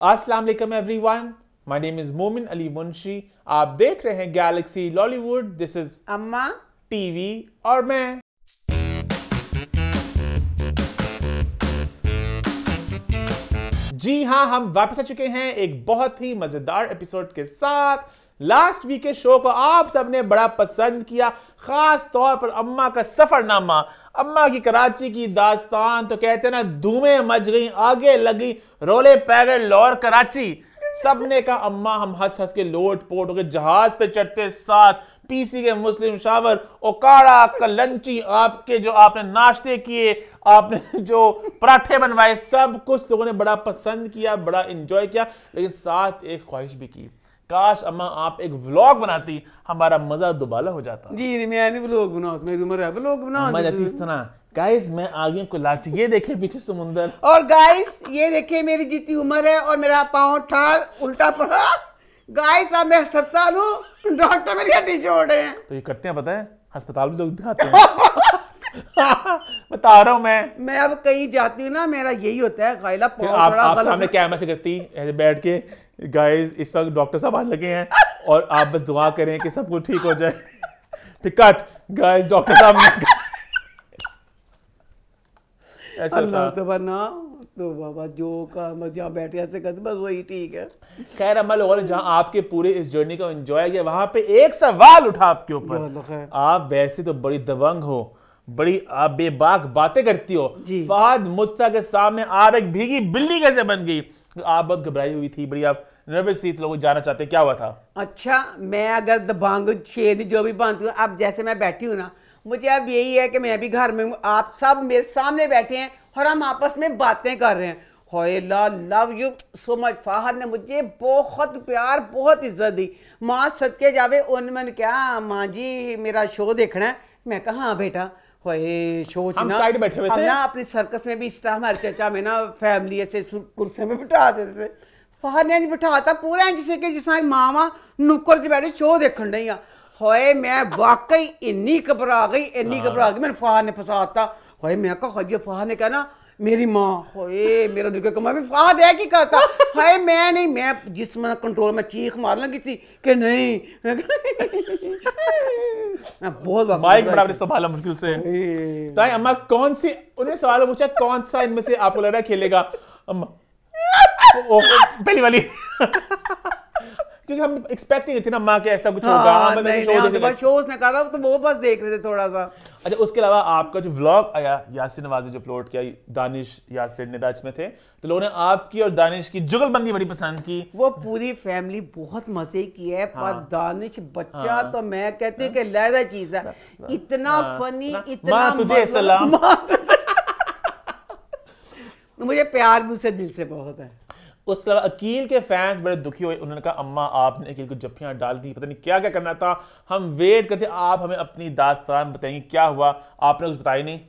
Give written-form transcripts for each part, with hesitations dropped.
अस्सलाम वालेकुम everyone, my name is मोमिन अली मुंशी। आप देख रहे हैं गैलेक्सी लॉलीवुड। दिस इज अम्मा टीवी और मैं। जी हाँ, हम वापस आ चुके हैं एक बहुत ही मजेदार एपिसोड के साथ। लास्ट वीक के शो को आप सबने बड़ा पसंद किया, खास तौर पर अम्मा का सफरनामा, अम्मा की कराची की दास्तान। तो कहते हैं ना, धूमें मच गई, आगे लगी, रोले पैगड़ लौर कराची। सबने कहा अम्मा, हम हंस हंस के लोट पोट हो गए, जहाज पे चढ़ते साथ पीसी के मुस्लिम शावर, ओकाड़ा कलंची, आपके जो आपने नाश्ते किए, आपने जो पराठे बनवाए, सब कुछ लोगों ने बड़ा पसंद किया, बड़ा एंजॉय किया। लेकिन साथ एक ख्वाहिश भी की, काश अम्मा आप एक व्लॉग बनाती, हमारा मजा दुबाला हो जाता। जी मैं नहीं व्लॉग बनाओ, मेरी उम्र है व्लॉग बनाओ। अम्मा जाती इस तरह, गाइस मैं आ गई कुलाची, ये देखे पीछे समुंदर। और गाइस ये देखिए मेरी जितनी उम्र है और मेरा पाँव ठाल उल्टा पड़ा। गाइस अब मैं अस्पताल हूँ, डॉक्टर मेरी हड्डी जोड़ रहे हैं। तो ये करते हैं, पता है, अस्पताल भी लोग दिखाते हैं। बता रहा हूँ मैं अब कहीं जाती हूँ ना, मेरा यही होता है गाइला फिर पाँव थोड़ा आप गलत। सामने कैमरा से करती ऐसे बैठ के, गाइस इस वक्त डॉक्टर साहब आने लगे हैं और आप बस दुआ करें कि सब कुछ ठीक हो जाए। फिर कट, गाइस डॉक्टर साहब ने ऐसा अल्लाह होता। तबार ना तो बाबा जो का जहाँ बैठे ऐसे करते बस वही ठीक है। खैर अम्मा, लोगों ने जहां आपके पूरे इस जर्नी को एंजॉय किया, वहां पे एक सवाल उठा आपके ऊपर। आप वैसे तो बड़ी दबंग हो, बड़ी आप बेबाक बातें करती हो, फहद मुस्ता के सामने आप एक भीगी बिल्ली कैसे बन गई? आप बहुत घबराई हुई थी, बड़ी आप नर्वस थी, तो लोग जानना चाहते क्या हुआ था। अच्छा, मैं अगर दबंग शेर जो भी बनती हूँ, अब जैसे मैं बैठी हूँ ना, मुझे अब यही है कि मैं भी घर में हूँ, आप सब मेरे सामने बैठे हैं और हम आपस में बातें कर रहे हैं। होएला love you so much. Fahad ने मुझे बहुत प्यार बहुत इज्जत दी। माँ सदके जावे उन्होंने क्या, माँ जी मेरा शो देखना है। मैं कहा हाँ बेटा। होए शो हम साइड बैठे हुए थे। हम ना अपनी सर्कस में भी इस तरह हमारे चचा में ना फैमिली ऐसे कुर्सी में बिठा देते थे। फहद ने बिठाता पूरा जिसे कि जिस मामा नुक्कर च बैठे शो देखने नहीं आ। होए मैं वाकई इन्नी घबरा गई, मैंने फहद ने फंसाता। होए मैं कहा हजी, फहद ने कहा ना मेरी माँ, होए मेरा दिल का मैं भी फहद है कि कहता। हाय मैं नहीं, मैं जिस मन कंट्रोल में चीख मार लगी थी कि नहीं। मैं बहुत माइक बड़ा संभाला मुश्किल से। तो अम्मा कौन सी, उन्हें सवाल पूछा कौन सा इनमें से आपको लग रहा है खेलेगा? अम्मा पहली वाली। क्योंकि हम एक्सपेक्ट नहीं करते ना माँ के ऐसा कुछ होगा। हाँ, शो उसने कहा था तो वो बस देख रहे थे थोड़ा सा। अच्छा, उसके अलावा आपका जो व्लॉग आया, यासिर नवाज़ी जो अपलोड किया, दानिश यासिर निदाज में थे, तो लोगों ने आपकी और दानिश की जुगलबंदी बड़ी पसंद की। वो पूरी फैमिली बहुत मजे की है। हाँ, पर दानिश बच्चा तो मैं कहती हूँ कि लहदा चीज है, इतना फनी, इतना माँ तुझे सलाम। मुझे प्यार भी उसे दिल से बहुत है। उसके अलावा अकील के फैंस बड़े दुखी हुए, उन्होंने कहा अम्मा आपने अकील को जफ्फियां डाल दी, पता नहीं क्या क्या करना था। हम वेट करते, आप हमें अपनी दास्तान बताएंगे क्या हुआ, आपने कुछ बताया नहीं।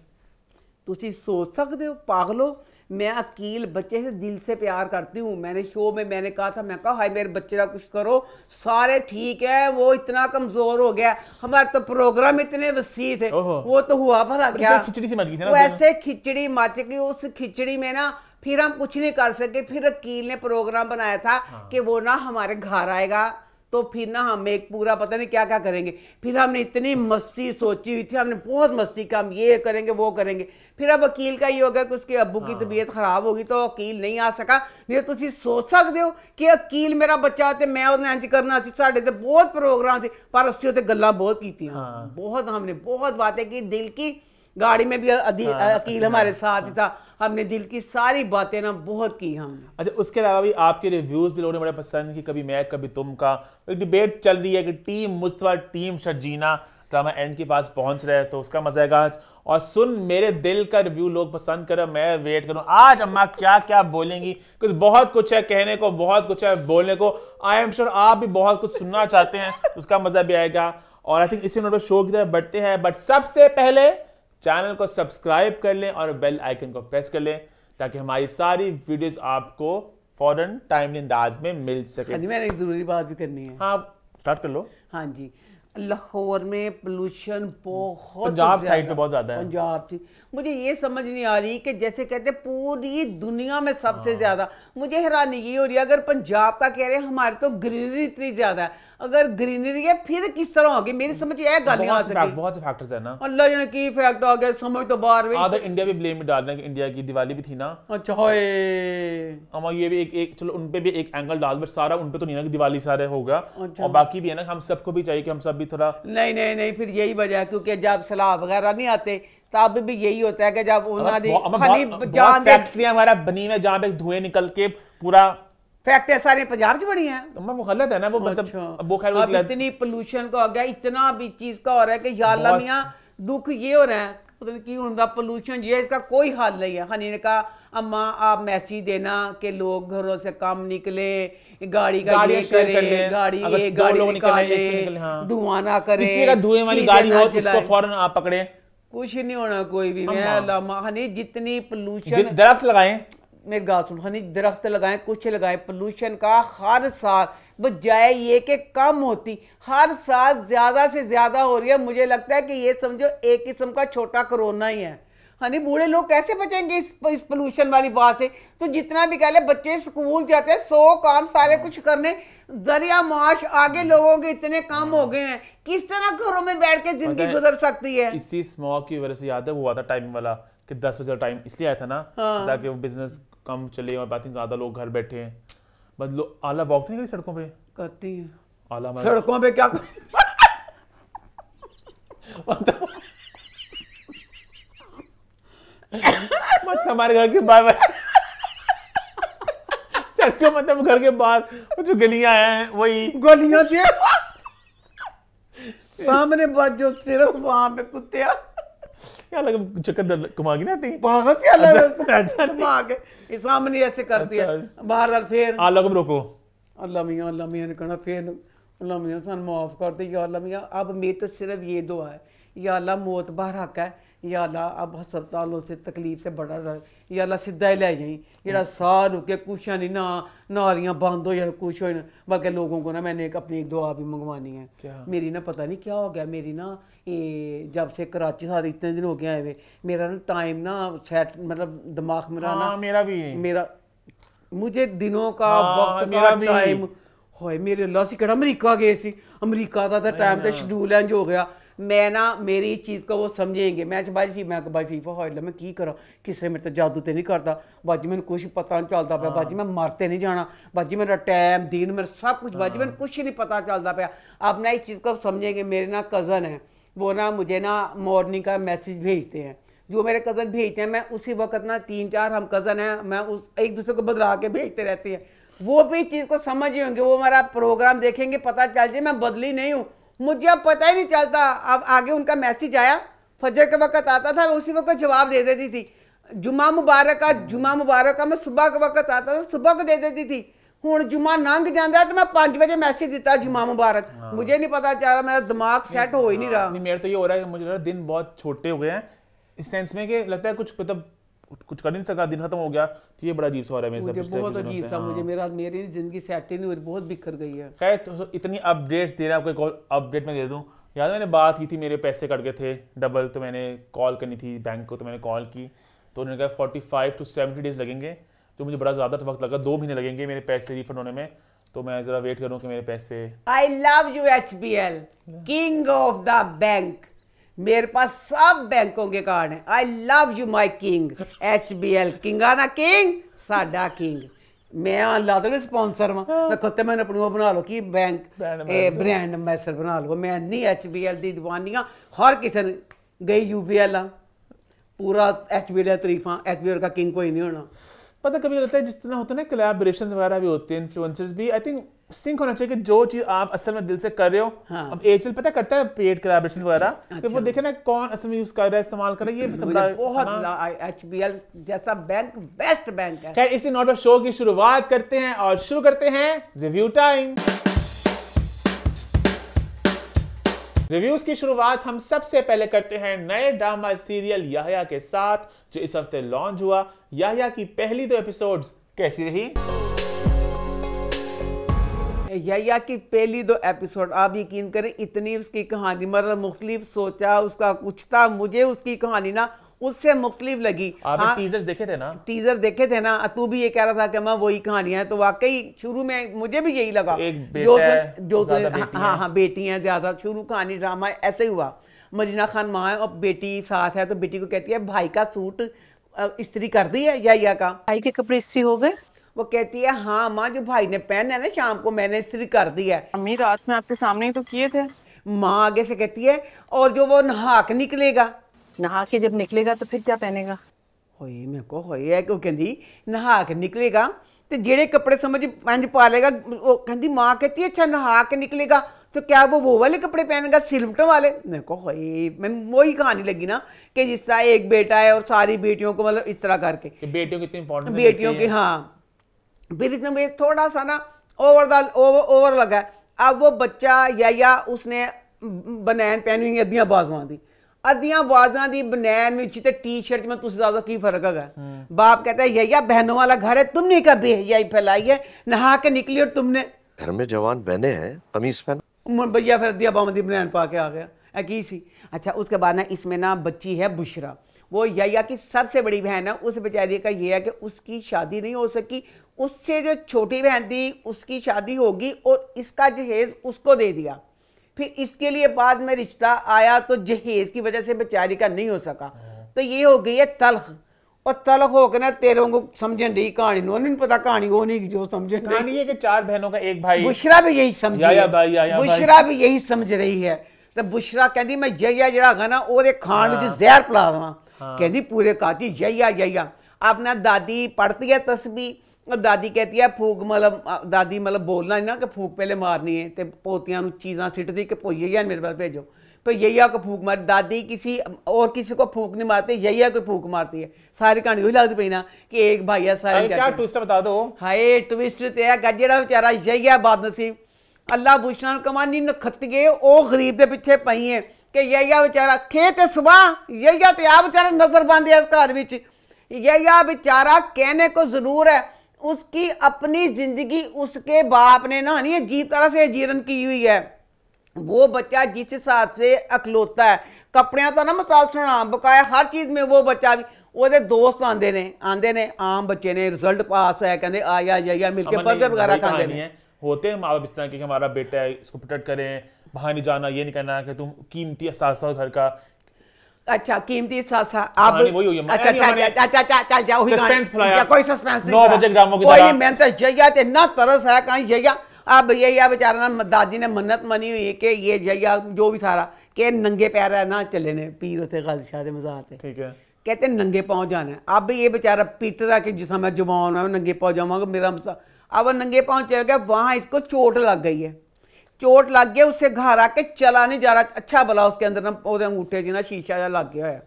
तुसी सोच सकते हो पागलो, मैं अकील बच्चे से दिल से प्यार करती हूँ। मैंने शो में मैंने कहा था, मैं कहा हाय मेरे बच्चे का कुछ करो, सारे ठीक है, वो इतना कमजोर हो गया। हमारे तो प्रोग्राम इतने वसी थे, वो तो हुआ भला क्या, खिचड़ी सी मच गई थी ना, वैसे खिचड़ी मच गई। उस खिचड़ी में ना फिर हम कुछ नहीं कर सके। फिर अकील ने प्रोग्राम बनाया था कि वो ना हमारे घर आएगा, तो फिर ना हम एक पूरा पता नहीं क्या क्या करेंगे। फिर हमने इतनी मस्ती सोची हुई थी, हमने बहुत मस्ती का, हम ये करेंगे वो करेंगे। फिर अब अकील का ये हो गया कि उसके अब्बू की तबीयत खराब होगी तो अकील नहीं आ सका। नहीं तो तुम सोच सकते हो कि अकील मेरा बच्चा होते, मैं उन्हें इंज करना सी, साढ़े तो बहुत प्रोग्राम थे, पर अस्सी होते गल्ला बहुत की थी। बहुत हमने बहुत बातें की दिल की। गाड़ी में भी अकील हमारे साथ ही था, हमने दिल की सारी बातें ना बहुत की हमने। अच्छा, उसके अलावा भी आपके रिव्यूज भी लोगों ने बड़े पसंद की, कभी मैं कभी तुम का एक डिबेट चल रही है कि team Mustafa team Sharjeena, drama and के पास पहुंच रहे हैं, तो उसका मजा है आज। और सुन मेरे दिल का रिव्यू लोग पसंद करें, मैं वेट करूं आज अम्मा क्या क्या बोलेंगी, कुछ बहुत कुछ है कहने को, बहुत कुछ है बोलने को। आई एम श्योर आप भी बहुत कुछ सुनना चाहते हैं, तो उसका मजा भी आएगा। और आई थिंक इसी नोट शो की तरफ बढ़ते हैं, बट सबसे पहले चैनल को सब्सक्राइब कर लें और बेल आइकन को प्रेस कर लें, ताकि हमारी सारी वीडियोस आपको फौरन टाइमली अंदाज में मिल सके। हाँ जी, मैंने एक जरूरी बात भी करनी है। हाँ स्टार्ट कर लो। हाँ जी, लाहौर में पोल्यूशन बहुत पंजाब साइड पे बहुत ज्यादा है। पंजाब से मुझे ये समझ नहीं आ रही कि जैसे कहते हैं पूरी दुनिया में सबसे ज्यादा, मुझे हैरानी ये हो रही है अगर पंजाब का कह रहे हैं हमारे तो ग्रीनरी इतनी ज्यादा है, अगर ग्रीनरी है फिर किस तरह होगी, मेरी समझ ये गालियां आ सकती, बहुत से फैक्टर्स है ना, अल्लाह जाने की फैक्ट आ गया, समझ तो बाहर में आधा इंडिया भी ब्लेम में डाल रहे हैं कि इंडिया की दिवाली भी थी ना। अच्छा होए हम ये भी एक चलो उन पे भी एक एंगल डाल, बट सारा उन पे तो नहीं ना कि दिवाली सारे होगा। अच्छा। और बाकी भी है ना, हम सबको भी चाहिए कि हम सब भी थोड़ा नहीं फिर यही वजह है क्योंकि जब सलाह वगैरह नहीं आते तब भी यही होता है कि जब फैक्ट्रियां हमारा बनी हुई जहाँ पे धुएं निकल के पूरा फैक्ट्रियां सारे पंजाब च बड़ी हैं, तो वो गलत है ना वो, मतलब अच्छा। वो खैर अब इतनी पोल्यूशन का हो गया, इतना भी चीज का हो रहा है कि या अल्लाह मियां दुख ये हो रहा है पता नहीं की उनका पोल्यूशन ये, इसका कोई हल नहीं है। हनी ने कहा अम्मा आप मैसेज देना कि लोग घरों से कम निकले, गाड़ी का ये करे, गाड़ी निकाले, धुआं ना करे, किसी का धुएं वाली गाड़ी हो तो उसको फौरन आप पकड़े, कुछ नहीं होना कोई भी। मैं हनी जितनी पोल्यूशन, दरख्त लगाएं, मेरी बात सुन हनी, दरख्त लगाएं, कुछ लगाएं, पोल्यूशन का हर साल बजाय ये कि कम होती, हर साल ज्यादा से ज्यादा हो रही है। मुझे लगता है कि ये समझो एक किस्म का छोटा कोरोना ही है। हनी बूढ़े लोग कैसे बचेंगे इस पोल्यूशन वाली बात से? तो जितना भी कह ले बच्चे स्कूल जाते हैं 100 काम सारे कुछ करने, जरिया माश आगे लोगों के इतने काम हो गए हैं, किस तरह घरों में बैठ के जिंदगी गुजर सकती है? इसी स्मॉग की वजह से याद है वो हुआ था टाइम वाला कि 10 बजे टाइम इसलिए आया था ना ताकि वो बिजनेस कम चले और बाकी ज्यादा लोग घर बैठे हैं। बस लोग आला वॉक नहीं करी सड़कों पे करती हैं, आला सड़कों पे क्या मतलब हमारे घर के बाहर सड़कों, मतलब घर के बाहर जो गलियां हैं वही गलियां थी सामने बात जो सिर्फ वहां पे कुत्ते क्या लगा चक्कर घुमा के ना आती पागल से अलग घुमा के सामने ऐसे करती है बाहर, फिर आला को रोको, अल्लाह मियां ने कहना फिर अल्लाह मियां सन माफ कर दे या अल्लाह मियां। अब मेरी तो सिर्फ ये दुआ है या अल्लाह मौत बाहर हक है, या अल्लाह अब हस्पतालों से तकलीफ से बड़ा या अल्लाह सीधा ही लै जाई, जेड़ा साह रुके कुछ नहीं ना, नालियां बंद हो जाए कुछ हो, बल्कि लोगों को ना मैंने अपनी एक दुआ भी मंगवानी है। क्या? मेरी ना पता नहीं क्या हो गया, मेरी ना ये जब से कराची सारे इतने दिन हो गए आए हुए, मेरा ना टाइम ना सेट, मतलब दिमाग मेरा ना, मेरा भी मेरा मुझे दिनों का वक्त मेरा टाइम होए, मेरे अल्लाह से कड़ा अमरीका गए सी, अमरीका का टाइम तो शेड्यूल इंज हो गया। मैं ना मेरी इस चीज़ को वो समझेंगे, मैं बाई फीफा होइला मैं की करा, किसी मेरे तो जादू तो नहीं करता बाजी, मैंने कुछ पता नहीं चलता पाया बाजी, मैं मरते नहीं जाना बाजी, मेरा टाइम दिन मेरा सब कुछ बाजी, मैंने कुछ नहीं पता चलता पाया। अब ना इस चीज़ को समझेंगे, मेरे ना कज़न है वो ना मुझे ना मॉर्निंग का मैसेज भेजते हैं, जो मेरे कज़न भेजते हैं मैं उसी वक्त ना 3-4 हम कज़न हैं, मैं उस एक दूसरे को बदला के भेजते रहते हैं। वो भी इस चीज़ को समझ ही होंगे, वो हमारा प्रोग्राम देखेंगे पता चल जाए मैं बदली नहीं हूँ, मुझे अब पता ही नहीं चलता। अब आगे उनका मैसेज आया, फजर के वक्त आता था, उसी वक्त जवाब दे देती थी। जुमा मुबारक का मैं सुबह के वक्त आता था, सुबह को दे देती थी। हुण जुमा लंघ जाता है तो मैं 5 बजे मैसेज दिता जुमा मुबारक, मुझे नहीं पता चला, मेरा दिमाग सेट हो ही नहीं रहा। नहीं मेरा तो ये हो रहा है कि मुझे लग रहा है दिन बहुत छोटे हो गए हैं इस सेंस में कि लगता है कुछ मतलब कुछ कर नहीं सका, दिन खत्म हो गया, तो ये बड़ा अजीब सा हो रहा है मेरे साथ, बहुत अजीब सा मुझे, मेरी जिंदगी सेट ही नहीं हुई, बहुत बिखर गई है। खैर तो इतनी अपडेट्स दे रहा है, आपको अपडेट मैं दे दूं। याद मैंने बात की थी, मेरे पैसे कट गए थे डबल, तो मैंने कॉल करनी थी बैंक को, तो मैंने कॉल की तो उन्होंने कहा 45 to 70 डेज लगेंगे, तो मुझे बड़ा ज़्यादा वक्त लगा, 2 महीने लगेंगे मेरे पैसे रिफंड होने में, तो मैं ज़रा वेट करूँ कि मेरे पैसे। आई love you HBL, king of the bank, मेरे पास सब बैंकों के कार्ड हैं। आई love you my king HBL, किंगा दा किंग साडा किंग। मैं अल्लाह तो स्पॉन्सर मैं कहते मैंने अपनी वो बना लो कि बैंक ब्रांड एम्बेसडर बना लो, मैं नहीं HBL दी दीवानी हर किसी ने गई UBL पूरा HBL तरीफा, HBL का किंग कोई नहीं होना। पता कभी लगता है जिस तरह होता है ना कोलैबोरेशंस वगैरह भी होते हैं, इन्फ्लुएंसर्स भी, आई थिंक सिंक होना चाहिए कि जो चीज आप असल में दिल से कर रहे हो। हाँ। अब एचएल पता करता है पेड कोलैबोरेशन वगैरह, अच्छा। वो देखे ना कौन असल में यूज कर रहा है, इस्तेमाल कर रहा है, ये सब बहुत HBL जैसा बैंक बेस्ट बैंक है। खैर इसी नोट पर शो की शुरुआत करते हैं और शुरू करते हैं रिव्यू टाइम। रिव्यूज की शुरुआत हम सबसे पहले करते हैं नए ड्रामा सीरियल याह्या के साथ, जो इस हफ्ते लॉन्च हुआ। याह्या की पहली 2 एपिसोड्स कैसी रही? या कि पहली 2 एपिसोड आप यकीन करें इतनी उसकी कहानी मतलब मुख्तलिफ सोचा उसका कुछ था, मुझे उसकी कहानी ना उससे मुख्तलिफ लगी। आपने टीजर्स देखे थे ना? टीजर देखे थे ना, तू भी ये कह रहा था कि मैं वही कहानियां हैं, तो वाकई शुरू में मुझे भी यही लगा। एक बेटा है, ज्यादा बेटी हाँ हाँ बेटी हैं ज्यादा, शुरू कहानी ड्रामा ऐसे ही हुआ। मरीना खान माँ है और बेटी साथ है, तो बेटी को कहती है भाई का सूट इस्त्री कर दी है या का, भाई के कपड़े इस्त्री हो गए? वो कहती है हाँ माँ जो भाई ने पहना है ना शाम को मैंने इस्त्री कर दी है। अम्मी रात में आपके सामने ही तो किए थे। माँ आगे से कहती है और जो वो नहा के निकलेगा, नहा के जब निकलेगा तो फिर क्या पहनेगा? होए मेरे को होए है कि कहती नहा के निकलेगा तो जेड़े कपड़े समझ पंज पा लेगा, वो कहती माँ कहती है अच्छा नहा के निकलेगा तो क्या वो वाले कपड़े पहनेगा सिलवटों वाले। मेरे को होए मैंने वही कहानी लगी ना कि जिस तरह एक बेटा है और सारी बेटियों को मतलब इस तरह करके कि बेटियों की इतनी इंपॉर्टेंस बेटियों की, हाँ फिर इसमें थोड़ा सा ना ओवर लगा। अब वो बच्चा या उसने बनैन पहनी हुई अद्धियां बाजुआं दी, अद्धियां बाजुआं दी बनैन विच ते टी शर्ट में तुझसे ज्यादा की फर्क है? बाप कहता है यैया बहनों वाला घर है, तुमने क्या बेहयाई फैलाई है, नहा के निकली और तुमने घर में जवान बहने हैं कमीज पहन भैया फिर अद्धियां बाजुआं दी बनैन पा के आ गया की सी। अच्छा उसके बाद ना इसमें ना बच्ची है बुशरा, वो यैया की सबसे बड़ी बहन है। उस बेचारी का ये है कि उसकी शादी नहीं हो सकी, उससे जो छोटी बहन थी उसकी शादी होगी और इसका जहेज उसको दे दिया। फिर इसके लिए बाद में रिश्ता आया तो जहेज की वजह से बेचारी का नहीं हो सका, तो ये हो गई है तलख। और तलख होकर ना तेरों को समझन रही कहानी, नहीं पता कहानी वो नहीं जो समझे। कहानी है कि 4 बहनों का एक भाई, बुशरा भी यही समझ बुशरा भी यही समझ रही है। तो बुशरा कहती मैं जया जरा है ना वो खाण में जहर पिला देवा, कहती पूरे काती जया। अपना दादी पढ़ती है तस्बीह और दादी कहती है फूक मतलब दादी मतलब बोलना ना कि फूक पहले मारनी है, तो पोतियां चीज़ां सिटती कि यैया मेरे पास भेजो, तो यैया को फूक मार, दादी किसी और किसी को फूक नहीं मारती, यैया को फूक मारती है। सारी कहानी वही लगती पई ना कि एक भाई है सारे क्या ट्विस्ट बता दो। हाय ट्विस्ट ते है जेड़ा बेचारा यैया बदनसीब अल्लाह भूषण कमानी नखत गए ओ गरीब के पिछे पई है कि यैया बेचारा खेत सुबह यैया ते आ बेचारा नजर बंद है इस घर विच। यैया बेचारा कहने को जरूर है उसकी अपनी जिंदगी उसके बाप ने ना नहीं अजीब तरह से जीवन की हुई है। वो बच्चा जिस हिसाब से अकलौता है, कपड़ियां तो ना मतलब सुना बकाया हर चीज में वो बच्चा भी ਉਹਦੇ ਦੋਸਤ आंदे ने आम बच्चे ने रिजल्ट पास है कहते आया जाइया मिलके बर्गर वगैरह खाते हैं। होते हैं माँ बाप इस तरह के हमारा बेटा है इसको प्रोटेक्ट करें, बाहर नहीं जाना, ये नहीं करना कि तुम कीमती असासा घर का। अच्छा कीमती सासा अब वही हुई है। अच्छा चल जाओ सस्पेंस फैलाया, कोई सस्पेंस नहीं 9 बजे ग्रामों की तरह मैं तो जया ते ना तरस है कहीं जया। अब यही बेचारा ना दादी ने मन्नत मनी हुई है कि ये जया जो भी सारा के नंगे पैर है ना चले ने पीर उसे गाजी शाह मजार थे, ठीक है कहते नंगे पाँव जाना है। अब ये बेचारा पीटता कि जिस मैं जवान है नंगे पाँव जाऊँगा मेरा अब नंगे पाँव चल गया, वहाँ इसको चोट लग गई है, चोट लग गया उससे घर आके चला नहीं जा रहा। अच्छा भला उसके अंदर ना अंगूठे जी ना शीशा जा लग गया है।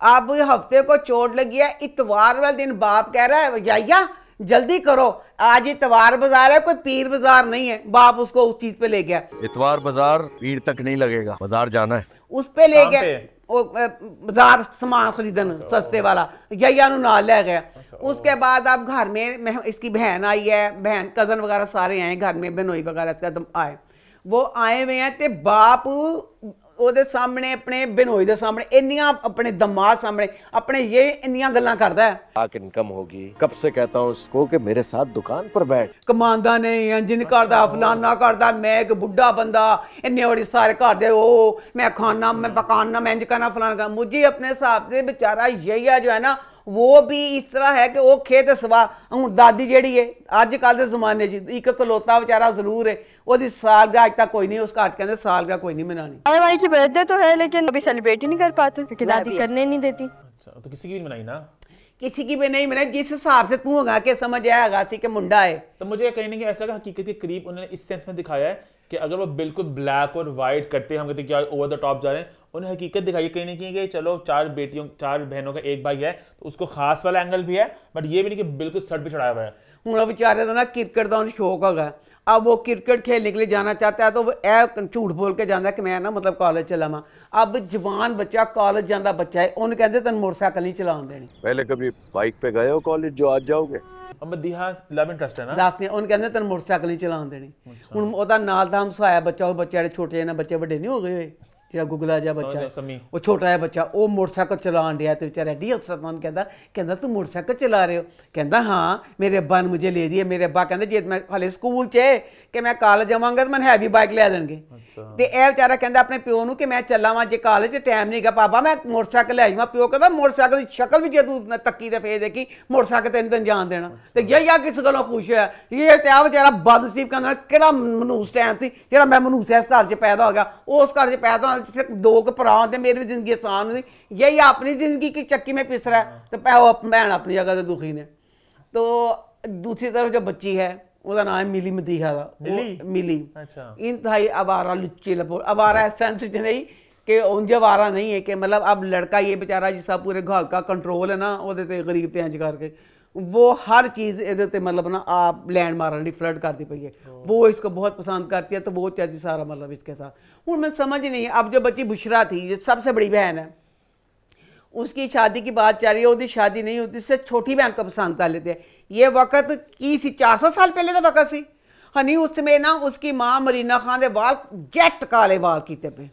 अब हफ्ते को चोट लगी है, इतवार वाले दिन बाप कह रहा है जाइया जल्दी करो आज इतवार बाजार है कोई पीर बाजार नहीं है। बाप उसको उस चीज पे ले गया, इतवार बाजार पीर तक नहीं लगेगा, बाजार जाना है, उस पे ले गया बाजार सामान खरीदन सस्ते वाला यैया नाल ले गया। उसके बाद अब घर में इसकी बहन आई है, बहन कजन वगैरह सारे आए घर में, बहनोई वगैरह आए, वो आए हुए हैं ते बाप ਉਹਦੇ सामने अपने बिनोई दे सामने इन्नियां अपने दमाद सामने अपने ये इन्नियां गल्लां करदा है। लाख इनकम होगी कब से कहता हूँ उसको कि मेरे साथ दुकान पर बैठ, कमांदा नहीं इंजन करदा फलाना करदा, मैं एक बुढ़ा बंदा इन्ने बड़ी सारे घर दे ओ मैं खाना मैं पकाना मैं इंज करना फलाना। मुझे अपने हिसाब से बेचारा यही जो है ना वो भी इस तरह है कि वो खेत सवा हूँ दादी जेड़ी है अजकल के जमाने एक कलौता बेचारा जरूर है, वो सालगा अज तक कोई नहीं उस घर कहते सालगा कोई नहीं मनानी। भाई की बर्थडे तो है लेकिन अभी सेलिब्रेट ही नहीं कर पाते क्योंकि दादी करने नहीं देती। अच्छा तो किसी की भी मनाई ना, किसी की भी नहीं मनाई जिस हिसाब से तू होगा कि समझ आएगा सी कि मुंडा है। तो मुझे कहीं ना कहीं ऐसा हकीकत के करीब उन्होंने इस सेंस में दिखाया है कि अगर वो बिल्कुल ब्लैक और वाइट करते हैं हम कहते हैं क्या ओवर द टॉप जा रहे हैं, उन्हें हकीकत दिखाई कहीं ना कहीं कि चलो 4 बहनों का एक भाई है तो उसको खास वाला एंगल भी है, बट ये भी नहीं कि बिल्कुल सर पे चढ़ाया हुआ है। हूँ बेचारे का ना क्रिकेट का शौक होगा, अब वो क्रिकेट खेलने के लिए जाना चाहता है तो वो झूठ बोल के जाता है कि मैं ना मतलब कॉलेज चला वा। अब जवान बच्चा कॉलेज जाता बच्चा है उन्हें कहते तेन मोटरसाइकिल नहीं चलाने देनी। पहले कभी बाइक पे गए हो कॉलेज जो आज जाओगे? ਮਦੀਹਾ ਲਵ ਇੰਟਰਸਟ ਹੈ ਨਾ ਦੱਸਦੇ ਉਹਨੂੰ ਕਹਿੰਦੇ ਤੈਨੂੰ ਮੋਟਰਸਾਈਕਲ ਨਹੀਂ ਚਲਾਉਣ ਦੇਣੀ ਹੁਣ ਉਹਦਾ ਨਾਲ ਦਾ ਹਮਸਾਇਆ ਬੱਚਾ ਉਹ ਬੱਚੇ ਜਿਹੜੇ ਛੋਟੇ ਜਿਹੇ ਬੱਚੇ ਵੱਡੇ ਨਹੀਂ ਹੋ ਗਏ ਹੋਏ ਜਿਹੜਾ ਗੁਗਲਾ ਜਿਹਾ ਬੱਚਾ ਉਹ ਛੋਟਾ ਜਿਹਾ ਬੱਚਾ ਉਹ ਮੋਟਰਸਾਈਕਲ ਚਲਾਉਣ ਡਿਆ ਤੇ ਵਿਚਾਰਾ ਐਡੀ ਅਫਸਰ ਨੂੰ ਕਹਿੰਦਾ ਤੂੰ ਮੋਟਰਸਾਈਕਲ ਚਲਾ ਰਹੇ ਹੋ ਕਹਿੰਦਾ ਹਾਂ ਮੇਰੇ ਅੱਬਾ ਨੇ ਮੁਝੇ ਲੈ ਦਿਆ ਮੇਰੇ ਅੱਬਾ ਕਹਿੰਦੇ ਜੇ ਮੈਂ ਹਾਲੇ ਸਕੂਲ 'ਚ ਕਿ ਮੈਂ ਕਾਲਜ ਜਾਵਾਂਗਾ ਤਾਂ ਮੈਨੂੰ ਹੈਵੀ ਬਾਈਕ ਲੈ ਦੇਣਗੇ ਤੇ ਇਹ ਵਿਚਾਰਾ ਕਹਿੰਦਾ ਆਪਣੇ ਪਿਓ ਨੂੰ ਕਿ ਮੈਂ ਚੱਲਾਂ ਵਾਂ ਜੇ ਕਾਲਜ 'ਚ ਟਾਈਮ ਨਹੀਂ ਹੈਗਾ ਪਾਪਾ ਮੈਂ ਮੋਟਰਸਾਈਕਲ ਲੈ ਜਾਵਾਂ ਪਿਓ ਕਹਿੰਦਾ ਮੋਟਰਸਾਈਕਲ ਦੀ ਸ਼ਕਲ ਵੀ ਜੇ ਤੂੰ ਤੱਕੀ ਤੇ ਫੇਰ ਦੇਖੀ ਮੋਟਰਸਾਈਕਲ ਤੈਨੂੰ ਜਾਣ ਦੇਣਾ ਤੇ ਯਾ ਕਿਸ ਗੱਲੋਂ ਖੁਸ਼ ਹੋਇਆ ਇਹ ਤੇ ਆ ਵਿਚਾਰਾ ਬਦਨਸੀਬ ਕਹਿੰਦਾ ਕਿਹੜਾ ਮਨੂਸ ਟਾਈਮ ਸੀ ਜਿਹੜਾ ਮੈਂ ਮਨੂਸ ਇਸ ਘਰ 'ਚ ਪੈਦਾ ਹੋ ਗਿਆ ਉਸ ਘਰ 'ਚ ਪੈਦਾ ਹੋਣ ਜਿੱਥੇ ਦੋ ਕੁ ਭਰਾ ਹੁੰਦੇ ਮੇਰੀ ਵੀ ਜ਼ਿੰਦਗੀ ਆਸਾਨ हुई यही अपनी जिंदगी की चक्की में पिस रहा है तो बहन अपनी जगह से दुखी ने तो दूसरी तरफ जो बच्ची है उसका नाम है मिली मदीहा का मिली इंतहाई अवारा लुच्ची लपो अवारा सेंस च नहीं कि उंज अवारा नहीं है कि मतलब अब लड़का ये बेचारा जिसका पूरे घर का कंट्रोल है ना वो गरीब ते इंज करके वो हर चीज़ ये मतलब ना आप लैंड मारने की फ्लड करती पई है वो इसको बहुत पसंद करती है तो वो चाहती सारा मतलब इसके साथ हूँ मैं समझ नहीं अब जो बच्ची बुशरा थी जो सबसे बड़ी बहन है उसकी शादी की बात चल रही है उसकी शादी नहीं होती इससे छोटी बहन को पसंद कर लेते हैं ये वक्त की सी 400 साल पहले का वक्त सी हनी उसमें ना उसकी माँ मरीना खान के वाल जैट काले वाल किते पे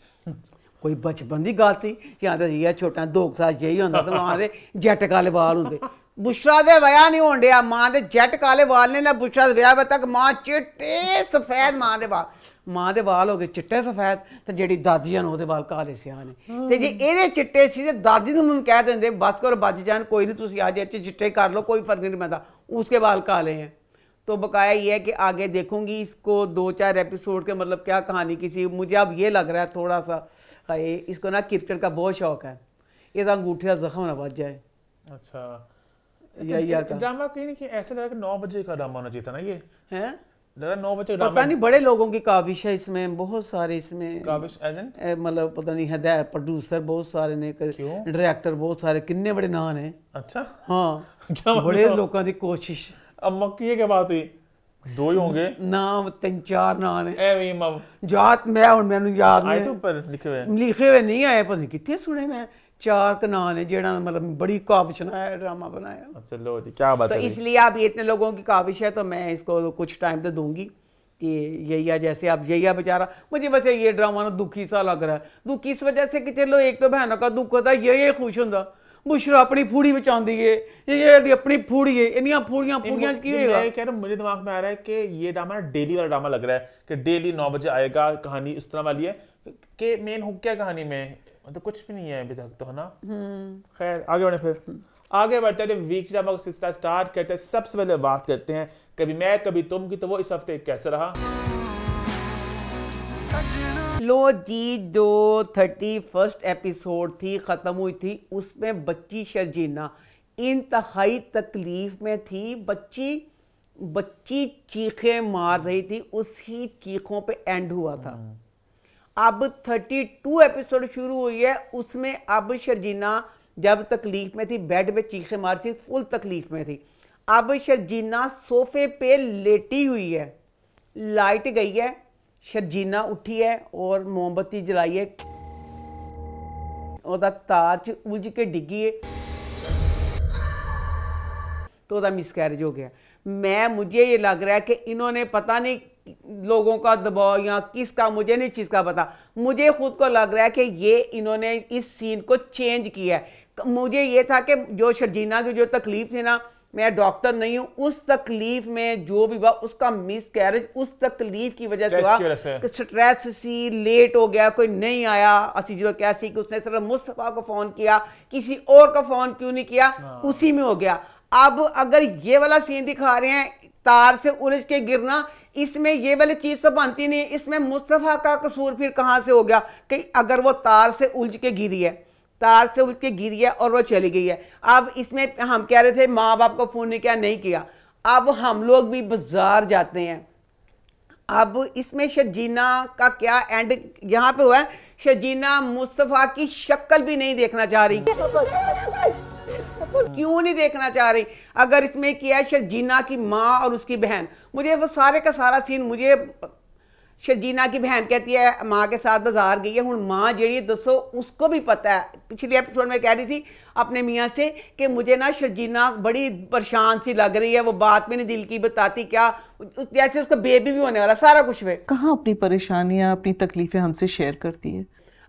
कोई बचपन की गल सी या तो ये छोटा 2 साल यही होंगे तो माँ के जैट काले वाल होंगे बुशरा दे विआह नहीं होन डिया माँ के जैट काले वाल ने ना बुशरा दे विआह तक माँ चिट्टे सफेद माँ के वाल माँ के वाल हो गए चिट्टे सफेद तो जी दादी हैं वो वाल काले सियाह ने तो जे ये चिट्टे सी दादी ने कह देंगे बस करो बच जान कोई नहीं तुम आज इतने चिट्टे कर लो कोई फर्क नहीं पैदा उसके वाल काले हैं तो बकाया ये है कि आगे देखूंगी इसको 2-4 एपिसोड के मतलब क्या कहानी किसी मुझे अब ये लग रहा है थोड़ा सा इसको ना क्रिकेट का बहुत शौक है ये अंगूठे का जख्म ना बच जाए अच्छा यार ड्रामा कहीं नहीं कि ऐसा लगा कि 9 बजे का ड्रामा होना चाहिए था ना ये है लगा 9 बजे का पता नहीं बड़े लोगों की काविश है इसमें बहुत सारे इसमें काविश एज इन मतलब पता नहीं है प्रोड्यूसर बहुत सारे ने डायरेक्टर बहुत सारे किन्ने बड़े नाम है अच्छा हाँ बड़े लोगों की कोशिश अब मक्की है क्या बात हुई 2 ही होंगे नाम 3-4 नाम है एवं याद मैं और मैंने याद आए तो पर लिखे हुए नहीं आए पता नहीं कितने सुने मैं 4 का नाम है जेड़ा मतलब बड़ी काविश बनाया ड्रामा बनाया अच्छा लो जी क्या बात तो है इसलिए आप इतने लोगों की काविश है तो मैं इसको कुछ टाइम तो दूंगी कि यही जैसे आप यही बेचारा मुझे वैसे ये ड्रामा ना दुखी सा लग रहा है दुखी इस वजह से कि चलो एक तो बहनों का दुख होता है ये खुश होता बुशरा अपनी फूड़ी बचाती है ये अपनी फूड़ी है इन्नियां फूड़ियां की होएगा मैं कह रहा हूं मुझे दिमाग में आ रहा है कि ये ड्रामा डेली वाला ड्रामा लग रहा है कि डेली 9 बजे आएगा कहानी इस तरह वाली है कि मेन हुक क्या कहानी में मतलब कुछ भी नहीं है अभी तक तो है ना खैर आगे बढ़े फिर आगे बढ़ते हैं वीक ड्रामा का सिलसिला स्टार्ट करते हैं सबसे पहले बात करते हैं कभी मैं कभी तुम की तो वो इस हफ्ते कैसे रहा लो जी जो 31st एपिसोड थी ख़त्म हुई थी उसमें बच्ची शर्जीना इंतहाई तकलीफ में थी बच्ची चीखें मार रही थी उसी चीखों पे एंड हुआ था अब 32 एपिसोड शुरू हुई है उसमें अब शर्जीना जब तकलीफ में थी बेड पे चीखें मार थी फुल तकलीफ में थी अब शर्जीना सोफे पे लेटी हुई है लाइट गई है शर्जीना उठी है और मोमबत्ती जलाई है ਉਹਦਾ ਤਾਰ 'ਚ उलझ के डिगी है तो ਉਹਦਾ मिसकैरेज हो गया मुझे ये लग रहा है कि इन्होंने पता नहीं लोगों का दबाव या किसका मुझे नहीं चीज़ का पता मुझे खुद को लग रहा है कि ये इन्होंने इस सीन को चेंज किया है मुझे ये था कि जो शर्जीना की जो तकलीफ थी ना मैं डॉक्टर नहीं हूँ उस तकलीफ में जो भी हुआ उसका मिसकैरेज उस तकलीफ की वजह से हुआ स्ट्रेस सी लेट हो गया कोई नहीं आया असी जो कैसी कि उसने सिर्फ मुस्तफा को फ़ोन किया किसी और का फ़ोन क्यों नहीं किया उसी में हो गया अब अगर ये वाला सीन दिखा रहे हैं तार से उलझ के गिरना इसमें ये वाली चीज़ तो बनती नहीं इसमें मुस्तफा का कसूर फिर कहाँ से हो गया कि अगर वो तार से उलझ के गिरी है तार से उलझ के गिरी है और वो चली गई है अब इसमें हम कह रहे थे माँ बाप को फ़ोन नहीं किया नहीं किया अब हम लोग भी बाजार जाते हैं अब इसमें शर्जीना का क्या एंड यहाँ पे हुआ है शर्जीना मुस्तफ़ा की शक्ल भी नहीं देखना चाह रही क्यों नहीं देखना चाह रही अगर इसमें किया है शर्जीना की माँ और उसकी बहन मुझे वो सारे का सारा सीन मुझे शर्जीना की बहन कहती है माँ के साथ बाजार गई है। हूँ माँ जी दसो उसको भी पता है, पिछले एपिसोड में कह रही थी अपने मियाँ से कि मुझे ना शर्जीना बड़ी परेशान सी लग रही है, वो बात भी नहीं दिल की बताती, क्या जैसे उसका बेबी भी होने वाला, सारा कुछ वे कहाँ अपनी परेशानियाँ अपनी तकलीफें हमसे शेयर करती है।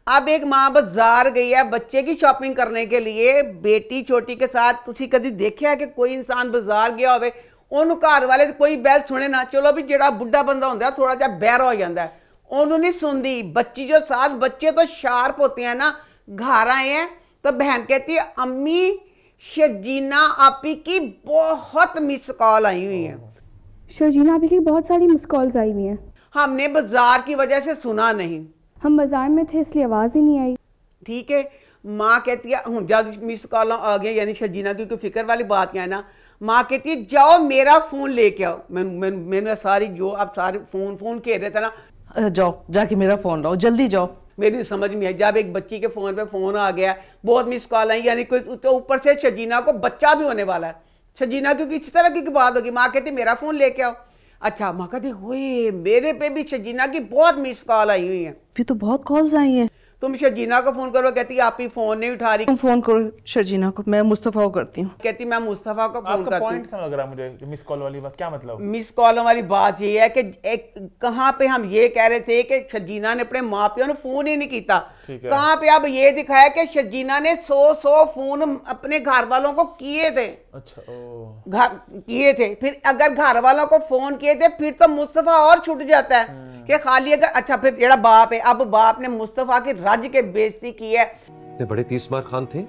अब एक माँ बाजार गई है बच्चे की शॉपिंग करने के लिए बेटी छोटी के साथ। तुसी कभी देखा है कि कोई इंसान बाजार गया होवे ਉਹਨੂੰ घर वाले कोई बैल सुने ना, चलो भी ਜਿਹੜਾ बुढ़ा बंदा होता है थोड़ा जा बहरा हो जाता है, ਉਹਨੂੰ नहीं सुनती। बच्ची जो साथ बच्चे तो शार्प होते हैं ना, घर आए हैं तो बहन कहती है अम्मी शर्जीना आपी की बहुत मिस कॉल आई हुई है। शर्जीना आपी की बहुत सारी मिस कॉल्स आई हुई हैं। हमने बाजार की वजह से सुना नहीं, हम बाजार में थे इसलिए आवाज़ ही नहीं आई। ठीक है, माँ कहती है हूँ जब मिस कॉल आ गया यानी शर्जीना की कोई फिक्र वाली बात क्या है ना, माँ कहती है जाओ मेरा फोन लेके आओ। मैंने सारी जो आप सारे फोन कह रहे थे ना, जाओ जाके मेरा फोन लाओ, जल्दी जाओ। मेरी समझ में आई जब एक बच्ची के फोन पे फोन आ गया, बहुत मिस कॉल आई, यानी कोई तो ऊपर से शर्जीना को बच्चा भी होने वाला है। शर्जीना क्योंकि इस तरह की बात होगी, माँ कहती मेरा फोन लेके आओ। अच्छा, माँ कहती हुए मेरे पे भी शर्जीना की बहुत मिस कॉल आई हुई है। फिर तो बहुत कॉल्स आई हैं। तुम शर्जीना को फोन करो, कहती है आप ही फोन नहीं उठा रही। तुम फोन करो शर्जीना को, मैं मुस्तफा को करती हूँ। कहती मैं मुस्तफा को फोन करती हूँ। पॉइंट समझ रहा मुझे मिस कॉल वाली बात, क्या मतलब? मिस कॉल वाली बात ये है कि एक कहाँ पे हम ये कह रहे थे कि शर्जीना ने अपने माँ प्यो ने फोन ही नहीं किया, कहाँ पे अब ये दिखाया कि शर्जीना ने 100 फोन अपने घर वालों को किए थे। अच्छा, घर किए थे, फिर अगर घर वालों को फोन किए थे फिर तो मुस्तफा और छूट जाता है कि खाली अगर। अच्छा, फिर जेड़ा बाप है, अब बाप ने मुस्तफा की रज के बेइज्जती की है। बड़े तीसमार खान थे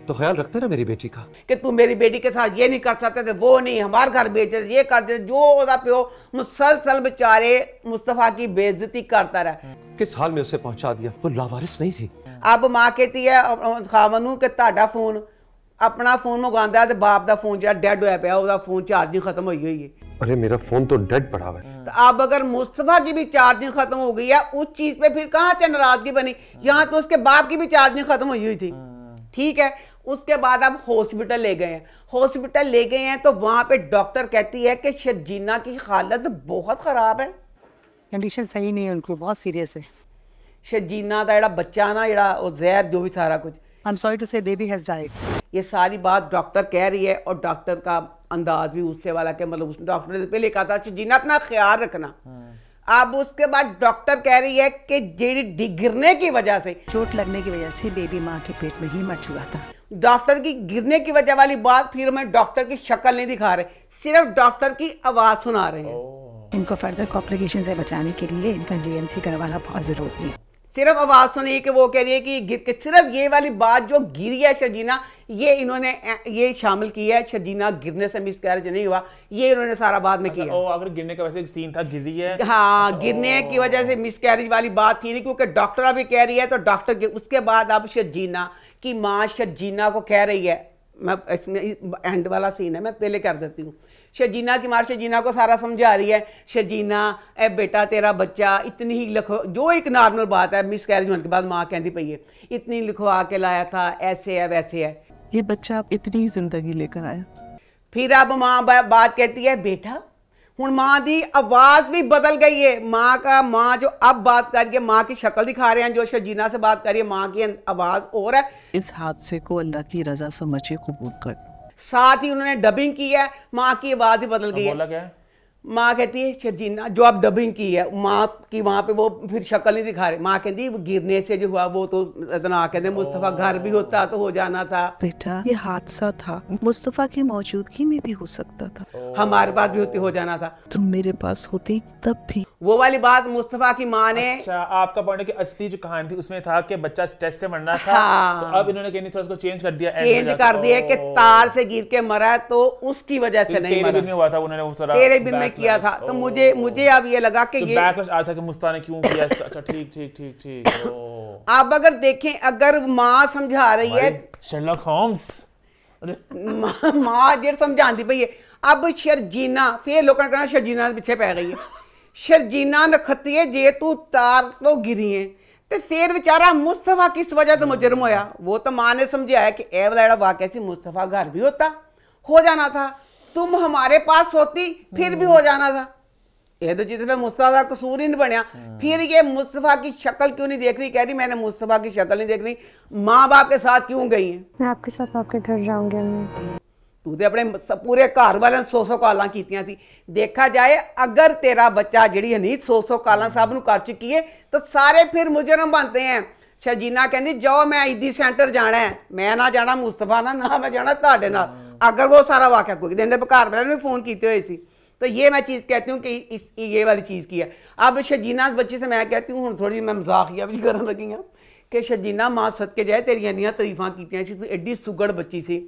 तो ख्याल रखते ना मेरी बेटी का, कि तू मेरी बेटी के साथ ये नहीं कर सकते थे, वो नहीं, हमारे घर बेच ये कर दे, जो ओदा प्यो मुसलसल बेचारे मुस्तफा की बेइज्जती करता रहा। किस हाल में उसे पहुंचा दिया, वो लावारिस नहीं थी। अब माँ कहती है खावन कि ताड़ा फोन अपना फोन मंगाता है, बाप का फोन जो डेड होया पिया, ओदा फोन चार्जिंग खत्म हुई हुई है। अरे मेरा फोन तो डेड पड़ा हुआ है। तो अब अगर मुस्तफा की भी चार्जिंग खत्म हो गई है, उस चीज पे फिर कहां से नाराजगी बनी? यहाँ तो उसके बाप की भी चार्जिंग खत्म हुई थी। ठीक है, उसके बाद अब हॉस्पिटल ले गए हैं। हॉस्पिटल ले गए हैं तो वहां पे डॉक्टर कहती है कि शर्जीना की हालत बहुत खराब है, कंडीशन सही नहीं है, उनको बहुत सीरियस है। शर्जीना का बच्चा ना वो जहर जो भी सारा कुछ, आई एम सॉरी टू से बेबी हैज डाइड। ये सारी बात डॉक्टर कह रही है और डॉक्टर का अंदाज भी उससे वाला कि मतलब डॉक्टर ने पहले कहा था शर्जीना अपना ख्याल रखना। अब उसके बाद डॉक्टर कह रही है कि जेडी गिरने की वजह से, चोट लगने की वजह से बेबी माँ के पेट में ही मर चुका था। डॉक्टर की गिरने की वजह वाली बात फिर हमें डॉक्टर की शक्ल नहीं दिखा रहे, सिर्फ डॉक्टर की आवाज सुना रहे हैं। इनको फर्दर कॉम्प्लिकेशन से बचाने के लिए इनका डीएनसी करवाना बहुत जरूरी है। सिर्फ आवाज सुनी कि वो कह रही है कि गिर के, सिर्फ ये वाली बात जो गिरी है शर्जीना, ये इन्होंने ये शामिल की है। शर्जीना गिरने से मिसकैरेज नहीं हुआ, ये इन्होंने सारा बाद में किया। अगर गिरने का वैसे एक सीन था, गिरी है। हाँ, गिरने की वजह से मिसकैरेज वाली बात थी नहीं, क्योंकि डॉक्टर अभी कह रही है तो डॉक्टर के उसके बाद अब शर्जीना की माँ शर्जीना को कह रही है, मैं इसमें एंड वाला सीन है मैं पहले कर देती हूँ। शर्जीना की माँ शर्जीना को सारा समझा रही है, शर्जीना ए बेटा तेरा बच्चा इतनी ही लिखो, जो एक नॉर्मल बात है मिसकैरेज होने के बाद माँ कहती पई है इतनी लिखवा के लाया था, ऐसे है वैसे है, ये बच्चा आप इतनी जिंदगी लेकर आया। फिर अब माँ बात कहती है बेटा, हुण माँ की आवाज भी बदल गई है। माँ जो अब बात कर रही है, माँ की शक्ल दिखा रहे हैं, जो शर्जीना से बात कर रही है माँ की आवाज और है। इस हादसे को अल्लाह की रजा समझे कबूल कर। साथ ही उन्होंने डबिंग की है, माँ की आवाज ही बदल गई है। बोला क्या है? माँ कहती है शर्जीना जो आप डबिंग की है माँ की, वहां पे वो फिर शक्ल नहीं दिखा रहे। माँ कहती है गिरने से जो हुआ वो तो इतना कहते मुस्तफा घर भी होता तो हो जाना था। बेटा ये हादसा था, मुस्तफा की मौजूदगी में भी हो सकता था, हमारे पास भी हो जाना था, तुम मेरे पास होती तब भी। वो वाली बात मुस्तफा की माँ ने। अच्छा, आपका पॉइंट है कि असली जो कहानी थी उसमें था कि बच्चा स्ट्रेस से मरना था। हाँ। तो अब इन्होंने कहनी थोड़ा उसको चेंज कर दिया, चेंज कर दिया कि तार से गिर के मरा तो उसकी वजह से नहीं मरा, में हुआ था उन्होंने वो सारा तेरे बिल में किया था। तो मुझे अब ये लगा कि ये बैकलैश आया था कि मुस्तान ने क्यों किया। अच्छा ठीक ठीक ठीक ठीक। आप अगर देखें, अगर माँ समझा रही है, शर्लॉक होम्स माँ जेर समझाती पई है। अब शर्जीना फिर लोगों कहना शर्जीना के पीछे पै गई है। शर्जीना नखती है जे तू तार तो गिरी है तो फिर बेचारा मुस्तफा किस वजह तो मुजरम होया। वो तो माँ ने समझाया कि ए वाला वाकया सी मुस्तफा घर भी होता, हो जाना था, तुम हमारे पास होती फिर भी हो जाना था। ये तो जिस मुस्तफा का कसूर ही नहीं बनया। फिर ये मुस्तफा की शक्ल क्यों नहीं देख रही, कह रही मैंने मुस्तफा की शक्ल नहीं देख रही, माँ बाप के साथ क्यों गई है? मैं आपके साथ आपके घर जाऊंगी अम्मी। तू तो अपने पूरे घर वाले 100 कालां कीतियां सी। देखा जाए अगर तेरा बच्चा जिहड़ी हनीत 100 कालां सब नूं कर चुकी है तो सारे फिर मुजरम बनते हैं। शजीना कहती जाओ मैं ईदी सेंटर जाना है, मैं ना जाना मुस्तफा ना मैं जाना तुहाडे नाल। अगर वो सारा वाकया कोई दिन घर वाले ने फोन किए हुए सी। तो ये मैं चीज़ कहती हूँ कि ये वाली चीज़ की है। अब शजीना बच्ची से मैं कहती हूँ थोड़ी मैं मजाकिया भी करन लगी हाँ कि शजीना मां सदके जाए तेरियां इन्नियां तरीफां कीतियां सी, तू एड्डी सुगड़ बच्ची सी।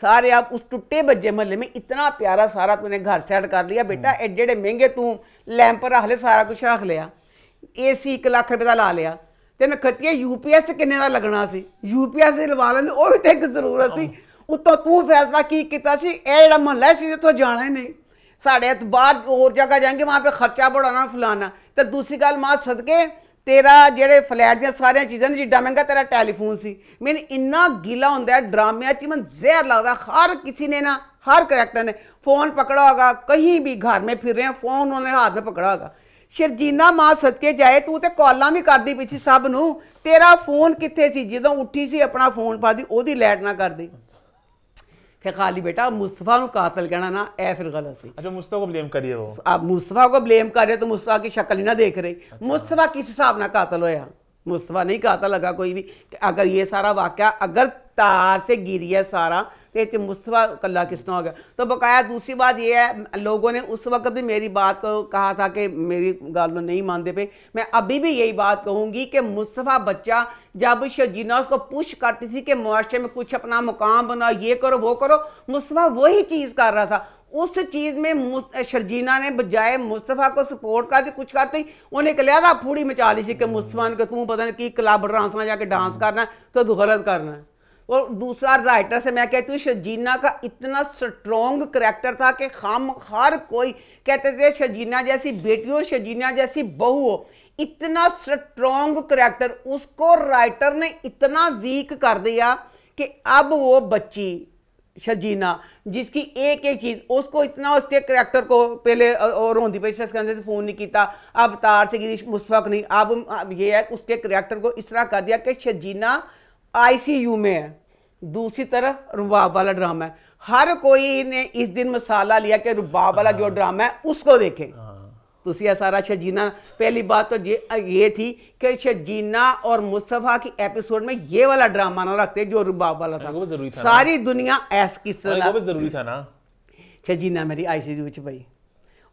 सारे आप उस टुੱटे भज्जे महल्ले में इतना प्यारा सारा तूने घर सेट कर लिया बेटा, एड्डे एड्डे महंगे तू लैंप रख ले, सारा कुछ रख लिया, AC 1 लाख रुपए का ला लिया, ते नखतिया UPS किन्ने का लगना सी, UPS लवा लेंदे वो भी तो एक जरूरत सी। उत्तों तू फैसला की कीता सी ए जेहड़ा महल्ला सी इत्थों जाना ही नहीं, साढ़े बाहर और जगह जाएंगे वहाँ पे खर्चा बढ़ाना फलाना। तो दूसरी गल मां सदके तेरा जेड़े फ्लैट दियां सारियां चीज़ां जिड्डा महंगा तेरा टैलीफोन सी। मैंने इन्ना गिला होंदा है ड्रामे च, मैं जहर लगता हर किसी ने ना हर करैक्टर ने फ़ोन पकड़ा होगा, कहीं भी घर में फिर रहे हैं फ़ोन उन्होंने हाथ में पकड़ा होगा। शर्जीना मां सदके जाए तू तो कॉलां भी करदी पई सी सब नूं, तेरा फोन कित्थे सी जदों उठी सी अपना फोन पादी ओदी लाइट ना करदी। फिर खाली बेटा मुस्तफा नूं कातल कहना ना ए फिर गलत सी। अच्छा मुस्तफा को ब्लेम करिए वो। अब मुस्तफा को ब्लेम कर रहे तो मुस्तफा की शक्ल ही ना देख रहे। अच्छा। मुस्तफा किस हिसाब ना कातल होया? मुस्तफा नहीं कातल लगा कोई भी। अगर ये सारा वाकया अगर तार से गिरी है सारा तो मुस्तफा कल्ला किसना हो गया। तो बकाया दूसरी बात ये है लोगों ने उस वक्त भी मेरी बात को कहा था कि मेरी गाल नहीं मानते पे, मैं अभी भी यही बात कहूँगी कि मुस्तफा बच्चा जब शर्जीना उसको पुश करती थी कि मुआशरे में कुछ अपना मुकाम बनाओ, ये करो वो करो, मुस्तफा वही चीज़ कर रहा था। उस चीज़ में शर्जीना ने बजाय मुस्तफा को सपोर्ट करती कुछ करती उन्हें एक लिया फूड़ी मचा ली थी कि मुस्तफा ने तू पता नहीं कि क्लब डांस में जाके डांस करना है तो तू गलत करना है। और दूसरा राइटर से मैं कहती हूँ शर्जीना का इतना स्ट्रॉन्ग करैक्टर था कि हम हर कोई कहते थे शर्जीना जैसी बेटी हो, शर्जीना जैसी बहू हो, इतना स्ट्रॉन्ग करैक्टर उसको राइटर ने इतना वीक कर दिया कि अब वो बच्ची शर्जीना जिसकी एक एक चीज़ उसको इतना उसके करैक्टर को पहले और रोंदी पे से फ़ोन नहीं किया, अब तार से गिरी मुस्तफा को नहीं, अब ये है उसके करैक्टर को इस तरह कर दिया कि शर्जीना ICU में है। दूसरी तरफ रुबाब वाला ड्रामा है, हर कोई ने इस दिन मसाला लिया कि रुबाब वाला जो ड्रामा है उसको देखें। तो सारा शर्जीना पहली बात तो ये थी कि शर्जीना और मुस्तफा की एपिसोड में ये वाला ड्रामा ना रखते जो रुबाब वाला था, जरूरी था सारी दुनिया ऐस किस तरह वो जरूरी था ना। शर्जीना मेरी ICU च पई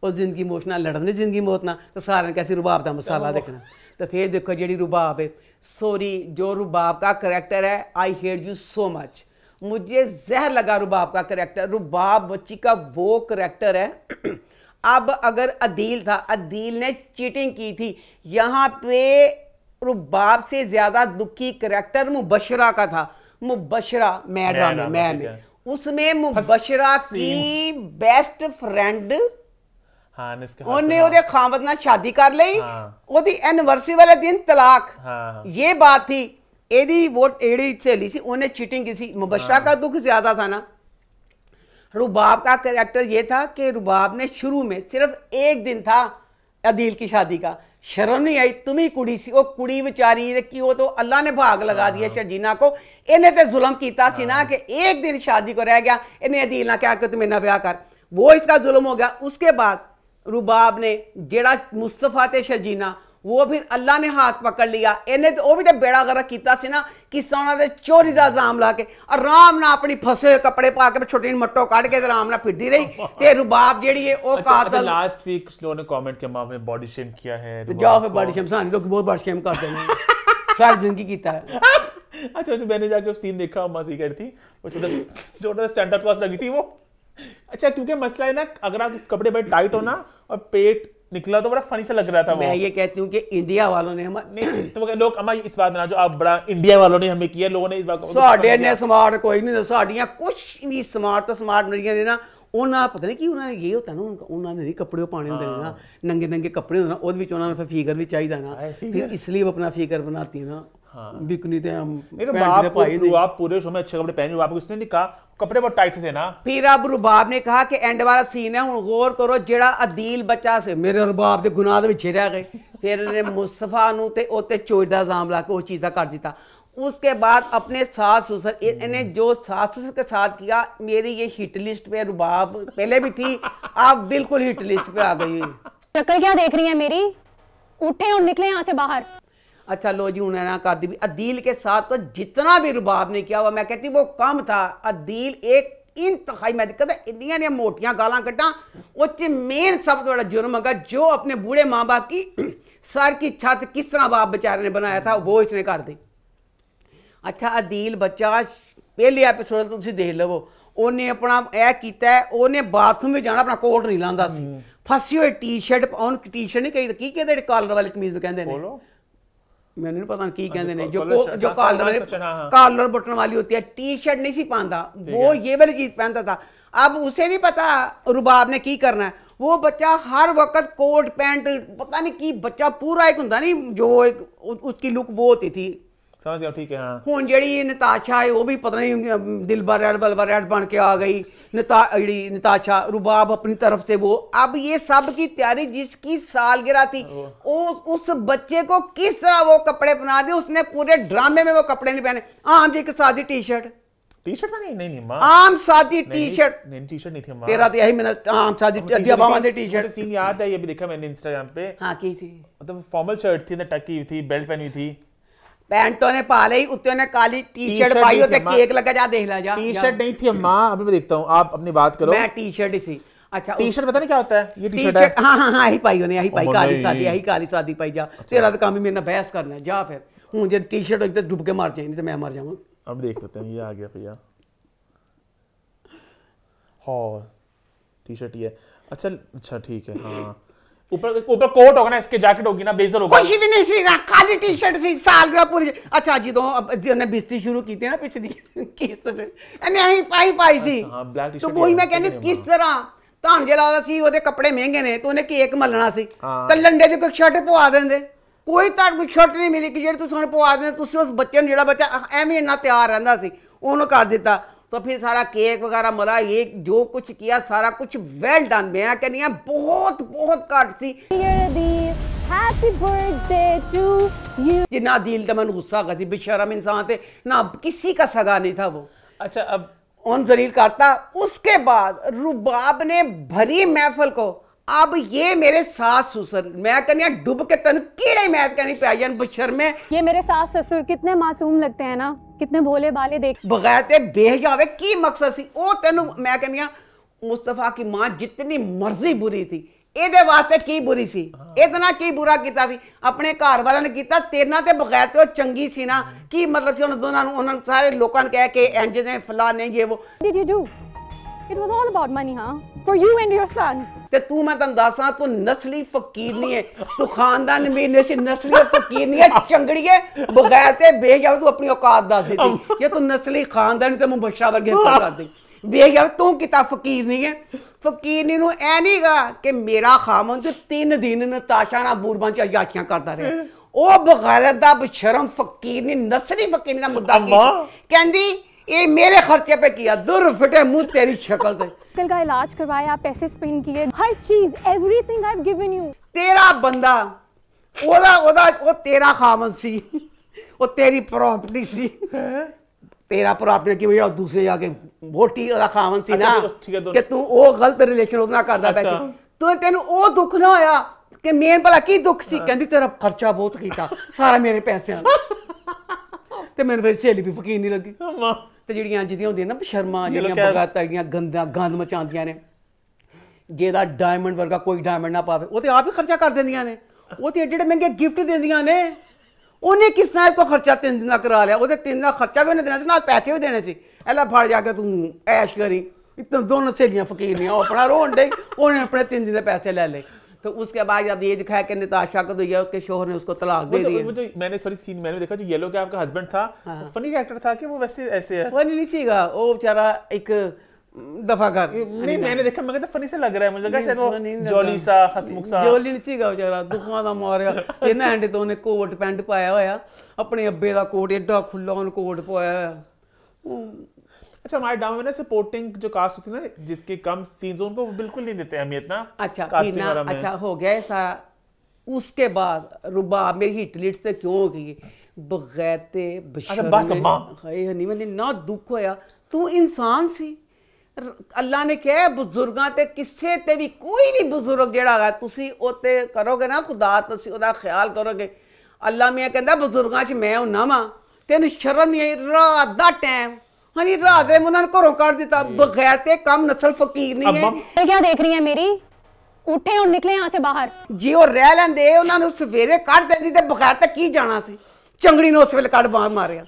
उस जिंदगी मौत ना लड़नी जिंदगी मौत ना तो सारे ने कैसे रुबाब का मसाला देखना। तो फिर देखो जी रुबाब है, सॉरी जो रुबाब का करैक्टर है I hate you so much, मुझे जहर लगा रुबाब का करैक्टर। रुबाब बच्ची का वो करैक्टर है। अब अगर अदील था, अदील ने चीटिंग की थी, यहाँ पे रुबाब से ज्यादा दुखी करैक्टर मुबशरा का था। मुबशरा मैं में उसमें मुबशरा की बेस्ट फ्रेंड खामद ना शादी कर ली, ओदी एनिवर्सरी वाले दिन तलाक। ये बात थी एदी वो एड़ी सहेली सी उन्हें चीटिंग की थी। मुबशरा का दुख ज्यादा था ना। रुबाब का कैरेक्टर ये था कि रुबाब ने शुरू में सिर्फ एक दिन था अदील की शादी का, शर्म नहीं आई, तुम ही कुड़ी सी, वो कुड़ी बेचारी की वो तो अल्लाह ने भाग लगा दिया शर्जीना को। इन्हें तो जुल्म किया सी ना कि एक दिन शादी को रह गया, इन्हें अदील ना क्या कि तुम इन्ना ब्याह कर, वो इसका जुल्म हो गया। उसके बाद रुबाब ने जेड़ा मुस्तफा ते शर्जीना वो फिर अल्लाह ने हाथ पकड़ लिया, इन्हें तो भी तो बेड़ा गर्क किया सी ना किसा उन्होंने चोरी का इल्जाम ला के आराम ना अपनी फसे हुए कपड़े पा के छोटे मट्टो काट के आराम ना फिरती रही ते रुबाब जेड़ी है वो कातल। लास्ट वीक कुछ लोगों ने कमेंट किया मां ने बॉडी शेम किया है, जाओ फिर बॉडी शेम सारे लोग बहुत बॉडी शेम करते हैं सारी जिंदगी किया है। अच्छा वैसे मैंने जाके वो सीन देखा, अम्मा सी कह रही थी वो छोटा सेंटर क्लास लगी थी वो। अच्छा क्योंकि मसला है ना अगर आप कपड़े बड़े टाइट हो ना और पेट निकला तो बड़ा फनी सा लग रहा था। मैं ये कहती हूँ कि इंडिया वालों ने नहीं तो लोग अम्मा इस बात ना जो आप बड़ा इंडिया वालों ने हमें किया, लोगों ने इस बात को साडे ने स्मार्ट कोई नहीं, साडियां कुछ भी स्मार्ट तो स्मार्ट नड़ियां ने ना उन्हें पता नहीं कि उन्होंने ये होता ना उन्होंने नहीं कपड़े पाने होंगे ना नंगे नंगे कपड़े होंगे ना, फिगर भी चाहिए ना, फिर इसलिए वो अपना फिगर बनाती है ना। बिकनी थे हम नहीं तो आप पूरे शो में अच्छे कपड़े पहने, आपको किसने नहीं कहा? कपड़े बहुत टाइट थे ना। फिर अब रुबाब ने कहा कि एंड वाला सीन है, हुण गौर करो, जेड़ा अदील बच्चा से मेरे रुबाब दे गुनाह दे विच रह गए, फिर इन्हें मुस्तफा नू ते ओते चोरी दा इल्जाम ला के वो चीज़ कर दिता। उसके बाद अपने सास ससुर, इन्हें जो सास ससुर के साथ किया, मेरी ये हिट लिस्ट पे रुबाब पहले भी थी, अब बिल्कुल हिट लिस्ट पे आ गई। शक्ल क्या देख रही है मेरी? उठे और निकले यहाँ से बाहर। अच्छा लो जी, उन्होंने ना कर दी भी। अदील के साथ तो जितना भी रुबाब ने किया हुआ, मैं कहती वो कम था। अदील एक इंतहाई, मैं कहता इंडिया ने मोटियां गालां कटा, वो मेन सब बड़ा जुर्म है जो अपने बूढ़े माँ बाप की सर की छत किस तरह बाप बेचारे ने बनाया था, वो इसने कर दी। अच्छा अदील बच्चा पहले एपिसोड तो तुम देख लवो, उन्हें अपना यह किया, उन्हें बाथरूम में जाना, अपना कोट नहीं लांदा सी, फसी हुई टी शर्ट, टी शर्ट नहीं कही की कहते कॉलर वाली कमीज में कहते हैं, मैंने नहीं पता की कहते हैं, जो कॉलर बटन वाली होती है, टी शर्ट नहीं सी पाता, वो ये वाली चीज पहनता था। अब उसे नहीं पता रुबाब ने की करना है, वो बच्चा हर वक्त कोट पैंट, पता नहीं की बच्चा पूरा एक होता नहीं जो एक उसकी लुक वो होती थी, समझ गया, ठीक है। हाँ हुण जेड़ी नताशा है वो भी पता नहीं दिलबर रेड बलबर रेड बन के आ गई, नताशा रुबाब अपनी तरफ से वो, अब ये सब की तैयारी, जिसकी सालगिरह थी उस बच्चे को किस तरह वो कपड़े पहना दिए, उसने पूरे ड्रामे में वो कपड़े नहीं पहने। आम जी की सादी टी शर्ट नहीं मां, आम सादी टी शर्ट, नहीं टी शर्ट नहीं थी मां, तेरा तो यही मैंने आम सादी टी शर्ट सीन याद है, ये भी देखा मैंने इंस्टाग्राम पे। हाँ की थी, मतलब फॉर्मल शर्ट थी, टकी हुई थी, बेल्ट पहनी हुई थी, पैंटों ने पा ली, उत्ते ने काली टी शर्ट पाई, होते केक लगा, जा देख ला जा। टी शर्ट नहीं थी अम्मा, अभी मैं देखता हूँ, आप अपनी बात करो। मैं टी शर्ट ही सी। अच्छा टी शर्ट पता नहीं क्या होता है, ये टी शर्ट है। हाँ यही पाई उन्हें, यही पाई काली सादी पाई, जा तेरा तो काम ही मेरे बहस करना है, जा फिर हूँ जो टी शर्ट होगी तो डूब के मार जाए, नहीं तो मैं मर जाऊंगा। अब देख लेते हैं, ये आ गया भैया, हाँ टी शर्ट ही है। अच्छा ठीक है, हाँ ऊपर कोट होगा ना, इसके जैकेट होगी ना, ब्लेजर होगा, कुछ भी नहीं सीखा, खाली टी शर्ट सी सालगिरह पूरी। अच्छा जी, तो ने बिस्ती शुरू की थी ना पिछली किस्त से, पाई सी, तो वही मैं कहनी किस तरह धान जला सी, ओदे कपड़े महंगे ने, तो उन्हें केक मलना सी, तो लंडे च कोई शर्ट पवा देंदे, कोई कोई शर्ट नहीं मिली कि जेह्ड़ी तुसीं उन्हें पवा देंदे, तुसीं उस बच्चे नूं जेह्ड़ा बच्चा एवें इन्ना तैयार रहिंदा सी उन्होंने कर दिता। तो फिर सारा केक वगैरह मला, ये जो कुछ किया सारा कुछ वेल डन। मैं कहनी है बहुत घट सी। Happy birthday to you. जिन्ना दिल तो मैंने गुस्सा कर दी, बेशरम इंसान थे ना, किसी का सगा नहीं था वो। अच्छा अब उन जलील करता। उसके बाद रुबाब ने भरी महफिल को, अब ये मेरे सास ससुर, मैं कहनी डुब के तन कीड़े मैद कहनी प्याजन बशर में। ये मेरे सास ससुर कितने मासूम लगते हैं ना, कितने भोले भाले, देख बगैर ते बेहयावे की मकसद सी ओ तेनू। मैं कहनी मुस्तफा की मां जितनी मर्जी बुरी थी, ਇਹਦੇ ਵਾਸਤੇ ਕੀ बुरी सी, इतना की बुरा ਕੀਤਾ ਸੀ ਆਪਣੇ ਘਰ ਵਾਲਿਆਂ ਨੇ ਕੀਤਾ, तेरे ਨਾਲ ਤੇ बगैर ਤੇ ਉਹ ਚੰਗੀ ਸੀ ਨਾ। ਕੀ ਮਤਲਬ ਸੀ ਉਹਨਾਂ ਦੋਨਾਂ ਨੂੰ, ਉਹਨਾਂ ਸਾਰੇ ਲੋਕਾਂ ਨੇ ਕਹਿ ਕੇ ਇੰਜ ਨੇ ਫਲਾਣੇ ਇਹ वो। Did you do? It was all about money, huh? For you and your son. ਤੇ ਤੂੰ ਮੈਂ ਤੈਨੂੰ ਦੱਸਾਂ, ਤੂੰ ਨਸਲੀ ਫਕੀਰ ਨਹੀਂ ਹੈ, ਤੂੰ ਖਾਨਦਾਨ ਮੀਨੇ ਸੀ ਨਸਲੀ ਫਕੀਰ ਨਹੀਂ ਹੈ, ਚੰਗੜੀਏ ਬਗੈਰ ਤੇ ਬੇਜਾਵੇ ਤੂੰ ਆਪਣੀ ਔਕਾਤ ਦੱਸ ਦਿੱਤੀ। ਜੇ ਤੂੰ ਨਸਲੀ ਖਾਨਦਾਨ ਤੇ ਮੁਬਸ਼ਰਾ ਵਰਗੇ ਕਰ ਦੇ बेगा तू किता फकीर नहीं है। फकीर नहीं ऐ नहीं गा कि मेरा खामन तो 3 दिन नताशा ना बूरबां च अयाशियां करता रहे। ओ बगैरत दा बेशरम फकीर नहीं, नस्ली फकीर दा मुद्दा कहंदी ये मेरे खर्चे पे किया, दुर फिटे मुंह तेरी शक्ल ते। कल का इलाज करवाया, पैसे स्पेंड किए, हर चीज everything I have given you. तेरा बंदा ओदा ओदा ओ तेरा खामन सी, ओ तेरी प्रॉपर्टी सी, तेरा प्रॉपर्टी की वजह दूसरे जाके वोटी ओदा खामन सी ना कि तू ओ गलत रिलेशन ओदे नाल करदा बैठा। तो तेनू ओ दुख ना होया कि मेन भला की दुख सी, कहंदी तेरा खर्चा बहुत कीता सारा मेरे पैसे ते मैनू फिर सहेली भी फकीर नहीं लगी। ते जिहड़ियां जिदियां होंदियां ना शर्मा, जिहड़ियां बगातां, जिहड़ियां गंद मचांदियां ने, जेदा डायमंड वर्गा कोई डायमंड ना पावे, वो तो आप ही खर्चा कर देंदियां ने, वो तो एडे महंगे गिफ्ट देंदियां ने। उन्हें किस तरह तो खर्चा 3 दिन करा लिया, वो 3 दिन खर्चा भी उन्हें देना सी, नाल पैसे भी देने सी। ऐला फड़ जाके तू ऐश करी, इतना दोनों सहेलियां फकीर नहीं, अपना रोन डे, उन्हें अपने 3 दिन के पैसे ले ले। तो उसके बाद जब ये दिखाया कि नताशा को तो ये उसके शोहर ने उसको तलाक दे दी। वो जो मैंने सॉरी सीन मैंने देखा, जो येलो के आपका हस्बैंड था, फनी कैरेक्टर था कि वो वैसे ऐसे है? फनी नहीं सीगा वो बेचारा, एक दफा कर। नहीं मैंने देखा, मैं फनी से लग रहा है, मुझे लगा शायद वो जॉली सा हसमुख सा। ਜੋਲੀ ਨਹੀਂ ਸੀਗਾ ਵਿਚਾਰਾ, ਦੁੱਖਾਂ ਦਾ ਮਾਰਿਆ। ਇਹਨਾਂ ਐਂਡ ਤੋਂ ਉਹਨੇ ਕੋਟ ਪੈਂਟ ਪਾਇਆ ਹੋਇਆ, ਆਪਣੇ ਅੱਬੇ ਦਾ ਕੋਟ ਏਡਾ ਖੁੱਲਾ ਉਹਨੇ ਕੋਟ ਪਾਇਆ ਹੋਇਆ। अच्छा हमारे ड्रामा में ना सपोर्टिंग जो कास्ट होती है ना, जिसके कम सीन्स उनको बिल्कुल नहीं देते अहमियत ना। अच्छा कास्टिंग वाला में। अच्छा हो गया सारा। उसके बाद रुबाब मेरी हिट लिट से क्यों हो गई बगैरते बस अम्मा। नहीं मैंने ना दुख होया, तू इंसान सी। अल्लाह ने कहा बुजुर्गां ते किसे ते भी कोई भी बुजुर्ग जेड़ा है तुसी ओते करोगे ना खुदा, तुसी ओदा ख्याल करोगे। अल्लाह मियां कहंदा बुजुर्गां च मैं हुन्ना वा, तेन शर्म नहीं आई? रात दा टाइम हाँ जी, रात में उन्होंने घरों काट दिता बगैर ते कम नस्ल फकीर नहीं है। क्या देख रही है मेरी? उठे और निकले यहाँ से बाहर। जी वो रह लेंदे उन्होंने सवेरे कट देंदी ते बगैर ते की जाना सी। चंगड़ी ने उस वेले कट बाहर मारिया,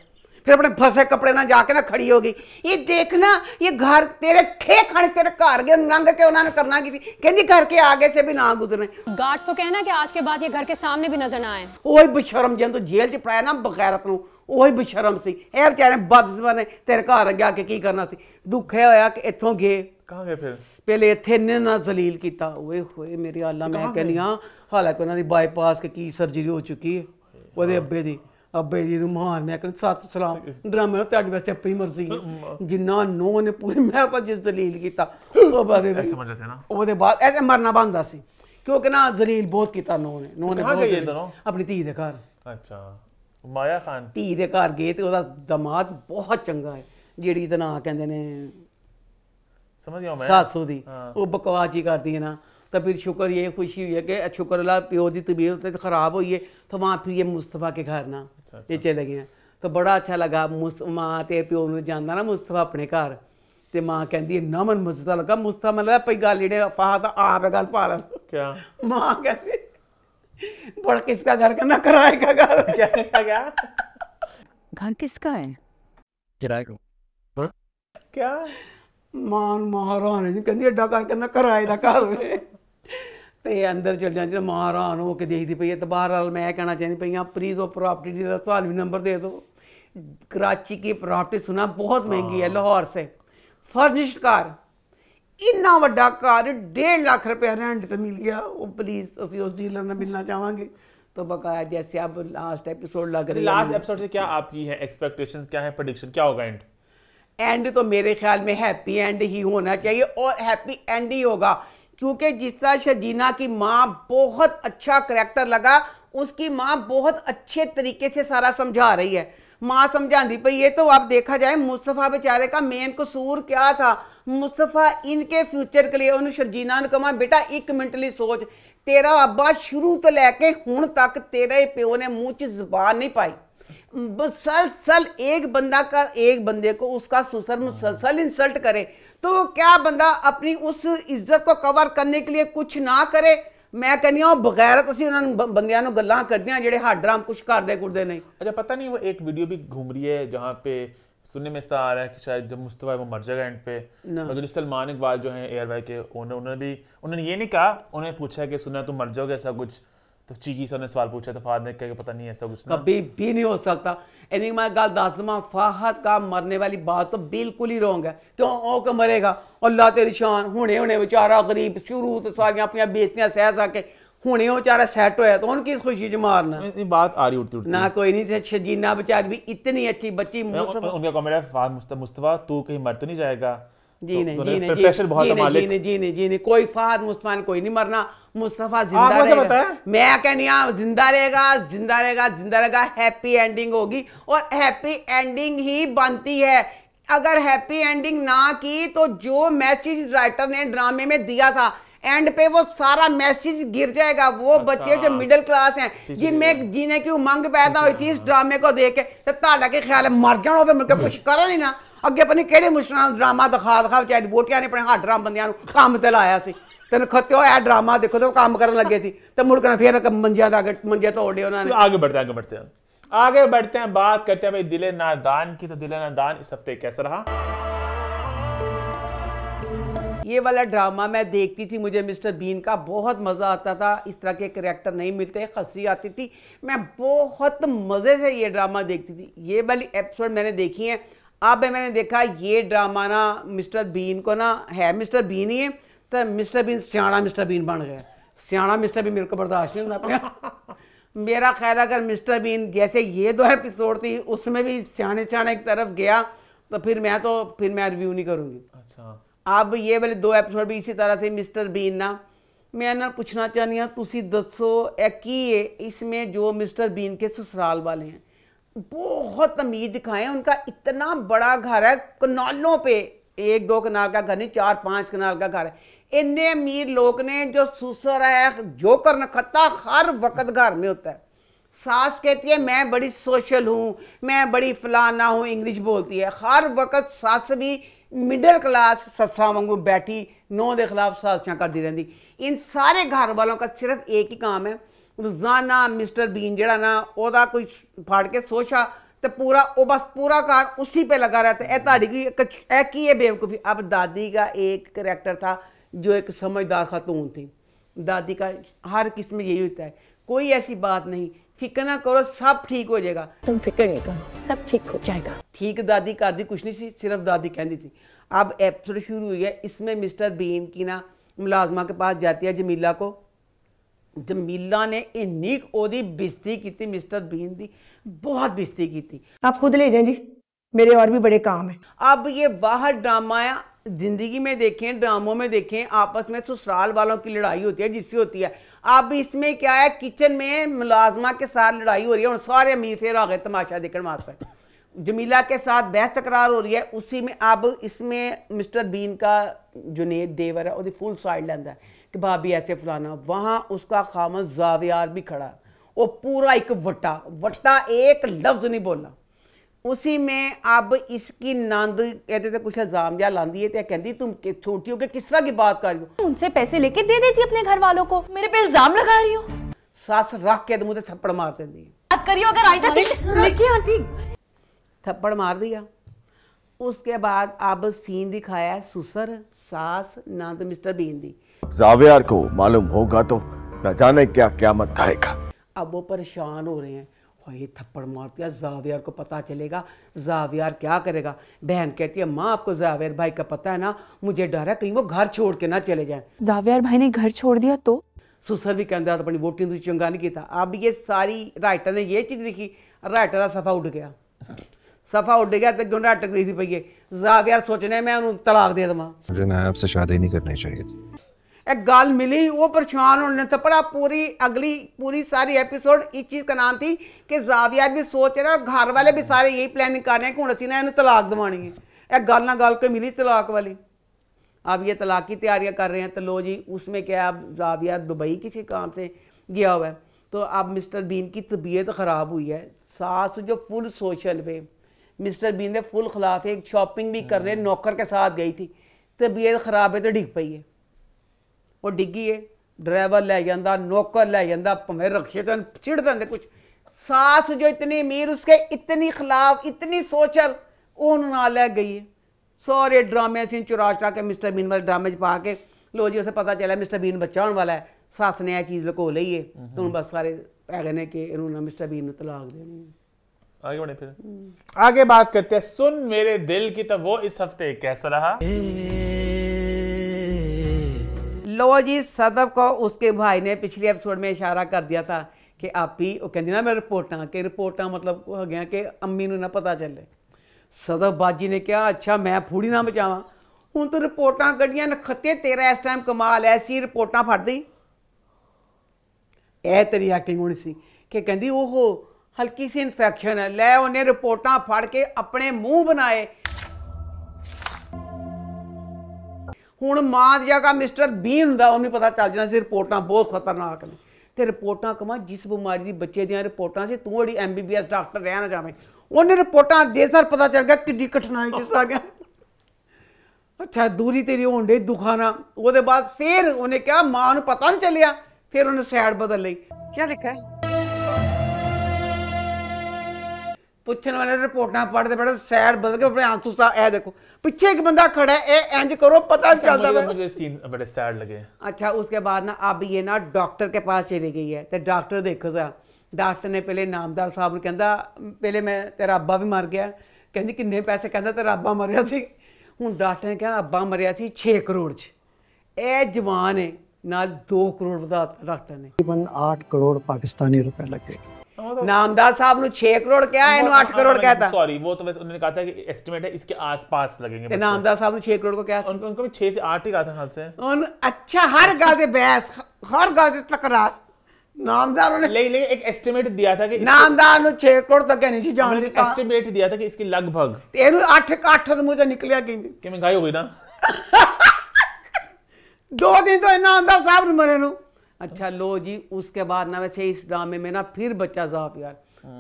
फिर अपने फसे कपड़े ना जाके ना खड़ी हो गई। ये देखना ये घर तेरे खे खाने तेरे घर गए नंग के उन्होंने करना की थी, कहती घर के आगे से भी ना गुजरे। गार्ड्स को कहना कि आज के बाद ये घर के सामने भी नजर ना आए। ओही बेशरम जन तो जेल च पाया ना बगैरत नूं, ਉਹੀ ਬਸ਼ਰਮ ਸੀ। ਇਹ ਵਿਚਾਰੇ ਬਦਜ਼ਮਾਨ ਨੇ ਤੇਰੇ ਘਰ ਅੱਗੇ ਆ ਕੇ ਕੀ ਕਰਨਾ ਸੀ। ਦੁੱਖ ਇਹ ਹੋਇਆ ਕਿ ਇੱਥੋਂ ਗਏ कहाँ गए फिर? ਪਹਿਲੇ ਇੱਥੇ ਨੇ ਨਾ ਜ਼ਲੀਲ ਕੀਤਾ। ਓਏ ਹੋਏ ਮੇਰੇ ਅੱਲਾ, ਮੈਂ ਕਹਿੰਦੀ ਹਾਂ ਹਾਲਾਂਕਿ ਉਹਨਾਂ ਦੀ ਬਾਈਪਾਸ ਕੇ ਕੀ ਸਰਜਰੀ ਹੋ ਚੁੱਕੀ ਹੈ ਉਹਦੇ ਅੱਬੇ ਜੀ ਨੂੰ ਮਾਰ। ਮੈਂ ਕਹਿੰਦਾ ਸਤਿ ਸਲਾਮ ਡਰਾਮੇ ਨਾਲ ਤੁਹਾਡੀ ਵਾਸਤੇ ਆਪਣੀ ਮਰਜ਼ੀ ਜਿੰਨਾ ਨੋ ਨੇ ਪੂਰੀ ਮਹਿਫਲ ਜਿਸ ਜ਼ਲੀਲ ਕੀਤਾ ਉਹ ਬਾਰੇ समझ लेते ना। ਉਹਦੇ ਬਾਅਦ ਐਸੇ ਮਰਨਾ ਬੰਦਾ ਸੀ ਕਿਉਂਕਿ ਨਾ ਜ਼ਲੀਲ ਬਹੁਤ ਕੀਤਾ ਨੋ ਨੇ ਆਪਣੀ ਧੀ ਦੇ ਘਰ। अच्छा माया खान ਧੀ ਦੇ ਘਰ ਗਏ ਤੇ ਉਹਦਾ ਦਮਾਦ ਬਹੁਤ ਚੰਗਾ ਹੈ, ਜਿਹੜੀ ਤੇ ਨਾਂ ਕਹਿੰਦੇ ਨੇ समझ गया मैं। ਸਾਸੂ ਦੀ ਉਹ ਬਕਵਾਸ ਹੀ ਕਰਦੀ ਹੈ ਨਾ। तो फिर शुक्र ये खुशी हुई है कि शुक्र अल्लाह प्यो की तबीयत ख़राब हुई है तो वहाँ फिर ये मुस्तफ़ा के घर ना ये चले गए हैं। तो बड़ा अच्छा लगा माँ ते प्यो ने जाना ना मुस्तफ़ा अपने घर, तो माँ कहती है ना मन मज़ा लगा मुस्तफ़ा मतलब पई गल जेड़े फाहद आप गल पा लन। क्या माँ कहती बड़ा किसका घर कहना किराए का घर। क्या घर किसका है? किराए को। क्या मां महारानी जी कहती एडा घर कहना किराए का घर वे ते अंदर चल जाती मां हैरान हो के देखती पई है। तो बहरहाल मैं कहना चाहती पई प्लीज़ वो प्रॉपर्टी का ਤੁਹਾਨੂੰ भी नंबर दे दो। कराची की प्रॉपर्टी सुना बहुत महंगी है, लाहौर से फर्निश्ड कार इन्ना वड्डा कार 1.5 लाख रुपया रेंट पे मिल गया। वो प्लीज़ असी उस डीलर ने मिलना चाहेंगे। तो बकाया जैसे अब लास्ट एपिसोड लग रही है। लास्ट एपिसोड से क्या आपकी है एक्सपेक्टेशन, क्या है प्रेडिक्शन, क्या होगा एंड तो मेरे ख्याल में हैप्पी एंड ही होना चाहिए और हैप्पी एंड ही होगा क्योंकि जिस तरह शजीना की माँ बहुत अच्छा करैक्टर लगा, उसकी माँ बहुत अच्छे तरीके से सारा समझा रही है। माँ समझाती पई ये तो अब देखा जाए मुस्तफ़ा बेचारे का मेन कसूर क्या था। मुस्तफ़ा इनके फ्यूचर के लिए उन्होंने शर्जीना ने कहा बेटा 1 मिनट लिए सोच, तेरा अब्बा शुरू तो लैके हुण तक तेरे प्यो ने मुँह च ज़बान नहीं पाई। मुसलसल एक बंदा का एक बंदे को उसका सुसर मुसलसल इंसल्ट करे तो क्या बंदा अपनी उस इज्जत को कवर करने के लिए कुछ ना करे। मैं कहनी हूँ बगैरत असी उन्होंने बंदियां नूं गल्लां करदियां जेड़े हड राम कुछ करदे कुरदे नहीं। अच्छा पता नहीं वो एक वीडियो भी घूम रही है जहाँ पे सुनने में इसका आ रहा है कि शायद जब मुस्तफ़ा वो मर जाएगा एंड पे, मगर सलमान इकबाल जो है एयर वाई के उन्होंने ये नहीं कहा, उन्होंने पूछा कि सुना तुम मर जाओगे ऐसा कुछ, तो चीकी से उन्होंने सवाल पूछा तो फाहद ने कहा कि पता नहीं ऐसा कुछ ना। कभी भी नहीं हो सकता। यानी मैं गल दस दूँ फाहद का मरने वाली बात तो बिल्कुल ही रॉन्ग है। क्यों ओ के मरेगा अल्लाह तेरी शान हुने हुने बेचारा गरीब शुरू तो सारियां अपनी बेइज्जतियां सह सके हुने वो बेचारा सेट होया तो उनकी खुशी च मारना बात आ रही उठती ना कोई नहीं। शजीना बेचारी भी इतनी अच्छी बच्ची उनका कमेंट है फाहद मुस्तफ़ा तू कहीं मर तो नहीं जाएगा। जी नहीं कोई फाहद मुस्तफ़ा ने कोई नहीं मरना। मुस्तफ़ा जिंदा रहेगा, मैं कहनी जिंदा रहेगा। हैप्पी एंडिंग होगी और हैप्पी एंडिंग ही बनती है। अगर हैप्पी एंडिंग ना की तो जो मैसेज राइटर ने ड्रामे में दिया था एंड पे वो सारा मैसेज गिर जाएगा। वो बच्चे जो मिडिल क्लास हैं जिनमें जीने की उमंग पैदा हुई थी इस ड्रामे को देख के, तो ताड़ा के ख्याल है मर जाना फिर मुझे कुछ करो नहीं ना अगे पता नहीं केड़े मुश्किल ड्रामा दिखा बेचारी वोटियां ने अपने हड राम बंदियां काम ते लाया सी। तेन खत्ते होया ड्रामा देखो तो काम करन लगे सी तो मुड़कना फिर मंजिया तोड़े उन्होंने। आगे बढ़ते हैं बात करते हैं भाई दिले नादान की। तो दिले नादान इस हफ्ते कैसा रहा? ये वाला ड्रामा मैं देखती थी, मुझे मिस्टर बीन का बहुत मज़ा आता था। इस तरह के करैक्टर नहीं मिलते, हंसी आती थी, मैं बहुत मज़े से ये ड्रामा देखती थी। ये वाली एपिसोड मैंने देखी है। अब मैंने देखा ये ड्रामा ना मिस्टर बीन को ना है मिस्टर बीन ही है, तो मिस्टर बीन सियाना मिस्टर बीन बन गया। सियाना मिस्टर बीन मेरे को बर्दाश्त नहीं होता। मेरा ख्याल अगर मिस्टर बीन जैसे ये 2 एपिसोड थी उसमें भी सियाने सियाने की तरफ गया तो फिर मैं रिव्यू नहीं करूँगी। अच्छा, अब ये वाले 2 एपिसोड भी इसी तरह से मिस्टर बीन ना, मैं ना पूछना चाहनी हाँ तुसी दसो की है इसमें जो मिस्टर बीन के ससुराल वाले हैं बहुत अमीर दिखाए, उनका इतना बड़ा घर है, कनालों पे 1-2 कनाल का घर नहीं 4-5 कनाल का घर है। इतने अमीर लोग ने जो ससुर है जो करना खत्ता हर वक्त घर में होता है। सास कहती है मैं बड़ी सोशल हूँ, मैं बड़ी फलाना हूँ, इंग्लिश बोलती है हर वक्त। सास भी मिडिल क्लास सस्सा वांगू बैठी नौ के खिलाफ साजिशां करती रहती। इन सारे घर वालों का सिर्फ एक ही काम है, रोजाना मिस्टर बीन जड़ा ना ओदा कोई फाड़ के सोचा तो पूरा वो बस पूरा कार उसी पे लगा रहता है। ताड़ी की बेवकूफ़ी। अब दादी का एक करैक्टर था जो एक समझदार खातून थी। दादी का हर किस्म यही होता है, कोई ऐसी बात नहीं, फिक्र ना करो सब ठीक हो जाएगा, तुम फिक्र नहीं करो सब ठीक हो जाएगा। ठीक दादी कर दी कुछ नहीं सी, सिर्फ दादी कहती थी। अब एपिसोड शुरू हुई है, इसमें मिस्टर बीन की ना मुलाजमा के पास जाती है जमीला को। जमीला ने इन्नी ओदी बेइज्जती की थी मिस्टर बीन की, बहुत बेइज्जती की थी। आप खुद ले जाएं जी, मेरे और भी बड़े काम हैं। अब ये बाहर ड्रामा है, जिंदगी में देखें ड्रामों में देखें आपस में ससुराल वालों की लड़ाई होती है जिससे होती है। अब इसमें क्या है किचन में मुलाजमा के साथ लड़ाई हो रही है और सारे अमीर फिर आ गए तमाशा देखने वास्ते। जमीला के साथ बहस तकरार हो रही है, उसी में अब इसमें मिस्टर बीन का जुनेद देवर है वो फुल साइड लेंदा है कि भाभी ऐसे फलाना। वहाँ उसका खामद जावियार भी खड़ा, वो पूरा एक वट्टा एक लफ्ज नहीं बोला। उसी में अब इसकी नंद कहते थे कुछ इल्जाम या लांदी है, कहती तुम छोटी हो के किस तरह की बात कर रही हो, उनसे पैसे लेके दे देती अपने घर वालों को, मेरे पे इल्जाम लगा रही हो। सास रख के मुझे थप्पड़ मार देती है, बात करियो अगर आइंदा थप्पड़ मार दिया। उसके बाद अब सीन दिखाया है ससुर सास नंद मिस्टर बीन दी। जावियार को मालूम होगा तो न जाने क्या क़यामत आएगा। अब वो परेशान हो रहे हैं, ये थप्पड़ मार दिया, जावियार को पता चलेगा, जावियार क्या करेगा। बहन कहती है माँ आपको जावियार भाई का पता है ना, मुझे डर है कहीं वो घर छोड़ के ना चले जाएं। जावियार भाई ने घर छोड़ दिया तो ससुर भी कहता अपनी वोटिंग तो चंगा नहीं किया। अब ये सारी राइटर ने ये चीज़ लिखी, राइटर का सफ़ा उड़ गया, सफ़ा उड़ गया तो क्यों राइटर लिखी पई है जावियार सोचने मैं उन्हें तलाक दे देवां, मुझे ना आपसे शादी नहीं करनी चाहिए थी। एक गल मिली वो परेशान होने थप्पड़ा। पूरी सारी एपिसोड इस चीज़ का नाम थी कि जावियार भी सोच रहा और घर वाले भी सारे यही प्लानिंग कर रहे हैं कि हूँ असी ना इन्हें तलाक दवानी है। एक गल ना गल को मिली तलाक वाली। अब ये तलाक की तैयारियां कर रहे हैं तो लो जी उसमें क्या अब जावियार दुबई किसी काम से गया हुआ है तो अब मिस्टर बीन की तबीयत ख़राब हुई है। सास जो फुल सोशल पे मिस्टर बीन के फुल खिलाफ है, शॉपिंग भी कर रहे नौकर के साथ गई थी, तबीयत ख़राब है तो डिग पई है। वो डिग्गी है, ड्राइवर लै जाता नौकर लै जाता भावें रक्शे तो चिड़ देंगे कुछ। सास जो इतनी अमीर उसके इतनी खिलाफ इतनी सोचल उन्होंने लै गई है। सारे ड्रामे असीं चुरा के मिस्टर बीन वाले ड्रामे च पा के लो जी उसे पता चला मिस्टर बीन बच्चा होने वाला है, सस ने यह चीज़ लुको ली है तो हूँ बस सारे है ने कि इन्होंने मिस्टर बीन को तलाक देनी है। आगे बढ़े फिर आगे बात करते हैं सुन मेरे दिल की। तो वो इस हफ्ते कैसा रहा? लो जी सदफ को उसके भाई ने पिछले एपिसोड में इशारा कर दिया था कि आप ही वो कहती ना मैं रिपोर्टा मतलब हो गया कि अम्मी नूं ना पता चले। सदफ बाजी ने कहा अच्छा मैं फूड़ी ना बचावा, हूँ तो रिपोर्टा कढ़िया नखत्ते तेरा इस टाइम कमाल ऐसी रिपोर्टा फड़ दी। ए तेरी एक्टिंग होनी सी कि कहती ओहो हल्की सी इन्फेक्शन है, लै उन्हें रिपोर्टा फड़ के अपने मुंह बनाए। हुण मां दी जगह मिस्टर बीन हुंदा उन्हें पता चल जाना सी रिपोर्टा बहुत खतरनाक ने ते रिपोर्टा कमा जिस बीमारी दी बच्चे दियां रिपोर्टा से तू बड़ी MBBS डॉक्टर रह ना जावे। उन्हें रिपोर्टा दे सर पता चल गया किड्डी कठिनाई च आ गया। अच्छा दूरी तेरी होण डई दुखाना। ਉਹਦੇ बाद फिर उन्हें कहा मां नूं पता नहीं चलिया, फिर उन्हें सैड बदल ली। क्या लिखा है? पुछने वाले रिपोर्टा पढ़ते पढ़ते सैड बदल के अपने आंसू सा ए देखो पीछे एक बंदा खड़ा है ए इंज करो पता नहीं चलता। मुझे सीन बड़े सैड लगे। अच्छा उसके बाद ना अब ये ना डॉक्टर के पास चली गई है तो डॉक्टर देखो सा डॉक्टर ने पहले नामदार साहब ने कहता पहले मैं तेरा अब्बा भी मर गया ਕਹਿੰਦੀ ਕਿੰਨੇ ਪੈਸੇ, ਕਹਿੰਦਾ ਤੇਰਾ ਅੱਬਾ ਮਰਿਆ ਸੀ। ਹੁਣ ਡਾਕਟਰ ਨੇ ਕਿਹਾ ਅੱਬਾ ਮਰਿਆ ਸੀ 6 ਕਰੋੜ 'ਚ, ਇਹ ਜਵਾਨ ਹੈ ਨਾਲ 2 ਕਰੋੜ ਵਧਾ ਦਿੱਤਾ ਡਾਕਟਰ ने। तकरीबन 8 करोड़ पाकिस्तानी रुपए लगे। नामदार साहब ने 6 करोड़ क्या है, 8 करोड़ कहता। सॉरी, वो तो वैसे उन्होंने कहा था कि एस्टिमेट है इसके आसपास लगेंगे। नामदार साहब ने 6 करोड़ को क्या, उनको भी 6 से 8 ही कहा था हाथ से। अच्छा, हर गल से बहस, हर गल से तकरार। नामदार ने ले एक एस्टिमेट दिया था कि नामदार ने 6 करोड़ तक नहीं सी जान दी। एस्टिमेट दिया था कि इसकी लगभग 8 मुझे निकलिया कि महंगाई हो गई ना। 2 दिन तो नामदार साहब ने मरे नु। अच्छा लो जी, उसके बाद ना वैसे इस ड्रामे में ना फिर बच्चा साहब यार,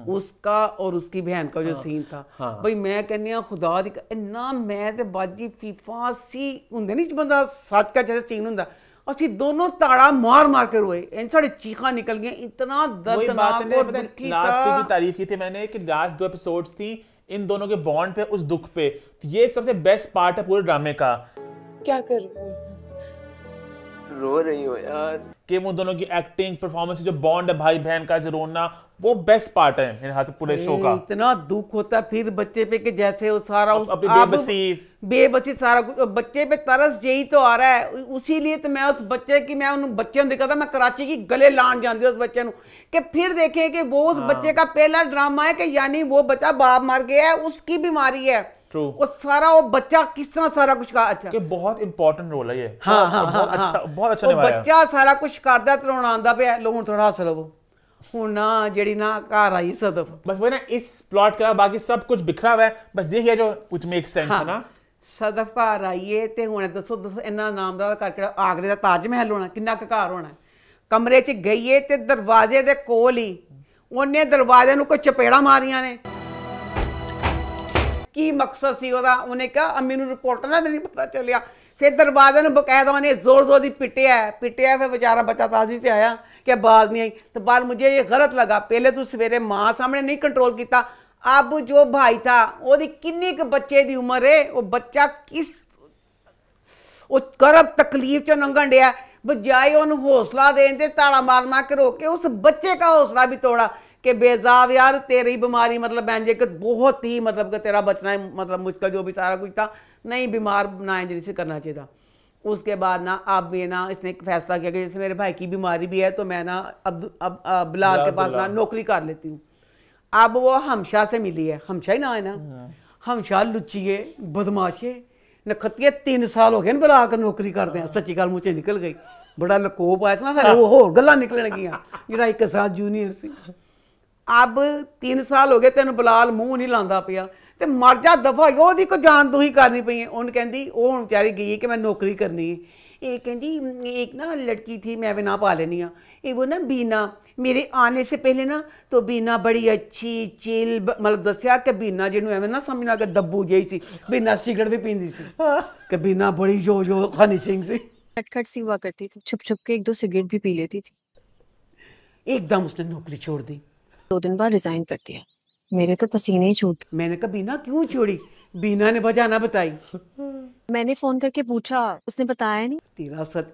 उसका और उसकी बहन का जो सीन था, भाई मैं कहनी खुदा दी इन्ना मैं ते बाजी फीफा सी हुंदे नहीं बंदा सच का जैसे सीन हुंदा, ਅਸੀਂ ਦੋਨੋਂ ਤਾੜਾ मार मार के रोए, इन साड़ी चीखा निकल गई, इतना दर्दनाक। और लास्ट की तारीफ की थी मैंने कि लास्ट 2 एपिसोड्स थी इन दोनों के बॉन्ड पे, उस दुख पे, ये सबसे बेस्ट पार्ट है पूरे ड्रामे का। क्या कर रहे हो? रो रही हो यार? कि वो दोनों की एक्टिंग परफॉर्मेंस, जो बॉन्ड है भाई बहन का, जो रोना, वो बेस्ट पार्ट है मेरे हाथ पूरे शो का। इतना दुख होता है फिर बच्चे पे कि जैसे वो सारा अपनी बेबसी सारा कुछ बच्चे पे तरस यही तो आ रहा है। उसी लिए तो मैं उस बच्चे की, मैं उन बच्चे ने देखा था, मैं कराची की गले लान जानती हूँ उस बच्चे कि फिर देखें कि वो उस बच्चे का पहला ड्रामा है कि यानी वो बच्चा बाप मर गया है, उसकी बीमारी है, वो सारा वो बच्चा किस तरह सारा कुछ का। अच्छा, कि बहुत इंपॉर्टेंट रोल है ये। बहुत अच्छा निभाया। बच्चा सारा कुछ करदा ते रोना आंदा पे, लोग थोड़ा हस लवो। ਹੁਣ ना जेड़ी ना घर आई सदफ, बस वो ना इस प्लॉट का बाकी सब कुछ बिखरा हुआ है, बस यही है जो कुछ मेक सेंस है ना। सदफ घर आई है ते हुणे दसो इन्ना नामदार करके आगरे दा ताज महल होना, किन्ना क घर होना। कमरे च गई है ते दरवाजे दे कोल ही ओने दरवाजे नु कोई चपेड़ा मारियां ने। की मकसद सी ओदा? उन्हें कहा अम्मी नु रिपोर्ट ना नहीं पता चलिया। फिर दरवाजे नु बकायदा उन्हें जोर जोर दी पिटिया, फिर बेचारा बच्चा ताजी से आया कि बाज नहीं आई। तो बाद मुझे ये गलत लगा, पहले तू सवेरे माँ सामने नहीं कंट्रोल किया, अब जो भाई था ओदी किन्नी क बच्चे दी उम्र है, वो बच्चा किस वो करब तकलीफ चो लंघन डिया, बजाय उन्हें हौसला देन ते ताड़ा मार मार के रोके उस बच्चे का हौसला भी तोड़ा कि बेजाब यार तेरी बीमारी मतलब बहन जे बहुत ही मतलब कि तेरा बचना मतलब मुश्किल, जो भी सारा कुछ था नहीं, बीमार ना इंजरी से करना चाहिए था। उसके बाद ना अब ये ना इसने एक फैसला किया कि जैसे मेरे भाई की बीमारी भी है तो मैं ना अब बिलाल के पास ना नौकरी कर लेती हूँ। अब वो हमशा से मिली है, हमशा ही ना है ना, हमशा लुच्चिए बदमाशे नखतिए 3 साल हो गए ना बिलाल कर नौकरी करते हैं। सच्ची गल मुझे निकल गई, बड़ा लकोप आया ना सारे वो होर गल्लां निकलन लगियां जिहड़ा एक साल जूनियर सी। अब 3 साल हो गए तेन बिलाल मूँह नहीं लांदा पिया ते मर जा दफा हो, ओहदी को जान तू ही करनी पई है। उन्हें कहती वो हुण बेचारी गई कि मैं नौकरी करनी है। ये कहती एक ना लड़की थी मैं भी ना पा लेनी हाँ, ये वो ना बीना, मेरे आने से पहले ना तो बीना बड़ी अच्छी चिल मतलब दसिया कि बीना जिन्हों एवं ना समझना कि दब्बू जी सी, बीना सिगरेट भी पींदी सी कि बीना बड़ी जो हनी सिंह सी, खटखट सी हुआ करती थी, छुप छुप के 1-2 सिगरेट भी पी लेती थी। एकदम उसने नौकरी छोड़ दी, 2 दिन बाद रिजाइन कर दिया। मेरे तो पसीने ही छूट। मैंने कहा बीना क्यों छोड़ी? बीना ने वजह ना बताई। मैंने फोन करके पूछा, उसने बताया नहीं। तेरा सच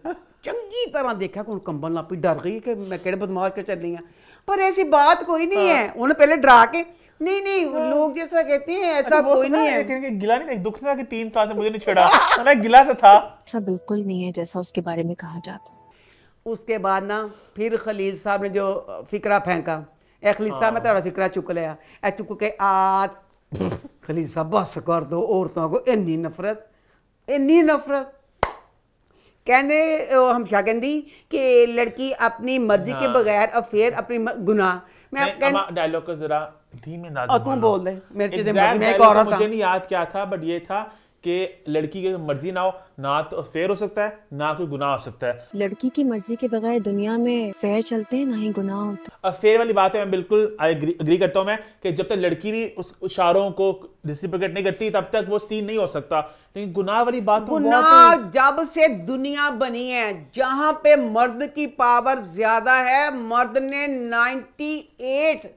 चंगी तरह देखा कौन कंबल नापी, डर गई कि मैं केड़े बदमाश के चली हैं, पर ऐसी बात कोई नहीं है। उन्हें पहले डरा के नहीं लोग जैसा कहते हैं ऐसा कोई नहीं है। गिला नहीं, दुख था कि 3 साल से मुझे नहीं छेड़ा, मैं गिला से था। ऐसा बिल्कुल नहीं है जैसा उसके बारे में कहा जाता है। उसके बाद ना फिर खलील साहब ने जो फिक्रा फेंका, खलील साहब मैं तेरा फिक्रा चुक लिया, चुक के आज खलील साहब बस कर दो, औरतों को इन्नी नफरत कहने हम क्या कहती कि लड़की अपनी मर्जी के बगैर अफेयर अपनी गुनाह। मैं डायलॉग को जरा धीमे अंदाज में तू बोल दे, मेरे मुझे नहीं याद क्या था, बट ये था कि लड़की की मर्जी ना हो, ना तो अफेयर हो सकता है ना कोई गुनाह हो सकता है। लड़की की मर्जी के बगैर दुनिया में फेयर चलते हैं, ना ही गुनाह होता। अफेयर वाली बात है, मैं बिल्कुल एग्री करता हूँ मैं कि जब तक लड़की भी उस इशारों को रेसिप्रोकेट नहीं करती तब तक वो सीन नहीं हो सकता। लेकिन गुनाह वाली बात तो गुनाह जब से दुनिया बनी है जहां पे मर्द की पावर ज्यादा है, मर्द ने 98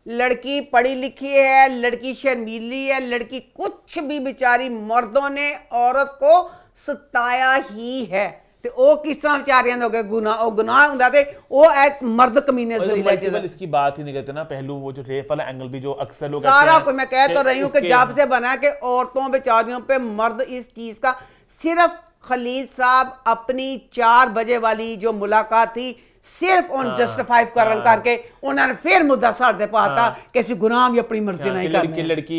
लड़की पढ़ी लिखी है, लड़की शर्मीली है, लड़की कुछ भी बेचारी, मर्दों ने औरत को सताया ही है। ਤੇ ਉਹ ਕਿਸ ਤਰ੍ਹਾਂ ਵਿਚਾਰਿਆਂ ਦੇ ਹੋ ਗਏ ਗੁਨਾਹ, ਉਹ ਗੁਨਾਹ ਹੁੰਦਾ ਤੇ ਉਹ ਇੱਕ ਮਰਦ कमीने मल्टीपल इसकी बात ही नहीं करते ना, पहलू वो जो रेप वाला एंगल भी जो अक्सर लोग सारा कुछ मैं कह तो रही हूँ कि जब से बना कि औरतों बेचारियों पे मर्द इस चीज का सिर्फ खलील साहब अपनी 4 बजे वाली जो मुलाकात थी सिर्फ उन जस्टिफाई करके उन्होंने फिर मुद्दा साढ़े पाता कि ऐसी गुनाह भी अपनी मर्जी नहीं करनी, लड़की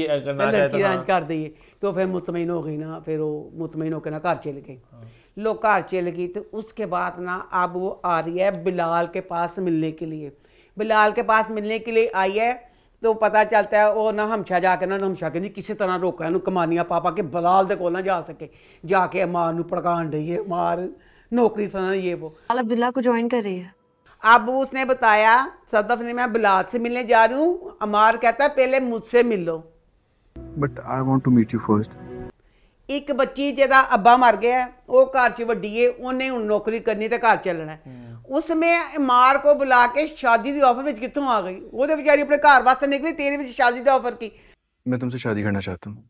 कर दी तो फिर मुतमईन हो गई ना, फिर वो मुतमईन होकर ना घर चल गई। लोग घर चल गई तो उसके बाद ना अब वो आ रही है बिलाल के पास मिलने के लिए। बिलाल के पास मिलने के लिए आई है तो पता चलता है वो ना हमशा जाके ना हमशा कहती किसी तरह रोका है कमानियां पापा के बिलाल दे कोल ना जा सके, जाके मार नू भड़कान रही है, मार नौकरी फलाना ये वो। अब्दुल्ला को ज्वाइन कर रही है। अब उसने बताया सदफ ने मैं बिलाल से मिलने जा रही हूँ। अमार कहता है पहले मुझसे मिल लो। But I want to meet you first. एक बच्ची जिहदा अब्बा मर गया है वो घर च वड्डी है, उन्हें हुण नौकरी करनी ते घर चलना है। उसमें अमार को बुला के शादी दी ऑफर विच कित्थों आ गई? वो तो बेचारी अपने घर वास्ते निकली, तेरे विच शादी दी ऑफर की। मैं तुमसे शादी करना चाहता हूँ।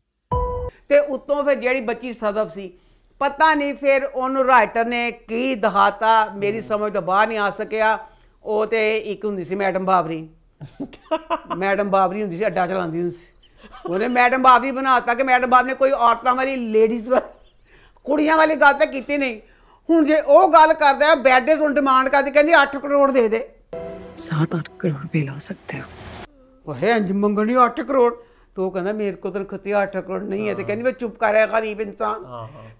ते उत्तों फिर जिहड़ी बच्ची सदफ सी पता नहीं फिर उन्होंने राइटर ने की दिखाता, मेरी समझ तो बाहर नहीं आ सकिया। वो तो एक हुंदी सी मैडम बाबरी मैडम बाबरी हुंदी सी, अड्डा चलांदी हुंदी सी, उन्हें मैडम बाबरी बनाता कि मैडम बाबरी ने कोई औरतों वाली लेडीज कुड़ियां वाली गल तो की नहीं। हुण जे वो गल करदा है बैड सुन डिमांड करदी कहंदी 8 करोड़ दे दे। 7-8 करोड़ रुपए ला सकते हो। है अंज मंगनी 8 करोड़ तो कहना मेरे को तो खती 8 करोड़ नहीं है। तो कहनी मैं चुप कर रहा गरीब इंसान।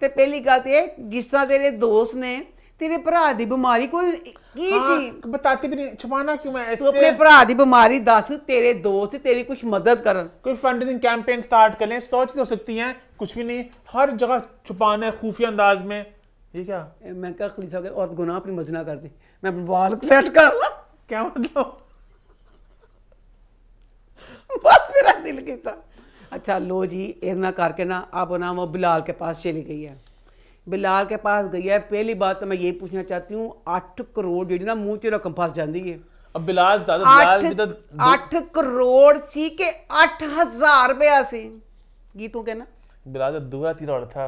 तो पहली गल तो जिस तरह तेरे दोस्त ने तेरे भरा दी बीमारी कोई की सी बताती भी नहीं, छुपाना क्यों? मैं तू अपने भरा दी बीमारी दस, तेरे दोस्त तेरी कुछ मदद करन, कोई फंड कैंपेन स्टार्ट कर लें, सोच तो सकती हैं, कुछ भी नहीं, हर जगह छुपाना है खुफिया अंदाज में। ये क्या मैं क्या खलीसा के और गुनाह अपनी मर्जी ना कर दी, मैं बाल सेट कर ला, क्या मतलब? बस मेरा दिल कहता अच्छा लो जी इतना करके ना अब ना वो बिलाल के पास चली गई है। बिलाल के पास गई है। पहली बात तो मैं ये पूछना चाहती हूँ 8 करोड़ जी ना मुंह च रकम फस जाती है। अब बिलाल 8 करोड़ सी के 8000 रुपया सी की तू कहना बिलाल तो दूरा तीरा और था।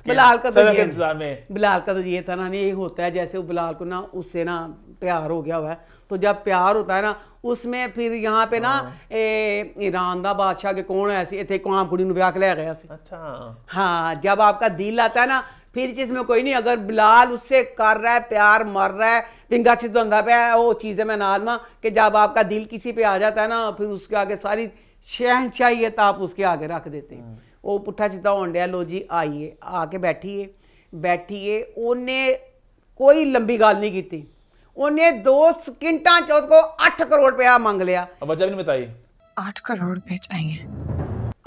बिलाल का तो ये था ना, नहीं होता है जैसे वो बिलाल को ना उससे ना प्यार हो गया हुआ है, तो जब प्यार होता है ना उसमें फिर यहाँ पे ना ईरान दा बादशाह के कौन है इतने काम कुड़ी ब्याह के ले गया। अच्छा हाँ, जब आपका दिल आता है ना फिर जिसमें कोई नहीं, अगर बिलाल उससे कर रहा है प्यार, मर रहा है, पिंगा सिद्ध होता पे वो चीज़ है मैं नाजमा कि जब आपका दिल किसी पे आ जाता है ना फिर उसके आगे सारी शहनशाहियत आप उसके आगे रख देते हैं। वो पुट्ठा सीधा होने दिया। लो जी आइए आके बैठिए उन्हें कोई लंबी गल नहीं की, उन्हें 2 सेकंडा चौथ को 8 करोड़ रुपया मांग लिया। अब वजह भी नहीं बताई। 8 करोड़ रुपए चाहिए।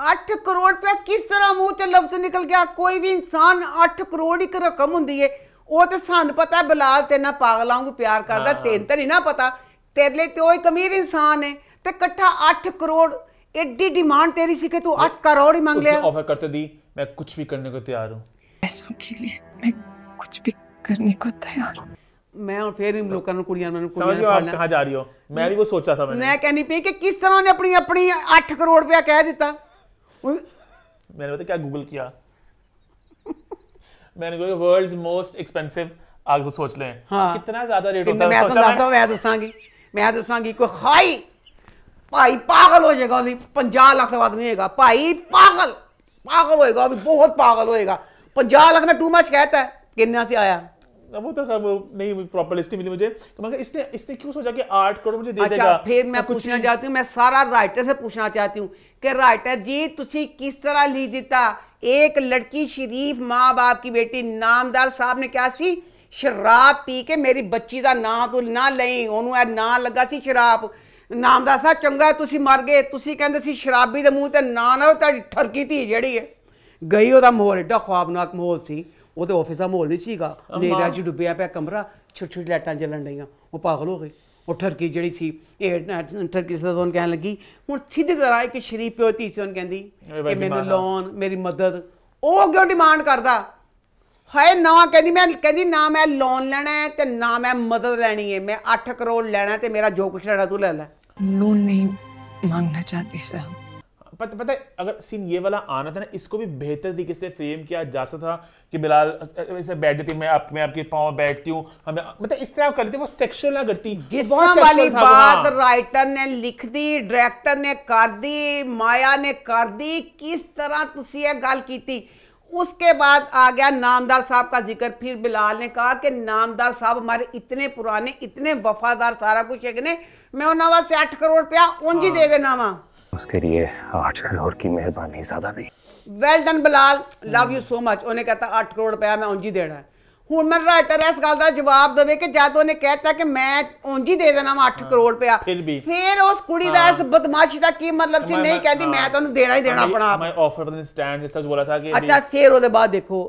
8 करोड़ रुपया किस तरह मुंह से लफ्ज निकल गया? कोई भी इंसान 8 करोड़ ही रकम होंगी है। वो तो सानू पता है बिलाल तेरे नाल पागल वांगू प्यार करदा, तेन तो नहीं ना पता, तेरे लिए तो एक अमीर इंसान है। तो कट्ठा 8 करोड़ एडी डिमांड तेरी सी कि तू 8 करोड़ ही मांग लिया। ऑफर करते दी मैं कुछ भी करने को तैयार हूँ, पैसों के लिए मैं कुछ भी करने को तैयार हूँ। मैं और फिर इन लोगों ने कुड़ियां समझ गए आप कहाँ जा रही हो? मैं भी वो सोचा था। मैं कहनी पई कि किस तरह ने अपनी 8 करोड़ रुपया कह दिता। मैंने पता क्या गूगल किया मैंने गूगल वर्ल्ड्स मोस्ट एक्सपेंसिव, आगे तो सोच लें हाँ। कितना ज्यादा रेट होता है। मैं दसांगी कोई खाई भाई पागल हो जाएगा, 50 लाख बाद नहीं होगा भाई, पागल होएगा, अभी बहुत पागल होएगा। 50 लाख में टू मच कहता है, कितना से आया वो तो नहीं प्रॉपर लिस्ट मिली मुझे, तो मगर इसने क्यों सोचा कि 8 करोड़ मुझे दे देगा? अच्छा फिर मैं पूछना चाहती हूँ, मैं सारा राइटर से पूछना चाहती हूँ कि राइटर जी तुसी किस तरह ली दिता? एक लड़की शरीफ माँ बाप की बेटी नामदार साहब ने क्या सी शराब पी के मेरी बच्ची का नाम तो ना लई, ओनू ना लगा सी शराब। नामदार साहब चंगा है तुसी मर गए, तुसी कहंदे सी शराबी दे मुंह ते ना ना ताड़ी ठरकी धी जेड़ी है गई। ओदा माहौल एडा ख्वाबनाक माहौल सी, वो तो ऑफिस का माहौल नहीं सीगा, नेरा च डुबिया पे कमरा, छोटी छोटी लाइटां जलन रही, वो पागल हो गई। वो ठरकी जी सी ठरकी से तो कह लगी हूँ सीधी तरह एक शरीफ प्यो धी से कहती कि मैनू लोन मेरी मदद, वो क्यों डिमांड करता है ना? कहती ना मैं लोन लेना है तो ना मैं मदद लेनी है, मैं 8 करोड़ लेना है तो मेरा जो कुछ लेना तू ले लै। लोन नहीं मांगना चाहती साहब, पता है अगर सीन ये वाला आना था ना, इसको भी बेहतर तरीके से फ्रेम किया जा सकता था कि बिलाल ऐसे बैठती थी, मैं आपके पाँव बैठती हूँ, हमें मतलब इस तरह करती, वो सेक्सुअल ना करती। जिस वाली बात राइटर ने लिख दी, डायरेक्टर ने कर दी, माया ने कर दी, किस तरह तुसी ये गल की। उसके बाद आ गया नामदार साहब का जिक्र। फिर बिलाल ने कहा कि नामदार साहब हमारे इतने पुराने, इतने वफादार, सारा कुछ एक ने, मैं उन्होंने वास्ते 8 करोड़ रुपया उंज ही दे देना वा। उसके लिए 8 करोड़ की मेहरबानी ज्यादा नहीं। Well done Bilal, love you so much. उन्हें कहता 8 करोड़ रुपया मैं उंज ही देना है। हुण मैं राइटर इस गल का जवाब देवे कि जब उन्हें कहता कि मैं उंज ही दे देना 8 करोड़ रुपया, फिर उस कुड़ी दा इस बदमाशी दा की मतलब सी नहीं कहती मैं तुहानू देना ही देना अपना मैं ऑफर पर स्टैंड जैसा बोला था कि अच्छा। फिर ਉਹਦੇ ਬਾਅਦ ਦੇਖੋ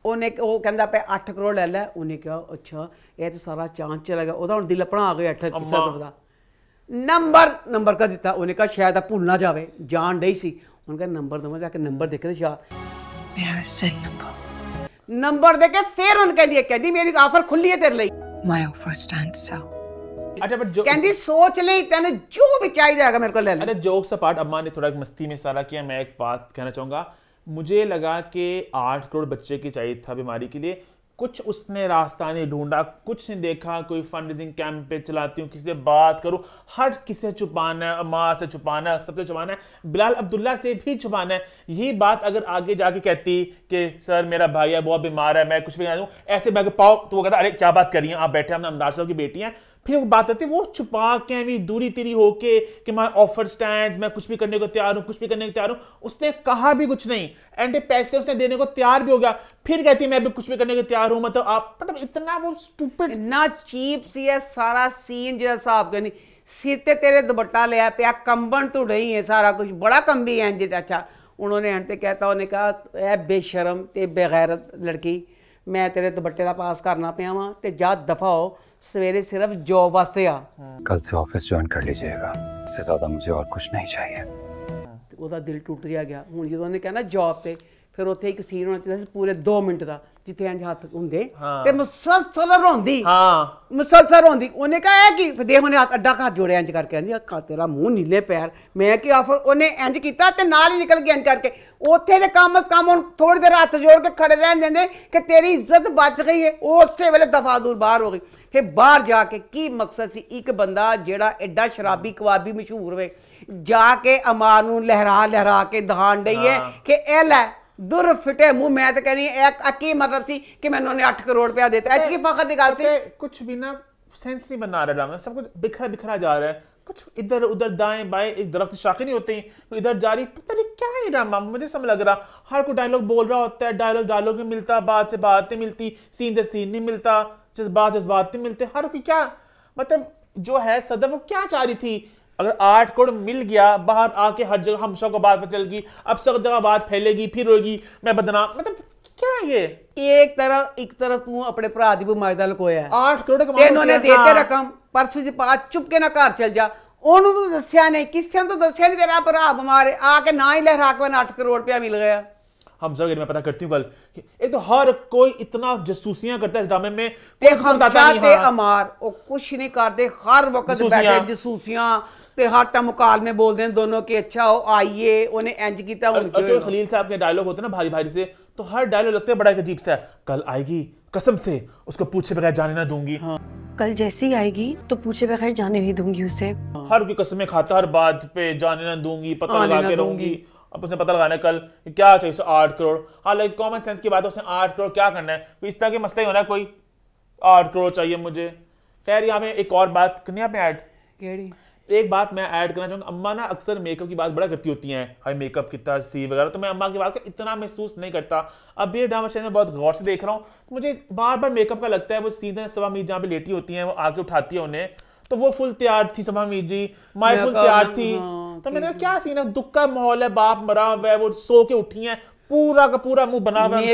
ਉਹਨੇ ਉਹ ਕਹਿੰਦਾ ਪਿਆ 8 ਕਰੋੜ ਲੈ ਲੈ। ਉਹਨੇ ਕਿਹਾ ਅੱਛਾ ਇਹ ਤੇ ਸਾਰਾ ਚਾਂਸ ਚਲਾ ਗਿਆ, ਉਹਦਾ ਹੁਣ ਦਿਲ ਆਪਣਾ ਆ ਗਿਆ 8 ਕਿਸਾ ਦਾ ਨੰਬਰ ਕਾ ਦਿੱਤਾ। ਉਹਨੇ ਕਿਹਾ ਸ਼ਾਇਦ ਭੁੱਲ ਨਾ ਜਾਵੇ, ਜਾਣ ਡਈ ਸੀ। ਉਹਨੇ ਕਿਹਾ ਨੰਬਰ ਦਵਾਂ, ਜਾ ਕੇ ਨੰਬਰ ਦੇਖਦੇ ਸ਼ਾ मेरा सही नंबर दे के फिर उन कहती मेरी ऑफर खुली है तेरे लिए। My offer stands out. अच्छा बट जो कहती सोच ले, तेने जो भी चाहिए जाएगा मेरे को ले ले। अरे जोक्स अपार्ट, अम्मा ने थोड़ा मस्ती में सारा किया। मैं एक बात कहना चाहूंगा, मुझे लगा कि 8 करोड़ बच्चे की चाहिए था बीमारी के लिए। कुछ उसने रास्ता नहीं ढूंढा, कुछ नहीं देखा, कोई फंड रेजिंग कैंप पे चलाती हूँ, किसी से बात करूँ, हर किसी से छुपाना है, अम्मा से छुपाना है, सबसे छुपाना है, बिलाल अब्दुल्ला से भी छुपाना है। यही बात अगर आगे जाके कहती कि सर मेरा भाई है बहुत बीमार है, मैं कुछ भी नहीं दूँ, ऐसे मैं पाओ तो वो कहता अरे क्या बात कर रही हैं आप, बैठे हमने अमदार साहब की बेटी हैं। फिर वो बात आती वो छुपा के भी दूरी तेरी होके कि मैं ऑफर स्टैंड्स, मैं कुछ भी करने को तैयार हूं, कुछ भी करने को तैयार हूं। उसने कहा भी कुछ नहीं, एंड पैसे उसने देने को तैयार भी हो गया, फिर कहती मैं भी कुछ भी करने को तैयार हूं। मतलब आप मतलब इतना वो स्टूपिड, इतना चीप सी है सारा सीन जो साहब कहनी सिर ते तेरे दुपट्टा लिया पिया, कंबन तो रही है सारा कुछ, बड़ा कंबी है जी। अच्छा उन्होंने एंड ते कहता, उन्हें कहा ए बेशरम ते बेगैरत लड़की, मैं तेरे दुपट्टे का पास करना पिया वा ते जा दफा हो, सवेरे सिर्फ जॉब वास्ते आ। कल से ऑफिस ज्वाइन कर लीजिएगा, इससे ज्यादा मुझे और कुछ नहीं चाहिए। ਉਹਦਾ ਦਿਲ ਟੁੱਟ ਗਿਆ। ਹੁਣ ਜਦੋਂ ਉਹਨੇ ਕਹਿਣਾ ਜੌਬ ਤੇ, ਫਿਰ ਉੱਥੇ ਇੱਕ ਸੀਨ ਹੋਣਾ ਚਾਹੀਦਾ ਸੀ ਪੂਰੇ 2 ਮਿੰਟ ਦਾ, ਜਿੱਥੇ ਇੰਜ ਹੱਥ ਹੁੰਦੇ ਤੇ ਮੁਸਲਸਲ ਰੋਂਦੀ, ਮੁਸਲਸਲ ਰੋਂਦੀ। ਉਹਨੇ ਕਹਾ ਇਹ ਕੀ ਦੇਖ, ਉਹਨੇ ਅੱਡਾ ਹੱਥ ਜੋੜਿਆ ਇੰਜ ਕਰਕੇ, ਕਹਿੰਦੀ ਅੱਖਾਂ ਤੇਰਾ ਮੂੰਹ ਨੀਲੇ ਪੈਰ, ਮੈਂ ਕੀ ਆਫਰ। ਉਹਨੇ ਇੰਜ ਕੀਤਾ ਤੇ ਨਾਲ ਹੀ ਨਿਕਲ ਗਿਆ ਇੰਜ ਕਰਕੇ। ਉੱਥੇ ਦੇ ਕਮ ਸੇ ਕਮ ਹੁਣ ਥੋੜੀ ਦੇਰ ਹੱਥ ਜੋੜ ਕੇ ਖੜੇ ਰਹਿਣ ਦਿੰਦੇ ਕਿ ਤੇਰੀ ਇੱਜ਼ਤ ਬਚ ਗਈ ਹੈ। ਉਹ ਉਸੇ ਵੇਲੇ ਦਫਾ ਦੂਰ ਬਾਹਰ ਹੋ ਗਈ। फिर बाहर जाके की मकसद सी, एक बंदा जेड़ा एडा शराबी कवाबी मशहूर वे, जाके अमार नूं लहरा के दहान डई है कि ए लै दुर फिटे मुंह। मैं तो कहनी की मतलब सी कि मैंने उन्हें 8 करोड़ रुपया देता है, की फखर की गल थी। कुछ भी ना सेंस नहीं बना रहा ड्रामा, सब कुछ बिखरा बिखरा जा रहा है, कुछ इधर उधर दाएं बाएं, एक दरख्त शाखें नहीं होती, इधर जा रही, पता नहीं क्या है ड्रामा, मुझे समझ लग रहा। हर कोई डायलॉग बोल रहा होता है, डायलॉग नहीं मिलता, बात से बात नहीं मिलती, सीन से सीन नहीं मिलता, जज्बात नहीं मिलते। हर कोई क्या मतलब जो है सदर वो क्या चाह रही थी। अगर 8 करोड़ मिल गया, बाहर आके हर जगह हम सब को बात पता चल गई, अब सब जगह बात फैलेगी, फिर होगी मैं बदनाम, मतलब क्या है ये। एक तरफ तू अपने भरा दी बीमारी दा लकोया है, 8 करोड़ इन्होंने देते रकम पर्स च पा, चुप के ना घर चल जा। ओनू तो दस्या नहीं, किसी तो दस्या नहीं तेरा भरा बीमार है, आके ना ही लहरा के 8 करोड़ रुपया मिल गया। हम सब मैं पता करती हूँ कल, एक तो हर कोई इतना जसूसियां करता है इस ड्रामे में, ते हम चाहते अमार वो कुछ नहीं करते, हर वक्त बैठे जसूसियां ते हाटा मुकाल में बोलते हैं दोनों के अच्छा हो आइए, उन्हें इंज कीता। तो खलील साहब के डायलॉग होते हैं ना भारी भारी से, तो हर डायलॉग लगता है बड़ा अजीब सा है। कल आएगी कसम से उसको पूछे बगैर जाने ना दूंगी, कल जैसी आएगी तो पूछे बगैर जाने नहीं दूंगी उसे, हर कोई कसमें खाता, हर बात पे जाने ना दूंगी, पता लगा के रहूंगी। अब उसने पता लगाना कल क्या चाहिए 8 करोड़। हालांकि कॉमन सेंस की बात है, उसने 8 करोड़ क्या करना है, तो इस तरह के मसले ही होना है, कोई 8 करोड़ चाहिए मुझे। खैर यहाँ में एक और बात करनी है ऐड, एक बात मैं ऐड करना चाहूँगा। अम्मा ना अक्सर मेकअप की बात बड़ा करती होती हैं, हाई मेकअप कितना सी वगैरह, तो मैं अम्मा की बात को इतना महसूस नहीं करता। अब ये ड्रामा चैनल में बहुत गौर से देख रहा हूँ, तो मुझे बार बार मेकअप का लगता है। वो सीधे सवा मीत जहाँ पे लेटी होती हैं, वो आके उठाती है उन्हें, तो वो फुल तैयार थी सभा मीत जी, माई फुल तैयार थी। तो मैंने कहा क्या सीन है, दुख का माहौल है, बाप मरा हुआ है, वो सो के उठी है, पूरा का पूरा मुंह बना हुआ है,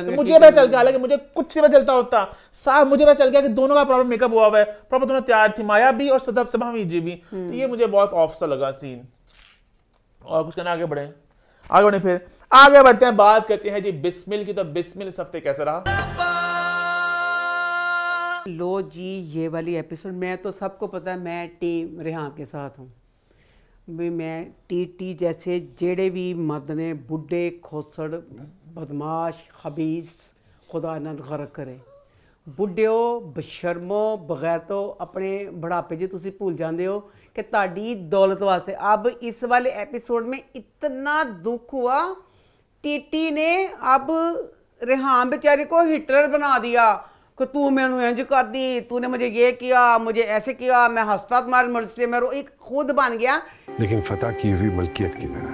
तो मुझे पता चल गया, हालांकि मुझे कुछ नहीं पता चलता होता, साफ मुझे पता चल गया कि दोनों का प्रॉब्लम मेकअप हुआ हुआ है, प्रॉपर दोनों तैयार थी, माया भी और सभा मीत जी भी। तो ये मुझे बहुत ऑफ सा लगा सीन। और कुछ कहना, आगे बढ़े फिर आगे बढ़ते हैं, बात करते हैं जी बिस्मिल की। तो बिस्मिल इस हफ्ते कैसा रहा? लो जी ये वाली एपिसोड, मैं तो सबको पता है मैं टीम रेहान के साथ हूँ। ਵੀ ਮੈਂ टीटी जैसे जेड़े भी मर्द ने बुढ़े खोसड़ बदमाश हबीस खुदा ना गरक करे बुढ़िओ बशर्मो बगैर तो अपने बुढ़ापे जी तुसी भूल जाते हो कि ताड़ी दौलत वास्ते। अब इस वाले एपिसोड में इतना दुख हुआ, टीटी ने अब रेहान बेचारे को हिटलर बना दिया कि तू मैंने इंज कर दी, तूने मुझे ये किया, मुझे ऐसे किया, मैं हंसता तुम्हारे मर्द से, मैं एक खुद बन गया लेकिन फतह की हुई मलकियत की तरह।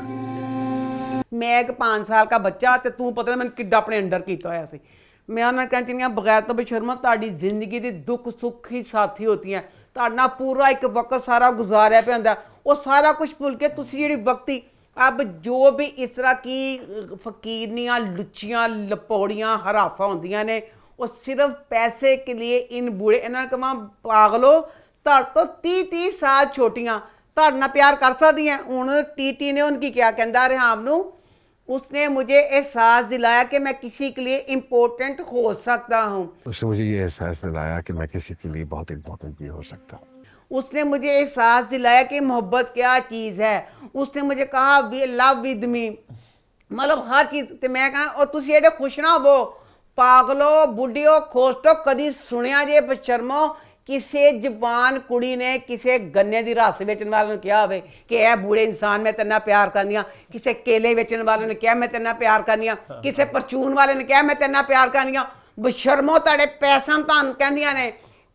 मैं एक 5 साल का बच्चा ते तू पता नहीं मैंने किड्डा अपने अंडर किया होया सी। मैं उन्होंने कहती हूँ बगैर तो बेशर्मा ताड़ी जिंदगी की दुख सुख ही साथी होती हैं, ताड़ना पूरा एक वक्त सारा गुजारिया पे होंदा, वो सारा कुछ भुल के तुसी जिहड़ी वक्ती अब जो भी इस तरह की फकीरनियाँ लुच्चियाँ लपौड़ियाँ हराफा होंदियां ने वो सिर्फ पैसे के लिए इन बूढ़े इन्होंने कहा पागलो ताड़ तो 30-30 साल छोटियां ताड़ना प्यार कर सकती हैं। हूँ टीटी ने उनकी क्या कहता रेहान नूं, उसने मुझे एहसास दिलाया कि मैं किसी के लिए इम्पोर्टेंट हो सकता हूँ। उसने मुझे ये एहसास दिलाया कि मैं किसी के लिए बहुत इम्पोर्टेंट भी हो सकता हूँ। उसने मुझे एहसास दिलाया कि मोहब्बत क्या चीज़ है। उसने मुझे कहा लव विद मी, मतलब हर चीज़। तो मैं कहा और तुम ये खुश ना हो पागलो बुढ़ियो खोसटो कदी सुनिया जे बशर्मो किसी जवान कुड़ी ने किसी गन्ने की रस बेचने वाले ने कहा हो कि यह बूढ़े इंसान मैं तेना प्यार करनी, किसी केले बेचने वाले ने कहा मैं तेना प्यार करनी, किसी परचून वाले ने कहा मैं तेना प्यार करनी। बशर्मो ताड़े पैसा तुहानू कहंदियां ने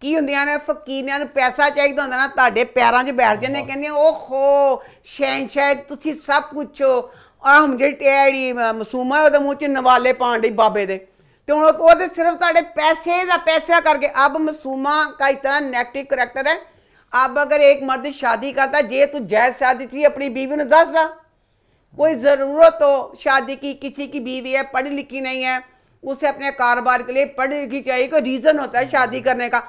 की होंदियां ने फकीरियां नूं पैसा चाहिए होंदा ना ताड़े पैरां 'च बैठ जांदे कहंदियां ओहो शहनशाह तुसीं सब कुछ हो। हम जी मसूमा ओहदे मूँह च नवाले पाण डई बाबे दे तो हूँ वो सिर्फ ताड़े पैसा करके। अब मासूमा का इतना नेगेटिव करैक्टर है। अब अगर एक मर्द शादी करता जे तू जायज़ शादी थी अपनी बीवी ने दस दा, कोई ज़रूरत हो शादी की, किसी की बीवी है पढ़ी लिखी नहीं है उसे अपने कारोबार के लिए पढ़ी लिखी चाहिए, कोई रीज़न होता है शादी करने का,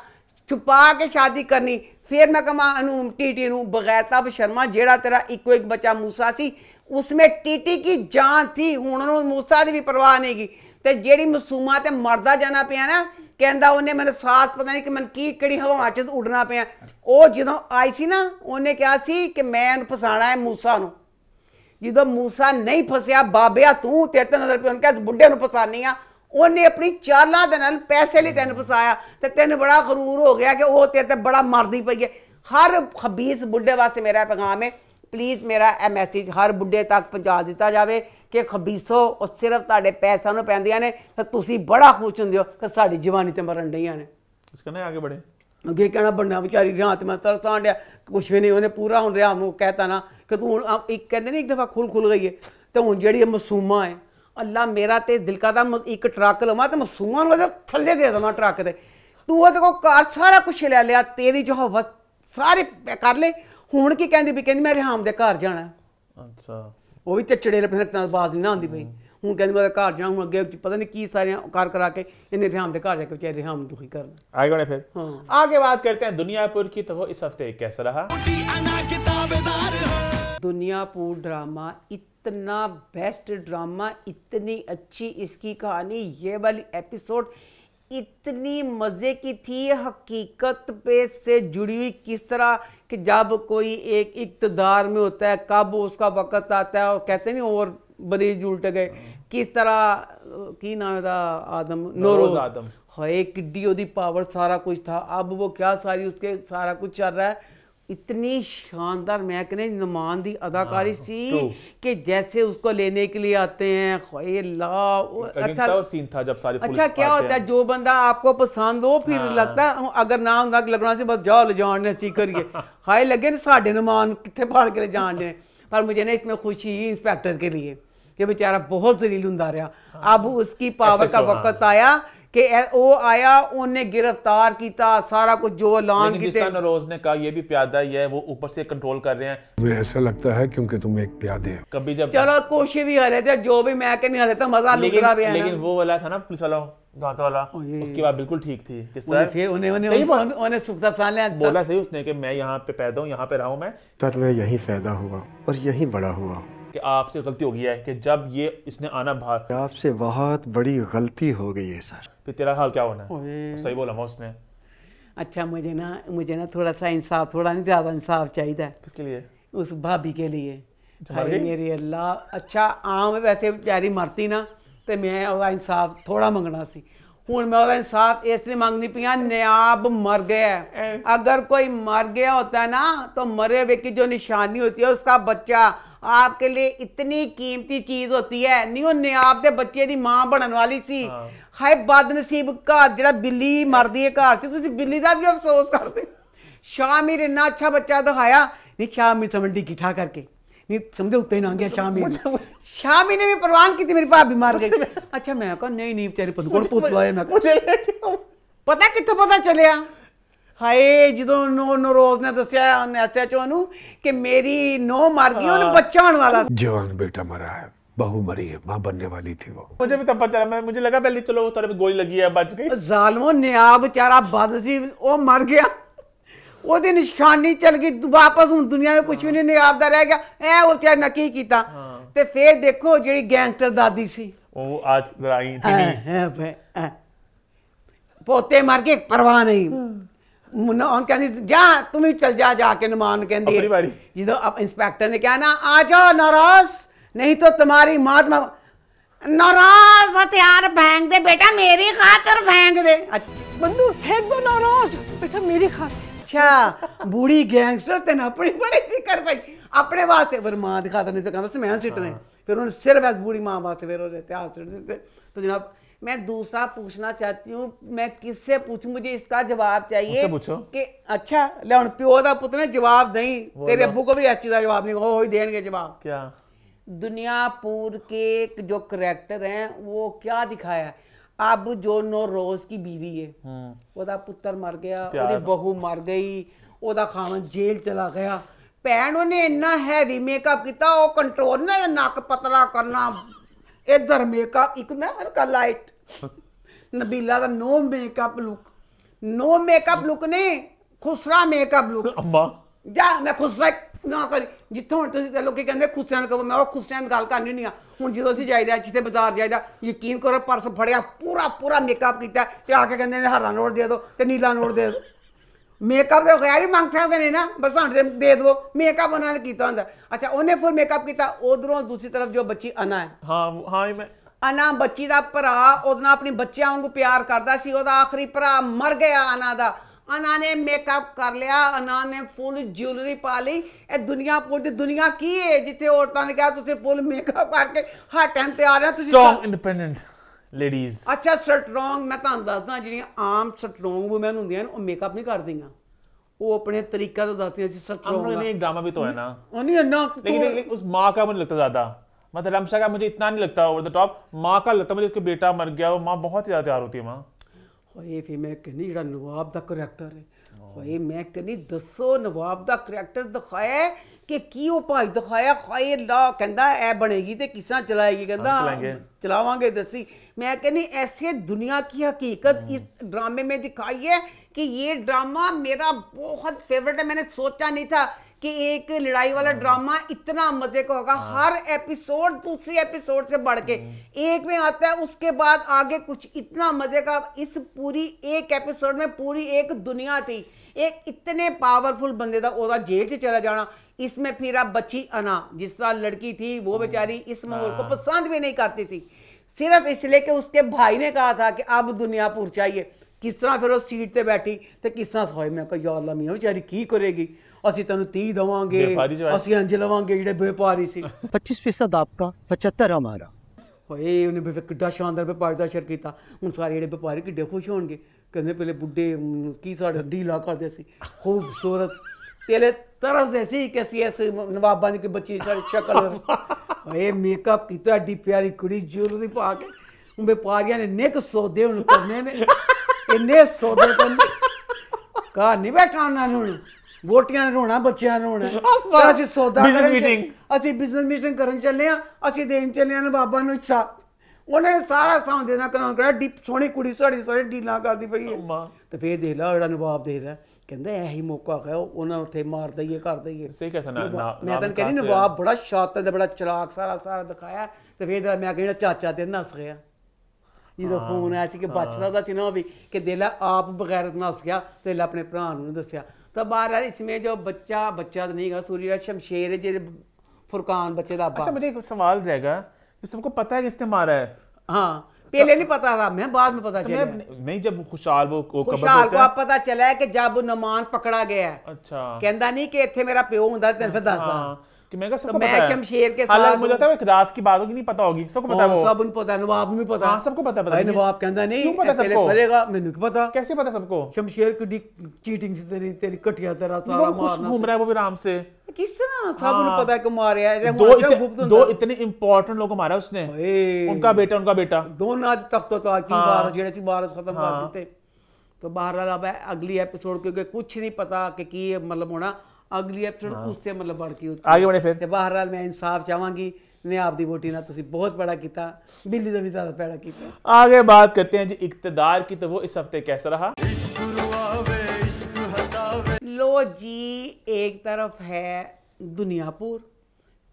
छुपा के शादी करनी। फिर मैं कमा टीटी नूं बगैर तब शर्मा जेड़ा तेरा इको एक बच्चा मूसा सी उसमें टीटी की जान थी, हुण मूसा की भी परवाह नहीं की। तो जेड़ी मासूमा ते मरदा जाना पिया ना कहंदा उन्हें मैंने साथ पता नहीं कि मैं की हवा च उड़ना पिया। वो जो आई सी ना उन्हें कहा सी कि मैं फसाना है मूसा नूं। जो मूसा नहीं फसिया बाबिया तू तेरे नजर पे उनके बुढ़े नूं फसानी आ, उन्हें अपनी चालां दे नाल पैसे लिए तेन फसाया तो तेन बड़ा गरूर हो गया कि वो तेरे ते बड़ा मरदी पई है। हर खबीस बुढ़े वास्ते मेरा पैगाम है, प्लीज़ मेरा यह मैसेज हर बुढ़े तक पहुँचा दिता जाए कि खबीसो और सिर्फ ताड़े पैसा नूं पैंदियां ने तो तुसी बड़ा खुश होंदे हो कि साड़ी जवानी ते मरन डईयां ने। कहना आगे बढ़े अगे कहना बनना बेचारी रेहान ते मैं तरसान दिया कुछ भी नहीं उन्हें पूरा हूँ रेहान नूं कहता ना कि तू एक कहते नहीं एक दफ़ा खुल गई है तो हूँ जी मासूमा है अल्लाह मेरा तो दिल का एक ट्रक लवा तो मासूमा नूं थल्ले दे देवां ट्रक दे। तू वो देखो कार सारा कुछ ले लिया तेरी जो हवा सारे कर ले। हूँ की कहती भी कहती मैं रेहान दे घर जाना। अच्छा वो भी चचड़े फिर बाज नहीं ना आती पई। हूँ कहती मैं घर जाना हूँ अगे पता नहीं की सारे कर करा के इन्हें रेहान दे घर जाके बेचारे रेहान दुखी करना। आगे बढ़े फिर आगे बात करते हैं दुनियापुर की। तो वो इस हफ्ते कैसा रहा? दुनियापुर ड्रामा इतना बेस्ट ड्रामा, इतनी अच्छी इसकी कहानी, ये वाली एपिसोड इतनी मज़े की थी, हकीकत पे से जुड़ी हुई। किस तरह कि जब कोई एक इक़्तिदार में होता है कब उसका वक़्त आता है और कहते नहीं और मरीज उल्ट गए। किस तरह की नाम था आदम नौरोज आदम है किड्डी ओदी पावर सारा कुछ था। अब वो क्या सारी उसके सारा कुछ चल रहा है। इतनी शानदार मैं कहने नुमान दी अदाकारी सी कि जैसे उसको लेने के लिए आते हैं। अच्छा सीन था जब सारी अच्छा क्या होता है जो बंदा आपको पसंद हो फिर लगता है अगर ना होंगे लगना से बस जाओ ले जान ने सी करिए हाय लगे ना साढ़े नुमान कितने फाड़ के ले जान ने। पर मुझे ना इसमें खुशी ही इंस्पेक्टर के लिए कि बेचारा बहुत जलील हुंदा रहा। अब उसकी पावर का वक्त आया कि वो आया उन्हें गिरफ्तार किया सारा कुछ जो ऐलान किया। नौरोज ने कहा ये भी प्यादा ही है, वो ऊपर से कंट्रोल कर रहे हैं। मुझे ऐसा लगता है क्योंकि तुम एक प्यादे हो। कभी जब चलो कोशिश भी हरे थे जो भी मैं नहीं हरे था मजा लेकिन वो वाला था ना पुलिस वाला जांच वाला उसकी बात बिल्कुल ठीक थी कि सर उन्हें सुखता सान लिया बोला सही उसने कि मैं यहाँ पे पैदा हूँ यहाँ पे रहा हूँ मैं सर मैं यहीं पैदा हुआ और यहीं बड़ा हुआ कि आपसे गलती हो गई है कि जब ये इसने आना बाहर आपसे बहुत बड़ी गलती हो गई है सर। फिर तेरा हाल क्या होना है? सही बोला उसने। अच्छा मुझे ना थोड़ा सा इंसाफ थोड़ा नहीं ज़्यादा इंसाफ चाहिए। किसके लिए? उस भाभी के लिए। हाय मेरी अल्लाह, अच्छा आम वैसे बेचारी मरती ना तो मैं ਉਹਦਾ इंसाफ थोड़ा मंगना सी। ਹੁਣ मैं ਉਹਦਾ इंसाफ इसलिए मांगनी पिया, नयाब मर गया है। अगर कोई मर गया होता है ना तो मरे हुए की जो निशानी होती है उसका बच्चा आपके लिए इतनी कीमती चीज होती है। नहीं वो नयाब के बच्चे की मां बनने वाली सी। हाय बदनसीब घर ਜਿਹੜਾ ਬਿੱਲੀ ਮਰਦੀ ਹੈ ਘਰ ਤੇ ਤੁਸੀਂ ਬਿੱਲੀ ਦਾ ਵੀ ਅਫਸੋਸ ਕਰਦੇ। शामिर इतना अच्छा बच्चा दिखाया नहीं, शामिर समझी किठा करके नहीं समझे उत्ते ना गया। शामिर ने भी परवान की थी, मेरी भाभी मार गई। अच्छा मैं कहा नहीं नहीं बेचारे पदकोड़ पुत आए। मैं पता कितों पता चलिया, हाय जो नरोज ने दसिया SHO ਨੂੰ कि मेरी नो मर गई, उन्हें बच्चा होने वाला। जवान बेटा मरा है, बहू मरी है, माँ बनने वाली थी वो। मुझे भी तब पता चला, मुझे लगा पहले चलो थोड़े पे गोली लगी है बच गई। जालमो नया बेचारा बदनसीब वो मर गया, ਉਹਦੀ ਨਿਸ਼ਾਨੀ ਚਲ ਗਈ ਵਾਪਸ। ਹੁਣ ਦੁਨੀਆ ਵਿੱਚ ਕੁਝ ਵੀ ਨਹੀਂ ਨਿਆਬਦਾ ਰਹਿ ਗਿਆ। ਐ ਉਹ ਚਾਹ ਨਕੀ ਕੀਤਾ ਤੇ ਫੇਰ ਦੇਖੋ ਜਿਹੜੀ ਗੈਂਗਸਟਰ ਦਾਦੀ ਸੀ ਉਹ ਅੱਜ ਆਈ ਥੀ ਪੋਤੇ ਮਾਰ ਕੇ ਪਰਵਾਹ ਨਹੀਂ। ਉਹਨ ਕਹਿੰਦੀ ਜਾ ਤੂੰ ਵੀ ਚਲ ਜਾ, ਜਾ ਕੇ ਨਮਾਨ ਕਹਿੰਦੀ ਜਦੋਂ ਇੰਸਪੈਕਟਰ ਨੇ ਕਿਹਾ ਨਾ ਆ ਜਾਓ नाराज नहीं तो तुम्हारी मात नाराज हथियार फेंक दे बेटा, मेरी खातर फेंक दे। बंदूक फेंक दो नाराज बेटा, मेरी खातिर। अच्छा बूढ़ी गैंगस्टर तेन अपनी बड़ी फिक्र पई अपने वास्ते, पर मां दी खातर नहीं तो कहता मैं सिटने। फिर उन्होंने सिर्फ ऐस बूढ़ी मां वास्ते फिर इतिहास सिट देते। तो जनाब मैं दूसरा पूछना चाहती हूँ, मैं किससे पूछूं, मुझे इसका जवाब चाहिए कि अच्छा ले हुण प्यो दा पुत ने जवाब नहीं, तेरे अब्बू को भी इस चीज का जवाब नहीं, वो ही देंगे जवाब। क्या दुनियापुर के जो करैक्टर हैं वो क्या दिखाया है। अब जो नौरोज की बीवी है, ओदा पुत्र मर गया, ओदी बहू मर गई, ओदा खामन जेल चला गया, भैन ने इन्ना हैवी मेकअप किया, वो कंट्रोल ना नक पतला करना, इधर मेकअप एक ना हल्का लाइट। नबीला दा no makeup look, no makeup look ने खुसरा मेकअप लुक। अम्मा जा मैं खुसरा ना करी जितों हम तुम लोग कहते खुसरिया कहो, मैं खुसरिया गल करनी नहीं। हूँ जो अं जाइदा जिसे बाजार जाइदा, यकीन करो पर्स फड़िया पूरा पूरा मेकअप किया तो आके कहते हरा नोट दे दो तो नीला नोट दे दो। मेकअप तो खैर ही मंग सकते नहीं ना, बस हंड दे दो मेकअप उन्होंने किया होंगे। अच्छा उन्हें फुल मेकअप किया। उधरों दूसरी तरफ जो बच्ची अना है, हाँ मैं अना बच्ची का भरा उद अपने बच्चों वांगू प्यार करता सी, ओदा आखिरी भरा मर गया अना दा। अना ने मेकअप कर लिया, अना ने फुल ज्वेलरी पा ली। ए दुनिया पूरी दुनिया की है जिथे औरतां ने कहा तुसीं फुल मेकअप करके हर टाइम तैयार हैं। Strong independent ladies. अच्छा स्ट्रॉन्ग मैं तुहानूं दसदा, जिहड़ियां आम स्ट्रॉन्ग वुमेन हुंदियां ने, वो मेकअप नहीं करदियां, वो अपने तरीका तो दसदियां जी स्ट्रॉन्ग। एक ड्रामा भी तो है ना, नहीं है ना, लेकिन उस माँ का मुझे लगता ज्यादा, मतलब रमशा का मुझे इतना नहीं लगता ओवर द टॉप, माँ का लगता मुझे, उसका बेटा मर गया, वो माँ बहुत ज्यादा तैयार होती है माँ। फिर मैं कहनी जो नवाब का करैक्टर है, मैं कहनी दसो नवाब का करैक्टर दिखाया कि की वो भाई दिखाया। खाए ला कहता ए बनेगी तो किस तरह चलाएगी, कहता चलावांगे दसी। मैं कहनी ऐसे दुनिया की हकीकत इस ड्रामे में दिखाई है कि ये ड्रामा मेरा बहुत फेवरेट है। मैंने सोचा नहीं था कि एक लड़ाई वाला ड्रामा इतना मजे का होगा। हर एपिसोड दूसरी एपिसोड से बढ़ के एक में आता है, उसके बाद आगे कुछ इतना मजे का। इस पूरी एक एपिसोड में पूरी एक दुनिया थी, एक इतने पावरफुल बंदे का ओदा जेल से चला जाना। इसमें फिर अब बच्ची अना जिस तरह लड़की थी, वो बेचारी इस माहौल को पसंद भी नहीं करती थी, सिर्फ इसलिए कि उसके भाई ने कहा था कि अब दुनियापुर चाहिए। किस तरह फिर वो सीट पे बैठी तो किस तरह सोए, मैं कहा या अल्लाह मियां बेचारी की करेगी, ਅਸੀਂ ਤੈਨੂੰ 30 ਦਵਾਂਗੇ, ਅਸੀਂ ਇੰਜ ਲਵਾਂਗੇ। ਜਿਹੜੇ ਵਪਾਰੀ ਸੀ 25% आपका 75 हमारा। ਹੋਏ ਉਹਨੇ ਕਿੱਡਾ ਸ਼ਾਨਦਾਰ ਵਪਾਰੀ ਦਾ ਅਸਰ ਕੀਤਾ। ਹੁਣ ਸਾਰੇ ਜਿਹੜੇ ਵਪਾਰੀ ਕਿੱਡੇ ਖੁਸ਼ ਹੋਣਗੇ, ਕਹਿੰਦੇ ਪਹਿਲੇ ਬੁੱਢੇ ਕੀ ਸਾਡੇ ਢੀਲਾ ਕਰਦੇ ਸੀ, ਖੂਬਸੂਰਤ ਪਹਿਲੇ ਤਰਸਦੇ ਸੀ ਕਿ ਅਸੀਂ ਇਸ ਨਵਾਬਾਂ ਦੀ ਬੱਚੀ ਸਾਡੀ ਸ਼ਕਲ। ਹੋਏ ਮੇਕਅਪ ਕੀਤਾ, ਐਡੀ ਪਿਆਰੀ ਕੁੜੀ ਜੁਐਲਰੀ ਪਾ ਕੇ। ਹੁਣ ਵਪਾਰੀਆਂ ਨੇ ਨਿੱਕ ਸੌਦੇ ਹੁਣ ਕਰਨੇ ਨੇ, ਇੰਨੇ ਸੌਦੇ ਕਰਨ ਘਰ ਨਹੀਂ ਬੈਠਾ ਉਹਨਾਂ ਨੇ। ਹੁਣ ਵੋਟੀਆਂ ਨੇ ਰੋਣਾ, ਬੱਚਿਆਂ ਨੇ ਰੋਣਾ। ਅਸੀਂ ਸੌਦਾ ਬਿਜ਼ਨਸ ਮੀਟਿੰਗ, ਅਸੀਂ ਬਿਜ਼ਨਸ ਮੀਟਿੰਗ ਕਰਨ ਚੱਲੇ ਆ, ਅਸੀਂ ਦੇਣ ਚੱਲੇ ਆ ਨਵਾਬਾਂ ਨੂੰ ਹਿੱਸਾ। ਉਹਨੇ ਸਾਰਾ ਸਾਂ ਦੇਣਾ ਕਰਾਉਣ ਕਰਾ ਡੀ ਸੋਹਣੀ ਕੁੜੀ ਸਾਡੀ ਸਾਰੇ ਡੀਲਾਂ ਕਰਦੀ ਪਈ ਹੈ। ਤੇ ਫੇਰ ਦੇਖ ਲਾ ਜਿਹੜਾ ਨਵਾਬ ਦੇਖ ਰਿਹਾ, ਕਹਿੰਦਾ ਇਹੀ ਮੌਕਾ ਹੈ ਉਹਨਾਂ ਨੂੰ ਉੱਥੇ ਮਾਰ ਦਈਏ, ਕਰ ਦਈਏ। ਸਹੀ ਕਹਿੰਦਾ ਨਾ, ਮੈਂ ਤਾਂ ਕਹਿੰਦੀ ਨਵਾਬ ਬੜਾ ਸ਼ਾਤਰ ਤੇ ਬੜਾ ਚਲਾਕ ਸਾਰਾ ਦਿਖਾਇਆ। ਤੇ ਫੇਰ ਮੈਂ ਕਹਿੰਦਾ ਚਾਚਾ ਤੇ ਨੱਸ ਗਿਆ ਜਦੋਂ ਫੋਨ ਆਇਆ ਸੀ ਕਿ ਬਚਦਾ ਦਾ ਸੀ ਨਾ ਵੀ ਕਿ ਦਿਲ ਆਪ ਬਗੈਰਤ ਨੱਸ ਗਿਆ ਤੇ ਆਪਣੇ ਭਰਾ ਨੂੰ ਦੱਸਿਆ। तो बहरहाल इसमें जो बच्चा तो नहीं गा सूर्य शमशेर है जे फुरकान बच्चे का। अच्छा मुझे एक सवाल रहेगा कि सबको पता है किसने मारा है? हाँ पहले नहीं पता था, मैं बाद में पता चला। नहीं जब खुशहाल वो खुशहाल को आप पता चला है कि जब नुमान पकड़ा गया है। अच्छा कहता नहीं कि इत्थे मेरा प्यो हुंदा तेन फिर दसदा कि मैं सबको तो पता है। मैं शमशेर के हालांकि साथ मुझे लगता है एक राज की बात होगी नहीं पता होगी, सबको पता है वो। सबको पता है, नवाब ਨੂੰ भी पता हां सबको पता है। भाई नवाब कहता नहीं क्यों पता सबको? पड़ेगा मैंने क्या पता कैसे पता सबको? शमशेर की चीटिंग से तेरी कटिया तेरा सारा वो खुश घूम रहा है वो भी आराम से। किस तरह सबको पता है कि मारे है। दो इतने इंपॉर्टेंट लोगों मारा उसने, उनका बेटा दोनों आज तक तो की बार जेड़े सी बार खत्म कर देते। तो बहरहाल अब अगली एपिसोड क्योंकि कुछ नहीं पता कि की मतलब होना, अगली एपिसोड उससे मतलब बढ़ के आगे बढ़े फिर। बहरहाल मैं इंसाफ चाहांगी ने आपदी वोटी ना तुसी बहुत बड़ा किया, बिल्ली तो भी ज्यादा पैड़ा किया। आगे बात करते हैं जी इक्तदार की। तो वो इस हफ्ते कैसा रहा? लो जी एक तरफ है दुनियापुर,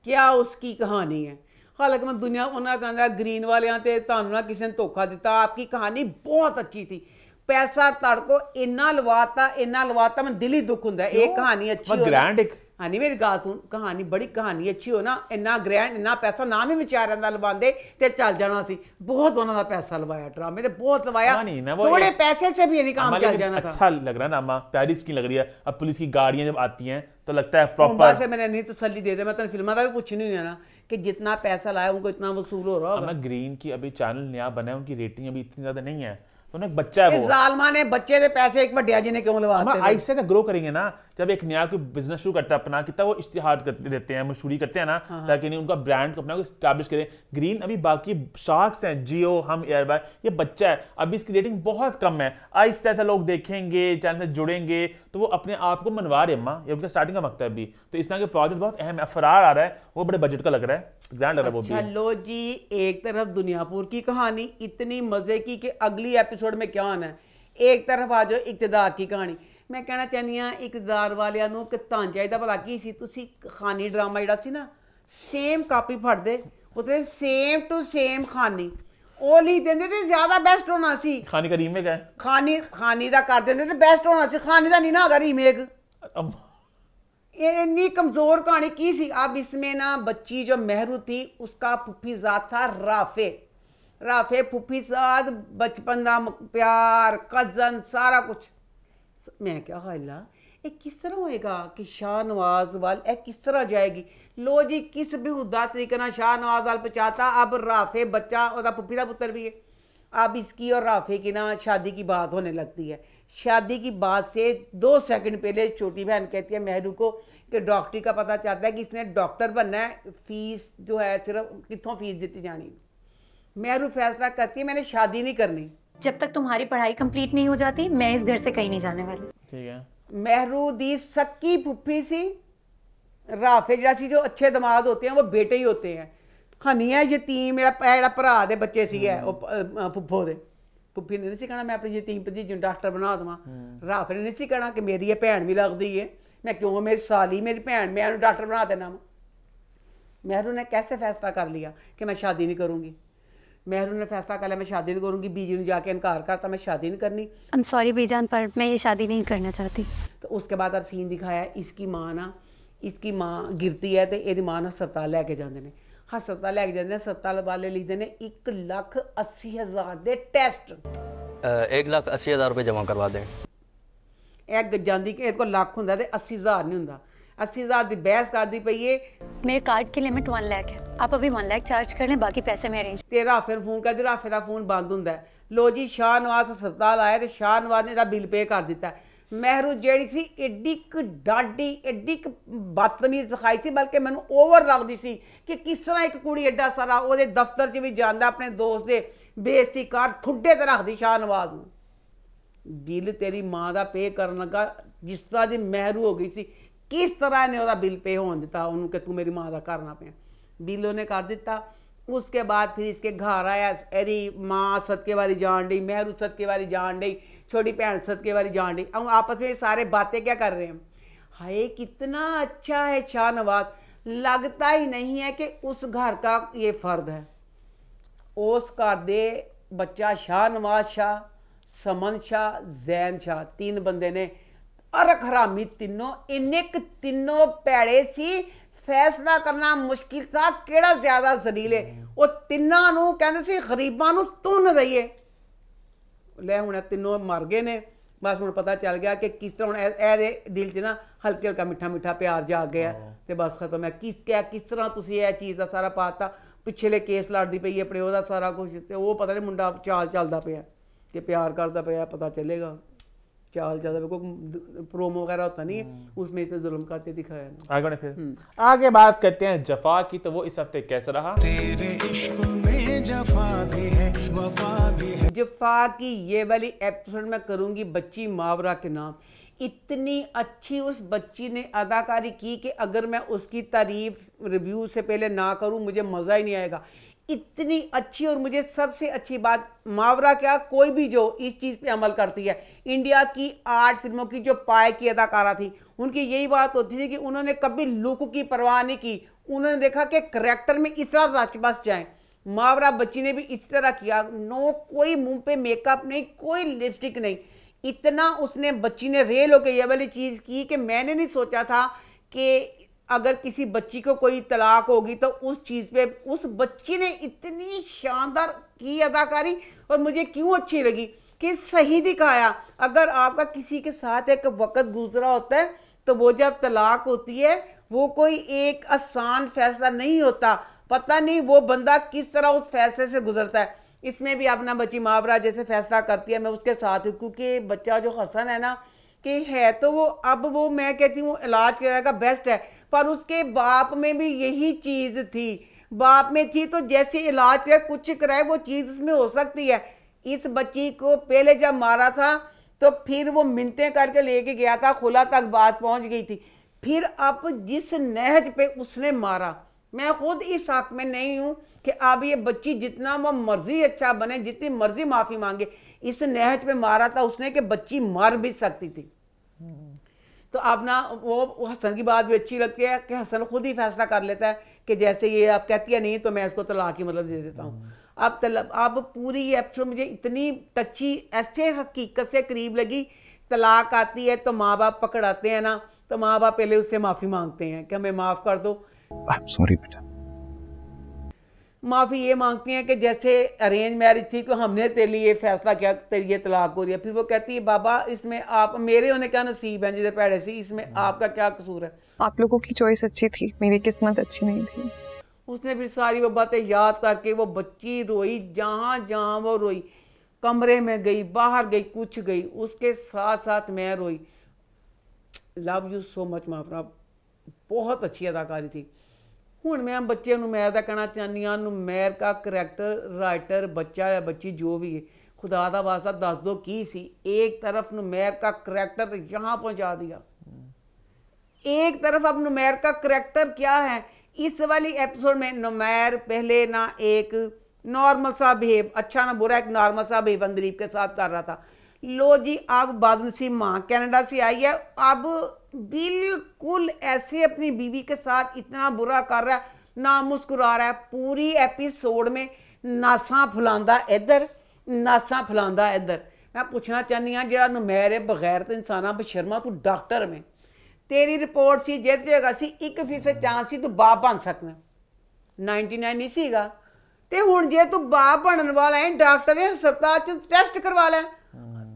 क्या उसकी कहानी है। हालांकि मैं दुनिया उन्होंने ग्रीन वाले तुहानू ना किसी ने धोखा दिता, आपकी कहानी बहुत अच्छी थी, पैसा तड़को इन्ना लवाता मैं दिल ही दुख हुंदा है। एक कहानी अच्छी हो ग्रैंड एक हाँ नहीं मेरी गाल सुन, कहानी बड़ी कहानी अच्छी हो ना, इन्ना ग्रैंड इन्ना पैसा ना भी विचार लवांदे ते चल जाना सी। बहुत उन्होंने पैसा लवाया ड्रामे ते बहुत लवाया, थोड़े पैसे से भी नहीं काम चल जाना था। अच्छा लग रहा है ना अम्मा, प्यारी स्कीम लग रही है। अब पुलिस की गाड़ियां जब आती हैं तो लगता है प्रॉपर से मैंने नहीं तसल्ली दे दे, मैं तेन फिल्म का भी कुछ नहीं है ना कि जितना पैसा लाया उनको इतना वसूल हो रहा है। ग्रीन की अभी चैनल नया बना है, उनकी रेटिंग अभी इतनी ज्यादा नहीं है, तो एक बच्चा है वो जालमा ने बच्चे दे पैसे एक वड्डिया जी ने क्यों लवाते? ऐसे का ग्रो करेंगे ना, जब एक नया कोई बिजनेस शुरू करता है अपना, कितना वो इश्तिहार करते देते हैं, मशहूरी करते हैं ना, ताकि नहीं उनका ब्रांड को अपना को एस्टैब्लिश करें। ग्रीन अभी बाकी शार्क्स हैं, जियो, हम, एयरबाय, ये बच्चा है, अभी इसकी रेटिंग बहुत कम है। आहिस्ता ऐसा लोग देखेंगे, चैनल से जुड़ेंगे तो वो अपने आप को मनवा रहे। अम्मा ये उनका स्टार्टिंग का वक्त है अभी, तो इस तरह के प्रोजेक्ट बहुत अहम है। फरार आ रहा है, वो बड़े बजट का लग रहा है, ग्रैंड लग रहा है वो भी। चलो जी एक तरफ दुनियापुर की कहानी इतनी मजे की कि अगली एपिसोड में क्या होना है, एक तरफ आ जाओ इक्तदार की कहानी। मैं कहना चाहनी हाँ इकतदार वालियां नूं कि तां चाहिदा भला की सी तुसी खानी ड्रामा जिहड़ा सी ना सेम कापी फड़दे उते सेम टू सेम खानी ਉਹ ਲਿਖ ਦਿੰਦੇ ਤੇ ਜ਼ਿਆਦਾ ਬੈਸਟ ਹੋਣਾ ਸੀ। खानी का रीमेक है, खानी ਦਾ कर ਦਿੰਦੇ ਤੇ ਬੈਸਟ ਹੋਣਾ ਸੀ। खानी ਦਾ नहीं ना होगा रीमेक। इतनी कमजोर कहानी की सी। अब इसमें ना बच्ची जो मेहरू थी उसका फुफीजाद था राफे फुफीजाद, बचपन का प्यार, कजन, सारा कुछ। मैं क्या ख्याल ये किस तरह होएगा कि शाहनवाज वाल किस तरह जाएगी? लो जी किस बेहुदा तरीके ना शाहनवाज वाल पहुंचाता। अब राफे बच्चा और फुफी का पुत्र भी है। अब इसकी और राफे की ना शादी की बात होने लगती है। शादी की बात से 2 सेकंड पहले छोटी बहन कहती है मेहरू को कि डॉक्टरी का पता चलता है कि इसने डॉक्टर बनना है, फीस जो है सिर्फ कितों फीस दी जानी। मेहरू फैसला करती है मैंने शादी नहीं करनी जब तक तुम्हारी पढ़ाई कंप्लीट नहीं हो जाती। मैं इस घर से कहीं नहीं जाने वाली। ठीक है। मेहरू दी सक्की फुफी सी, राफे जैसी जो अच्छे दामाद होते हैं वो बेटे ही होते हैं। हनी है यतीम, मेरा भरा दे बच्चे सी है फुफो दे। फुफी ने नहीं कहना मैं अपनी यतीम भतीजी डॉक्टर बना देवां। राफे ने नहीं कहना कि मेरी ये भैन भी लगती है, मैं क्यों मेरी साली मेरी भैन मैं डॉक्टर बना देना। मेहरू ने कैसे फैसला कर लिया कि मैं शादी नहीं करूँगी? मेहरू ने फैसला कर लिया मैं शादी नहीं करूँगी। बीजी ने जाके इनकार करता मैं शादी नहीं करनी। आई एम सॉरी बीजान पर मैं ये शादी नहीं करना चाहती। तो उसके बाद अब सीन दिखाया इसकी माँ गिरती है तो ये माँ हस्पताल लैके जाते हैं। हस्पताल लैके जाते हैं, हस्पताल वाले लिखते हैं 1,80,000 के टेस्ट। 1,80,000 रुपये जमा करवा दें। जाती कि को लख होंगे तो 80,000 नहीं होंगे। 80,000 की बहस करती पई है। मेरे कार्ड की लिमिट 1 लाख है, आप अभी 1 लाख चार्ज कर लें, बाकी पैसे मैं अरेंज। ते राफे फोन कर, राफे का फोन बंद होंगे। लो जी शाहनवाज हस्पताल आया तो शाहनवाज ने बिल पे कर दिता। मेहरू जेड़ी सी एडी डाडी एडी बदतमीज सिखाई सी, बल्कि मैनू ओवर लगती सी कि किस तरह एक कुड़ी एडा सारा वो दफ्तर च भी जाता अपने दोस्त के बेइज्जती कर ठुड्डे ते रखती शाहनवाज नूं। बिल तेरी माँ का पे करन लगा जिस तरह की मेहरू हो गई सी, किस तरह ने वह बिल पे होने दिता उन्होंने कि तू मेरी माँ का करना पे। बिल उन्हें कर दिता। उसके बाद फिर इसके घर आया, यदि माँ सदके वाली जान डी, मेहरू सदके वाली जान डी, छोटी भैन सदके वाली जान डी। अब आपस में सारे बातें क्या कर रहे हैं, हाय कितना अच्छा है शाहनवाज, लगता ही नहीं है कि उस घर का ये फर्द है। उस घर दे बच्चा शाहनवाज शाह, समन शाह, जैन शाह, 3 बंदे ने अरक हरामी तीनों इन्ने तीनों पैड़े सी फैसला करना मुश्किल था केड़ा ज्यादा जलील है वो तिन्ना नूं कहंदे सी गरीबां नूं तुन दईए ले हुण तीनों मर गए ने बस हुण पता चल गया कि किस तरह हुण ए दिल च ना हल्के हल्का मिठा मिठा प्यार जाग गया ते बस खत्म है किस तरह तुसीं ए चीज़ दा सारा पाता पिछले केस लड़दी पई है प्यो दा सारा कुछ ते वो पता नहीं मुंडा चाल चलदा पिया कि प्यार करता पिया पता चलेगा चाल ज़्यादा कोई प्रोमो वगैरह होता नहीं है उसमें इस पे जुल्म करते दिखाया आगे फिर आगे बात करते हैं जफा की। तो वो इस हफ्ते कैसा रहा? तेरे इश्क में जफा भी है वफा भी है। जफा की ये वाली एपिसोड मैं करूंगी बच्ची मावरा के नाम। इतनी अच्छी उस बच्ची ने अदाकारी की कि अगर मैं उसकी तारीफ रिव्यू से पहले ना करूं मुझे मज़ा ही नहीं आएगा। इतनी अच्छी और मुझे सबसे अच्छी बात मावरा क्या कोई भी जो इस चीज़ पे अमल करती है, इंडिया की 8 फिल्मों की जो पाए की अदाकारा थी उनकी यही बात होती थी कि उन्होंने कभी लुक की परवाह नहीं की। उन्होंने देखा कि करैक्टर में इस तरह रच बस जाए। मावरा बच्ची ने भी इस तरह किया, नो कोई मुंह पे मेकअप नहीं, कोई लिपस्टिक नहीं। इतना उसने बच्ची ने रेल होकर यह वाली चीज़ की कि मैंने नहीं सोचा था कि अगर किसी बच्ची को कोई तलाक होगी तो उस चीज़ पे उस बच्ची ने इतनी शानदार की अदाकारी। और मुझे क्यों अच्छी लगी कि सही दिखाया। अगर आपका किसी के साथ एक वक्त गुजरा होता है तो वो जब तलाक होती है वो कोई एक आसान फैसला नहीं होता। पता नहीं वो बंदा किस तरह उस फैसले से गुजरता है। इसमें भी अपना बच्ची मावरा जैसे फैसला करती है मैं उसके साथ हूँ, क्योंकि बच्चा जो हसन है ना कि है तो वो अब वो मैं कहती हूँ इलाज कराएगा बेस्ट है, पर उसके बाप में भी यही चीज़ थी। बाप में थी तो जैसे इलाज कराए कुछ कराए वो चीज़ उसमें हो सकती है। इस बच्ची को पहले जब मारा था तो फिर वो मिन्नतें करके लेके गया था, खुला तक बात पहुंच गई थी। फिर अब जिस नहज पे उसने मारा, मैं खुद इस हक में नहीं हूँ कि अब ये बच्ची जितना वो मर्जी अच्छा बने, जितनी मर्जी माफ़ी मांगे, इस नहज पे मारा था उसने कि बच्ची मर भी सकती थी। तो अब ना वो हसन की बात भी अच्छी लगती है कि हसन खुद ही फैसला कर लेता है कि जैसे ये आप कहती है नहीं तो मैं इसको तलाक की मतलब दे देता हूँ। अब पूरी ये एपिसोड मुझे इतनी टची ऐसे हकीकत से करीब लगी। तलाक आती है तो माँ बाप पकड़ाते हैं ना, तो माँ बाप पहले उससे माफ़ी मांगते हैं कि हमें माफ़ कर दो। सॉरी बेटा। माफ़ी ये मांगती हैं कि जैसे अरेंज मैरिज थी तो हमने तेरे लिए फैसला किया तेरी ये तलाक हो रही है। फिर वो कहती है बाबा इसमें आप मेरे होने का नसीब है जिसे पैड़े सी, इसमें आपका क्या कसूर है? आप लोगों की चॉइस अच्छी थी, मेरी किस्मत अच्छी नहीं थी। उसने फिर सारी वो बातें याद करके वो बच्ची रोई, जहाँ जहाँ वो रोई, कमरे में गई, बाहर गई, कुछ गई, उसके साथ साथ मैं रोई। लव यू सो मच माफरा, बहुत अच्छी अदाकारी थी। ਹੁਣ मैं बच्चे नूमैर का कहना चाहनी हाँ, नूमैर का करैक्टर राइटर बच्चा या बच्ची जो भी है खुदा दा वास्ता दस दो की सी। एक तरफ नूमैर का करैक्टर यहाँ पहुँचा दिया, एक तरफ अब नूमैर का करैक्टर क्या है इस वाली एपिसोड में। नूमैर पहले ना एक नॉर्मल सा बिहेव, अच्छा ना बुरा, एक नॉर्मल सा बिहेव अंदरीप के साथ कर रहा था। लो जी अब बदनसीब माँ कनाडा से आई है, अब बिल्कुल ऐसे अपनी बीवी के साथ इतना बुरा कर रहा है, ना मुस्कुरा रहा है। पूरी एपिसोड में नासा फुलांदा इधर, नासा फुलांदा इधर। मैं पूछना चाहनी हाँ जो नूमैर है बगैर तो इंसाना बशर्मा तू डॉक्टर में तेरी रिपोर्ट सी जित जाएगा सी 1% चांस सी तू बाप बन सकना, 99 नहीं सीगा। ते हुण जे तू बाप बनने वाला है डॉक्टर ने हस्पताल च टेस्ट करवा लै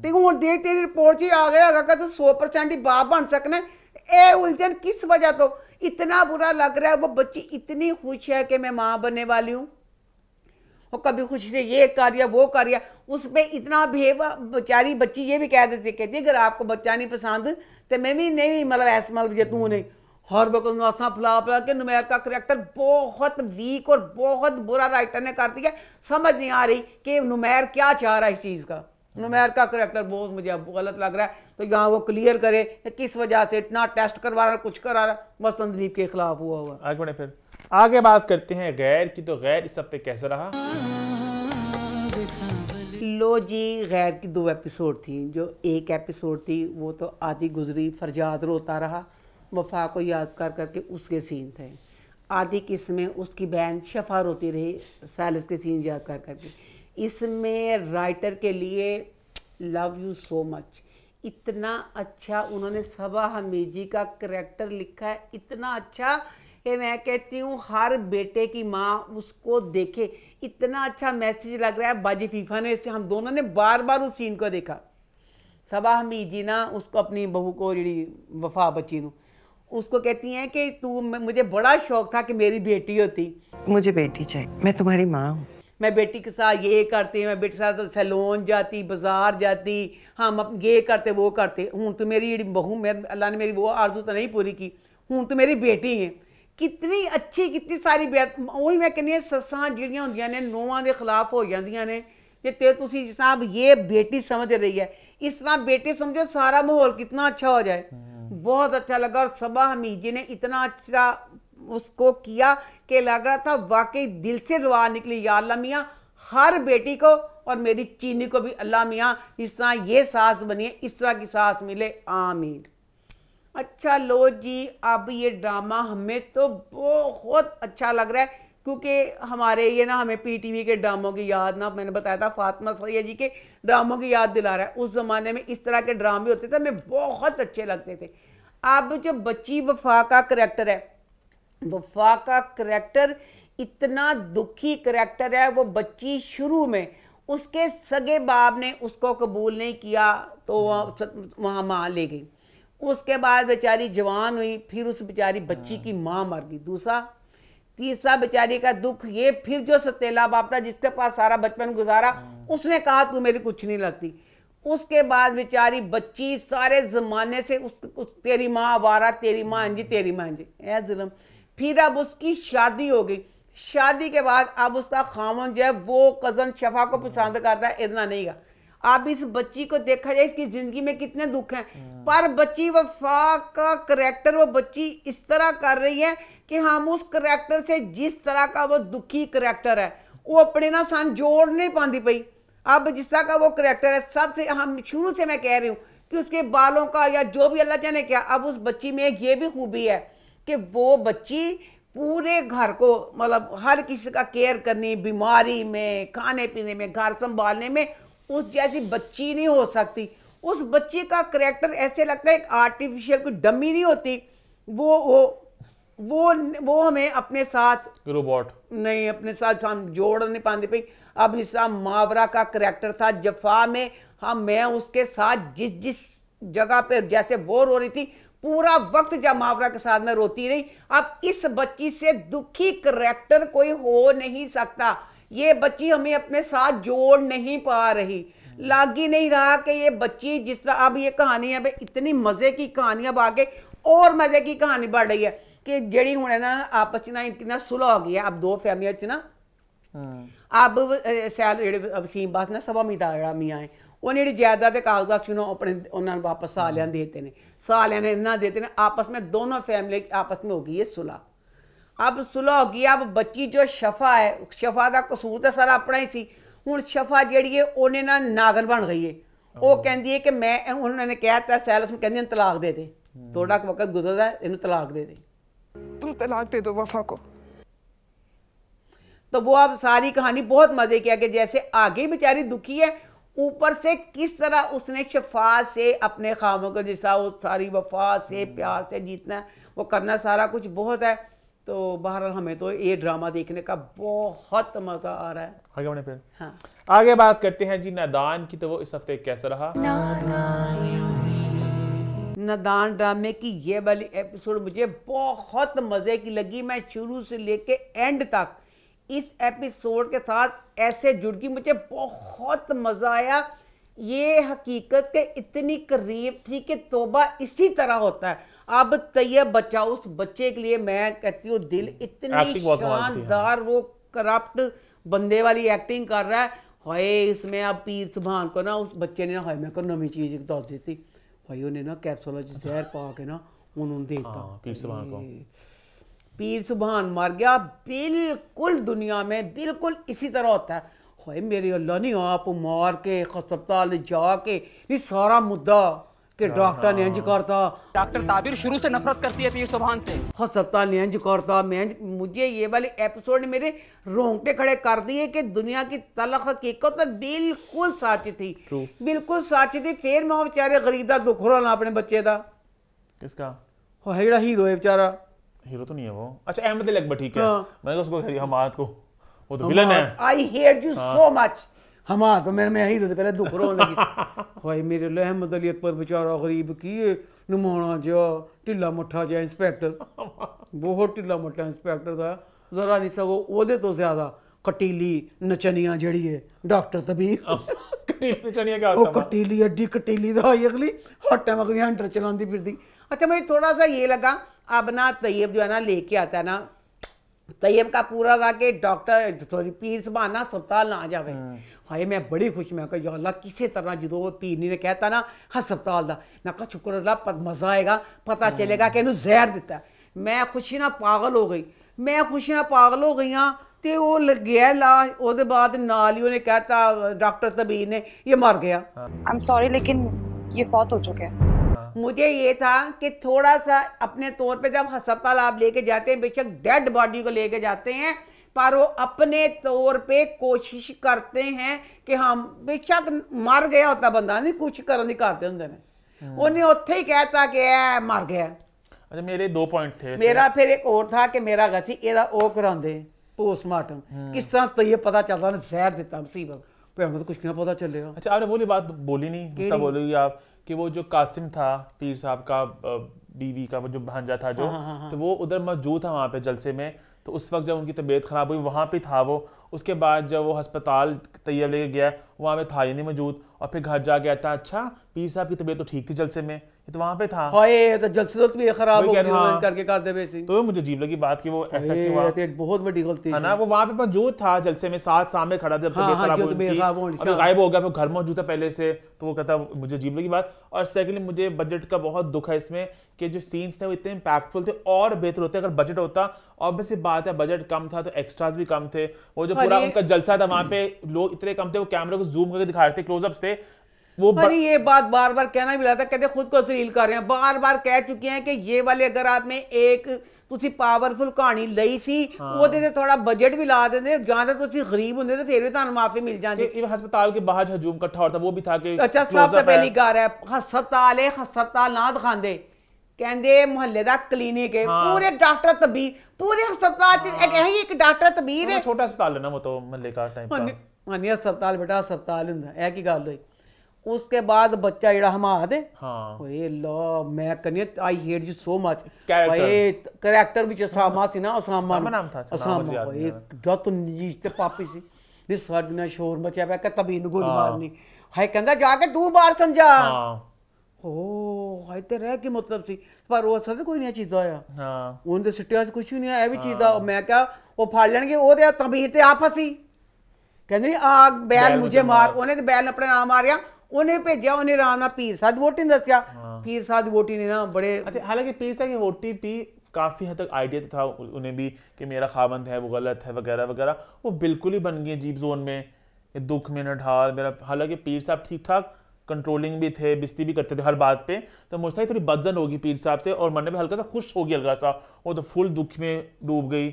ते हुण देख तेरी रिपोर्ट च आ गया कि तू 100% ही बाप बन सकना। ए उलझन किस वजह तो इतना बुरा लग रहा है। वो बच्ची इतनी खुश है कि मैं माँ बनने वाली हूँ, वो कभी खुशी से ये कर रिया वो कर रिया, उस पर इतना बिहेव। बेचारी बच्ची ये भी कह देती, कहती अगर आपको बच्चा नहीं पसंद तो मैं भी नहीं मतलब ऐसा मतलब जे तू नहीं हर वक्त नासा फुला फुला के। नूमैर का करैक्टर बहुत वीक और बहुत बुरा राइटर ने कर दिया। समझ नहीं आ रही कि नूमैर क्या चाह रहा है इस चीज़ का। नूमैर का करैक्टर बहुत मुझे गलत लग रहा है, तो यहाँ वो क्लियर करे कि किस वजह से इतना टेस्ट करवा रहा कुछ करा रहा, बस संदीप के खिलाफ हुआ। आगे बढ़े फिर आगे बात करते हैं गैर की। तो गैर इस हफ्ते कैसा रहा? लो जी गैर की 2 एपिसोड थी। जो एक एपिसोड थी वो तो आधी गुजरी, फरजाद रोता रहा, वफा को याद कर करके उसके सीन थे। आधी किस्में उसकी बहन शफा रोती रही सालिस के सीन याद कर करके। इसमें राइटर के लिए लव यू सो मच। इतना अच्छा उन्होंने सबा हमीद जी का करैक्टर लिखा है, इतना अच्छा कि मैं कहती हूँ हर बेटे की माँ उसको देखे। इतना अच्छा मैसेज लग रहा है। बाजी फीफा ने इसे, हम दोनों ने बार बार उस सीन को देखा। सबा हमीद जी ना उसको अपनी बहू को जी वफा बच्ची नू उसको कहती हैं कि तू, मुझे बड़ा शौक था कि मेरी बेटी होती। मुझे बेटी चाहिए, मैं तुम्हारी माँ हूँ। मैं बेटी के साथ ये करती, मैं बेटी के साथ सैलून जाती, बाजार जाती, हम ये करते वो करते। हूँ तो मेरी जी बहू, मेरे अल्लाह ने मेरी वो आरज़ू तो नहीं पूरी की, हूँ तो मेरी बेटी है। कितनी अच्छी, कितनी सारी बात। वही मैं कहनी सस्सां जिहड़ियां होंदियां ने नूहां दे खिलाफ हो जांदियां ने कि ते तुसी जिस तरह ये बेटी समझ रही है, इस तरह बेटी समझो सारा माहौल कितना अच्छा हो जाए। बहुत अच्छा लगा। और सबा हमीद जी ने इतना अच्छा उसको किया कि लग रहा था वाकई दिल से दुआ निकली, या अल्लाह मियाँ हर बेटी को और मेरी चीनी को भी अल्लाह मियाँ इस तरह ये सास बनिए, इस तरह की सास मिले, आमीन। अच्छा लो जी, अब ये ड्रामा हमें तो बहुत अच्छा लग रहा है क्योंकि हमारे ये ना हमें पीटीवी के ड्रामों की याद ना, मैंने बताया था फातिमा सैयद जी के ड्रामों की याद दिला रहा है। उस ज़माने में इस तरह के ड्रामे होते थे, हमें बहुत अच्छे लगते थे। अब जो बच्ची वफा का करैक्टर है, वफा का करैक्टर इतना दुखी करैक्टर है। वो बच्ची शुरू में उसके सगे बाप ने उसको कबूल नहीं किया तो वहाँ माँ ले गई। उसके बाद बेचारी जवान हुई, फिर उस बेचारी बच्ची की माँ मर गई। दूसरा तीसरा बेचारी का दुख ये, फिर जो सतेला बाप था जिसके पास सारा बचपन गुजारा, उसने कहा तू मेरी कुछ नहीं लगती। उसके बाद बेचारी बच्ची सारे ज़माने से तेरी माँ आवारा, तेरी माँ जी, तेरी माँ जी, ऐ जुल्म। फिर अब उसकी शादी हो गई। शादी के बाद अब उसका खामन जो है वो कज़न शफा को पसंद करता है, इतना नहीं का। अब इस बच्ची को देखा जाए, इसकी ज़िंदगी में कितने दुख हैं, पर बच्ची वफा का करैक्टर वो बच्ची इस तरह कर रही है कि हम उस करैक्टर से, जिस तरह का वो दुखी करैक्टर है, वो अपने ना सन जोड़ नहीं पाती पई। अब जिस तरह का वो करैक्टर है, सबसे हम शुरू से मैं कह रही हूँ कि उसके बालों का या जो भी अल्लाह जाने क्या, अब उस बच्ची में ये भी खूबी है कि वो बच्ची पूरे घर को, मतलब हर किसी का केयर करनी, बीमारी में, खाने पीने में, घर संभालने में उस जैसी बच्ची नहीं हो सकती। उस बच्ची का करैक्टर ऐसे लगता है एक आर्टिफिशियल, कोई डमी नहीं होती। वो हमें अपने साथ रोबोट नहीं, अपने साथ हम जोड़ नहीं पाते भाई। अब इस मावरा का करैक्टर था जफा में, मैं उसके साथ जिस जगह पे जैसे वो रो रही थी, पूरा वक्त जब मावरा के साथ में रोती रही। अब इस बच्ची से दुखी करैक्टर कोई हो नहीं सकता। ये बच्ची हमें अपने साथ जोड़ नहीं पा रही, लग ही नहीं रहा कि ये बच्ची जिस तरह अब ये कहानी है, इतनी मज़े की कहानी अब आगे और मज़े की कहानी बढ़ रही है कि जड़ी हूँ ना आपस ना इनकी ना सुलह हो गई है। अब दो फैमिलियां च ना अब सैल जेह्ड़े वसीम बास ने सबा मियां मियां है, उन्हें जी जायदाद के कागजात अपने उन्होंने वापस सालियां देते हैं, सालियां ने इन्ना देते हैं। आपस में दोनों फैमिली आपस में हो गई है सुलह। अब सुलह हो गई। अब बच्ची जो शफा है, शफा का कसूर तो सारा अपना ही सी। हुण शफा जी है उन्हें ना नागन बन गई है। वो कहती है कि मैं, उन्होंने कहता सैल उसमें कहती तलाक दे दे, थोड़ा वक्त गुजरता है, इन्हें तलाक दे दे, तुम तलाक दे दो वफा को। तो वो अब सारी कहानी बहुत मजे की है कि जैसे आगे बेचारी दुखी है, ऊपर से किस तरह उसने शफा से अपने खामों को जिसा वो सारी वफा से प्यार से जीतना है, वो करना सारा कुछ बहुत है। तो बहरहाल हमें तो ये ड्रामा देखने का बहुत मजा आ रहा है। आगे बढ़े फिर। हाँ, आगे बात करते हैं जी नादान की। तो वो इस हफ्ते कैसा रहा? नादान ड्रामे की ये वाली एपिसोड मुझे बहुत मजे की लगी। मैं शुरू से लेके एंड तक इस एपिसोड के साथ ऐसे जुड़ गई, मुझे बहुत मजा आया। ये हकीकत के इतनी करीब थी कि तौबा इसी तरह होता है। अब तैयब बच्चा, उस बच्चे के लिए मैं कहती हूँ दिल इतनी शानदार, वो करप्ट बंदे वाली एक्टिंग कर रहा है। हाय इसमें अब पीर सुभान को ना उस बच्चे ने, हाय मैं को नवी चीज दस दी थी, हाय उन्हें ना कैप्सूल जहर पा के ना उन्होंने देखा पीर सुभान को। पीर सुभान मर गया। बिल्कुल दुनिया में बिल्कुल इसी तरह होता है। हाय मेरे अल्लाह नहीं, आप मार के अस्पताल जाके ये सारा मुद्दा कि डॉक्टर ने इंज करता, डॉक्टर ताबिर शुरू से नफरत करती है पीर सुभान से, हस्पताल ने इंज करता। मुझे ये वाले एपिसोड ने मेरे रोंगटे खड़े कर दिए कि दुनिया की तलख हकीकत तो बिल्कुल सच थी, बिल्कुल सच थी। फिर मैं बेचारे गरीब का दुख रहा ना अपने बच्चे का। किसका? है जेड़ा हीरो है बेचारा। हीरो तो नहीं है वो। अच्छा अहमद अली अकबर ठीक है। मैंने उसको हमाद को, वो तो विलन है। I hate you so much. Hammad तो मैं हीरो से पहले दुख रोने लगी। भाई मेरे लिए अहमद अली अकबर बेचारा गरीब की नुमाना जा ढिला मट्ठा जा इंस्पेक्टर, बहुत ढिला मट्ठा इंस्पेक्टर था। जरा नहीं सगो ओदे तो ज्यादा कटीली नचनिया जड़ी है डॉक्टर तबीर। कटीली नचनिया क्या होता है? कटीली अड्डी कटीली दा अगली हर टाइम अगली हंटर चलाती फिरती। अच्छा मुझे थोड़ा सा ये लगा अब ना तैयब जो है ना लेके आता है ना, तैयब का पूरा था कि डॉक्टर सॉरी पीर सुभान हस्पताल ना जावे। हाय मैं बड़ी खुश, मैं कहा या अल्लाह किसी तरह जो वो पीरनी ने कहता ना हस्पताल दा, मैं कहा शुक्र अल्लाह मजा आएगा, पता चलेगा कि इन्हों जहर दिता। मैं खुशी ना पागल हो गई, मैं खुशी ना पागल हो गई हाँ। तो वो गया लाश, उसके बाद नाल ही उन्हें कहता डॉक्टर तबीर ने ये मर गया। आई एम सॉरी लेकिन ये फौत हो चुके हैं। मुझे ये था कि थोड़ा सा अपने तौर पे जब अस्पताल आप लेके जाते हैं, बेशक डेड बॉडी को लेके जाते हैं, पर वो अपने तौर पे कोशिश करते हैं कि हम बेशक मर गया होता बंदा नहीं कुछ कर नहीं करते होंगे ने, उन्हें उत्थे ही कहता कि मर गया। अच्छा मेरे 2 पॉइंट थे। मेरा फिर एक और था कि मेरा गसी एदा ओ करांदे पोस्टमार्टम, किस तरह तो ये पता चलता ना जहर दिता मुसीबत पे, हमें तो कुछ ना पता चलेगा। अच्छा आपने बोली बात बोली नहीं, बोलोगी आप कि वो जो कासिम था पीर साहब का बीवी का वो जो भांजा था जो, तो वो उधर मौजूद था वहाँ पे जलसे में। तो उस वक्त जब उनकी तबीयत ख़राब हुई वहाँ पे था वो। उसके बाद जब वो अस्पताल तैयब लेके गया वहाँ पे था ही नहीं मौजूद, और फिर घर जा गया था अच्छा पीर साहब की तबीयत तो ठीक थी जलसे में, ये तो वहाँ पे था। तो जलसे तो तबीयत खराब हो गई करके कर दे वैसे। तो मुझे अजीब लगी बात कि वो ऐसा क्यों हुआ, बहुत बड़ी गलती है ना। वो वहाँ पे मौजूद था जलसे में, साथ सामने खड़ा था जब तबीयत खराब हुई, अभी गायब हो गया, फिर घर मौजूद था पहले से। तो वो कहता मुझे अजीब लगी बात। और सेकेंडली मुझे बजट का बहुत दुख है इसमें कि जो सीन्स थे वो इतने इम्पैक्टफुल थे और बेहतर होते अगर बजट होता। ऑब्वियसली बात है बजट कम था तो एक्स्ट्रास भी कम थे। वो जो पूरा उनका जलसा था वहाँ पे लोग इतने कम थे, वो कैमरे को जूम करके दिखा रहे थे, क्लोजअप्स थे वो। ये बात बार बार कहना भी लगता, कहते खुद को तरील कर रहे हैं, बार बार कह चुके हैं कि ये वाले अगर आपने एक तुसी पावरफुल कहानी लई सी ਉਹਦੇ ਤੇ थोड़ा बजट भी ला देंगे, ਜਾਂ ਤਾਂ ਤੁਸੀਂ गरीब ਹੁੰਦੇ ਤੇ ਫਿਰ ਵੀ ਤੁਹਾਨੂੰ ਮਾਫੀ ਮਿਲ ਜਾਂਦੀ। ਇਹ ਹਸਪਤਾਲ के बाहर हजूम इकट्ठा होता वो भी था कि अच्छा सब तो पहली ਗੱਲ है हस्पताल ना दिखांदे, कहंदे मुहल्ले दा क्लिनिक है, पूरे डॉक्टर तबीर पूरे हस्पताल यही एक डॉक्टर तबीर है। छोटा अस्पताल है ना वो तो मोहल्ले का टाइप का। मानी हस्पताल बेटा हस्पताल हुंदा है की गल होई। उसके बाद बच्चा जेड़ा हमाद है ओए लो मैं कन्या I hate you so much character which असामा सी ना, असामा नाम था, असामा ओए जत नीच ते पापी सी नी सर्द ने शोर मचा पे कि तबीर गोली मारनी हाय कहंदा जाके तू बाहर समझा। ओ हाय ते रह के मतलब सी पर वो असल कोई नहीं चीज आया। हां उन दे सिटिया कुछ भी नहीं आया भी चीज आ। मैं क्या वो फाड़ लेंगे ओदे तबीर ते आप फसी कहंदी आग बैल मुझे मार, ओने ते बैल अपने नाम मारिया, उन्हें भेजा, उन्हें राम ना पीर साहब वोटी ने दसिया। पीर साहब वोटी ने ना बड़े अच्छा, हालांकि पीर साहब की वोटी भी काफी हद तक आइडिया था उन्हें भी कि मेरा खावंद है वो गलत है वगैरह वगैरह, वो बिल्कुल ही बन गई अजीब जोन में, दुख में न ढाल मेरा। हालांकि पीर साहब ठीक ठाक कंट्रोलिंग भी थे, बिस्ती भी करते थे हर बात पे, तो मुझसे थोड़ी बदजन होगी पीर साहब से और मन में हल्का सा खुश होगी हल्का सा, वो तो फुल दुख में डूब गई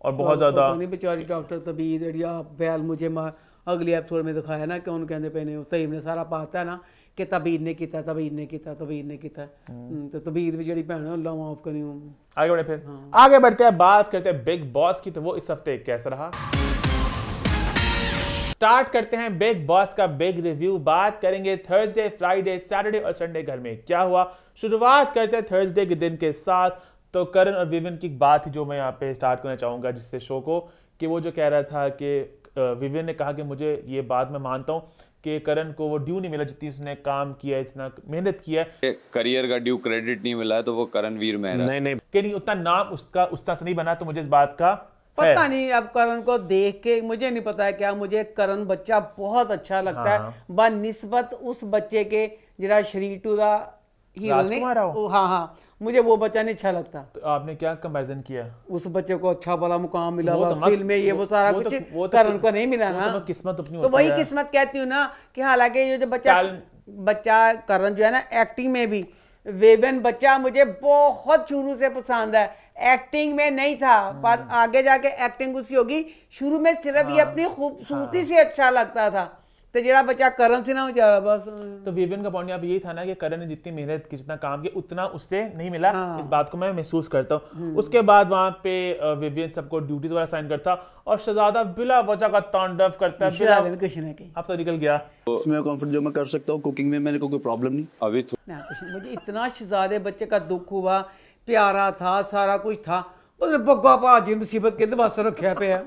और बहुत ज्यादा। बेचारी डॉक्टर तबीर बैल मुझे मार अगली एपिसोड में दिखाया ना कि उन कहते पे ने तईब ने सारा पाता है ना कि तबीर ने किया तबीर ने किया तबीर ने किया, तो तबीर भी जड़ी भैन अल्लाह माफ करी। आगे बढ़े फिर आगे बढ़ते हैं, बात करते हैं बिग बॉस की। तो वो इस हफ्ते कैसा रहा, स्टार्ट करते हैं बिग बॉस का बिग रिव्यू। बात करेंगे थर्सडे फ्राइडे सैटरडे और संडे घर में क्या हुआ। शुरुआत करते हैं थर्सडे के दिन के साथ। तो करण और विविन की बात थी जो मैं यहाँ पे स्टार्ट करना चाहूंगा जिससे शो को, कि वो जो कह रहा था कि विविन ने कहा कि मुझे ये बात मैं मानता हूँ कि करण को वो ड्यू नहीं मिला जितनी उसने काम किया है, जितना मेहनत किया है, करियर का ड्यू क्रेडिट नहीं मिला है, तो वो करणवीर मेहरा नहीं कि नहीं उतना नाम उसका उस तरह से नहीं बना। तो मुझे इस बात का पता नहीं, अब करण को देख के मुझे नहीं पता है क्या, मुझे करण बच्चा बहुत अच्छा लगता है बनिस्बत उस बच्चे के जरा शरीटू का हीरो ने। हाँ मुझे वो बच्चा नहीं अच्छा लगता। तो आपने क्या कंपैरिजन किया, उस बच्चे को अच्छा बड़ा मुकाम मिला फिल्म में, ये वो सारा कुछ करण को नहीं मिला ना, किस्मत अपनी तो वही किस्मत कहती हूँ ना कि हालांकि ये जो बच्चा बच्चा करण जो है ना एक्टिंग में भी, विवियन बच्चा मुझे बहुत शुरू से पसंद है, एक्टिंग में नहीं था पर आगे जाके एक्टिंग उसकी होगी, शुरू में सिर्फ ये अपनी खूबसूरती से अच्छा लगता था। तो जरा बच्चा करण से ना बेचारा बस। तो विवियन का पॉइंट यहाँ पे यही था ना कि करण ने जितनी मेहनत की, जितना काम किया, उतना उससे नहीं मिला। इस बात को मैं महसूस करता हूँ। उसके बाद वहाँ पे विवियन सबको ड्यूटीज वगैरह साइन करता और शहजादा बिला वजह का तांडव करता है। अब तो निकल गया। मैं कंफर्ट जो मैं कर सकता हूँ कुकिंग में, मेरे को कोई प्रॉब्लम नहीं अभी तो मुझे इतना शहजादे बच्चे का दुख हुआ, प्यारा था, सारा कुछ था, उसने बग्गा भाजी मुसीबत के बस रखे पे है।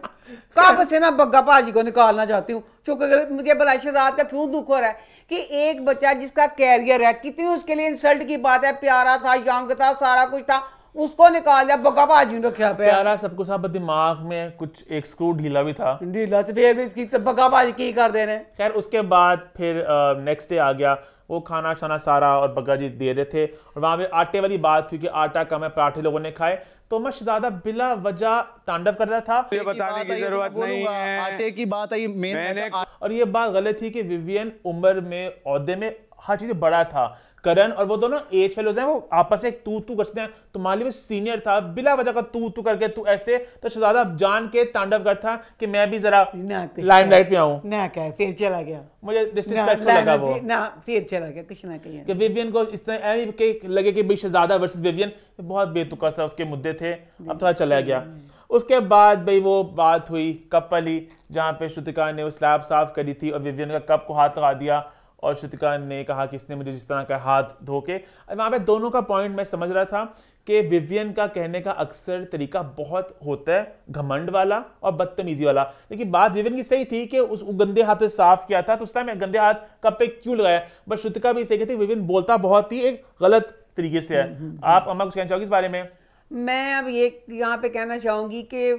कब से मैं बग्गा भाजी को निकालना चाहती हूँ, क्योंकि मुझे बला शहजाद का क्यों दुख हो रहा है कि एक बच्चा जिसका कैरियर है, कितनी उसके लिए इंसल्ट की बात है, प्यारा था, यंग था, सारा कुछ था, उसको निकाल दिया, बग्गा भाजी रखा पे। प्यारा सब कुछ, अब दिमाग में कुछ एक स्क्रू ढीला भी था, ढीला तो फिर इसकी बग्गा भाजी की कर दे रहे। खैर उसके बाद फिर नेक्स्ट डे आ गया, वो खाना शाना सारा और बग्गा जी दे रहे थे और वहां पे आटे वाली बात हुई कि आटा कम है, पराठे लोगों ने खाए, तो मैं शहजादा बिला वजह तांडव कर रहा था। ये बताने की जरूरत नहीं है, आटे की बात आई मैंने। और ये बात गलत थी कि विवियन उम्र में, ओहदे में, हर चीज बड़ा था। करण और वो दोनों एज फेलोज हैं, वो आपस में तू तू करते हैं। तुम्हारे लिए वो सीनियर था, बिला वजह का तू तू करके तू ऐसे, तो शहजादा जान के तांडव करता कि मैं भी जरा लाइमलाइट पे आऊं ना, क्या फिर चला गया, मुझे डिसरिस्पेक्टफुल लगा वो ना, फिर चला गया कुछ ना कहीं कि विवियन को इस तरह के लगे कि भाई शहजादा वर्सेस विवियन बहुत बेतुका सा उसके मुद्दे थे। अब थोड़ा चला गया। उसके बाद भाई वो बात हुई कप वाली, जहाँ पे श्रुतिका ने वो स्लैब साफ करी थी और विवियन का कप को हाथ लगा दिया और श्रुतिका ने कहा कि इसने मुझे जिस तरह का हाथ धो के। वहाँ पे दोनों का पॉइंट मैं समझ रहा था कि विवियन का कहने का अक्सर तरीका बहुत होता है घमंड वाला और बदतमीजी वाला, लेकिन बात विवियन की सही थी कि उस गंदे हाथ से साफ किया था, तो उस टाइम मैं गंदे हाथ कप पे क्यों लगाया। बट श्रुतिका भी सही कहती, विवियन बोलता बहुत ही एक गलत तरीके से है। आप अम्मा कुछ कहना चाहोगे इस बारे में? मैं अब ये यहाँ पे कहना चाहूंगी कि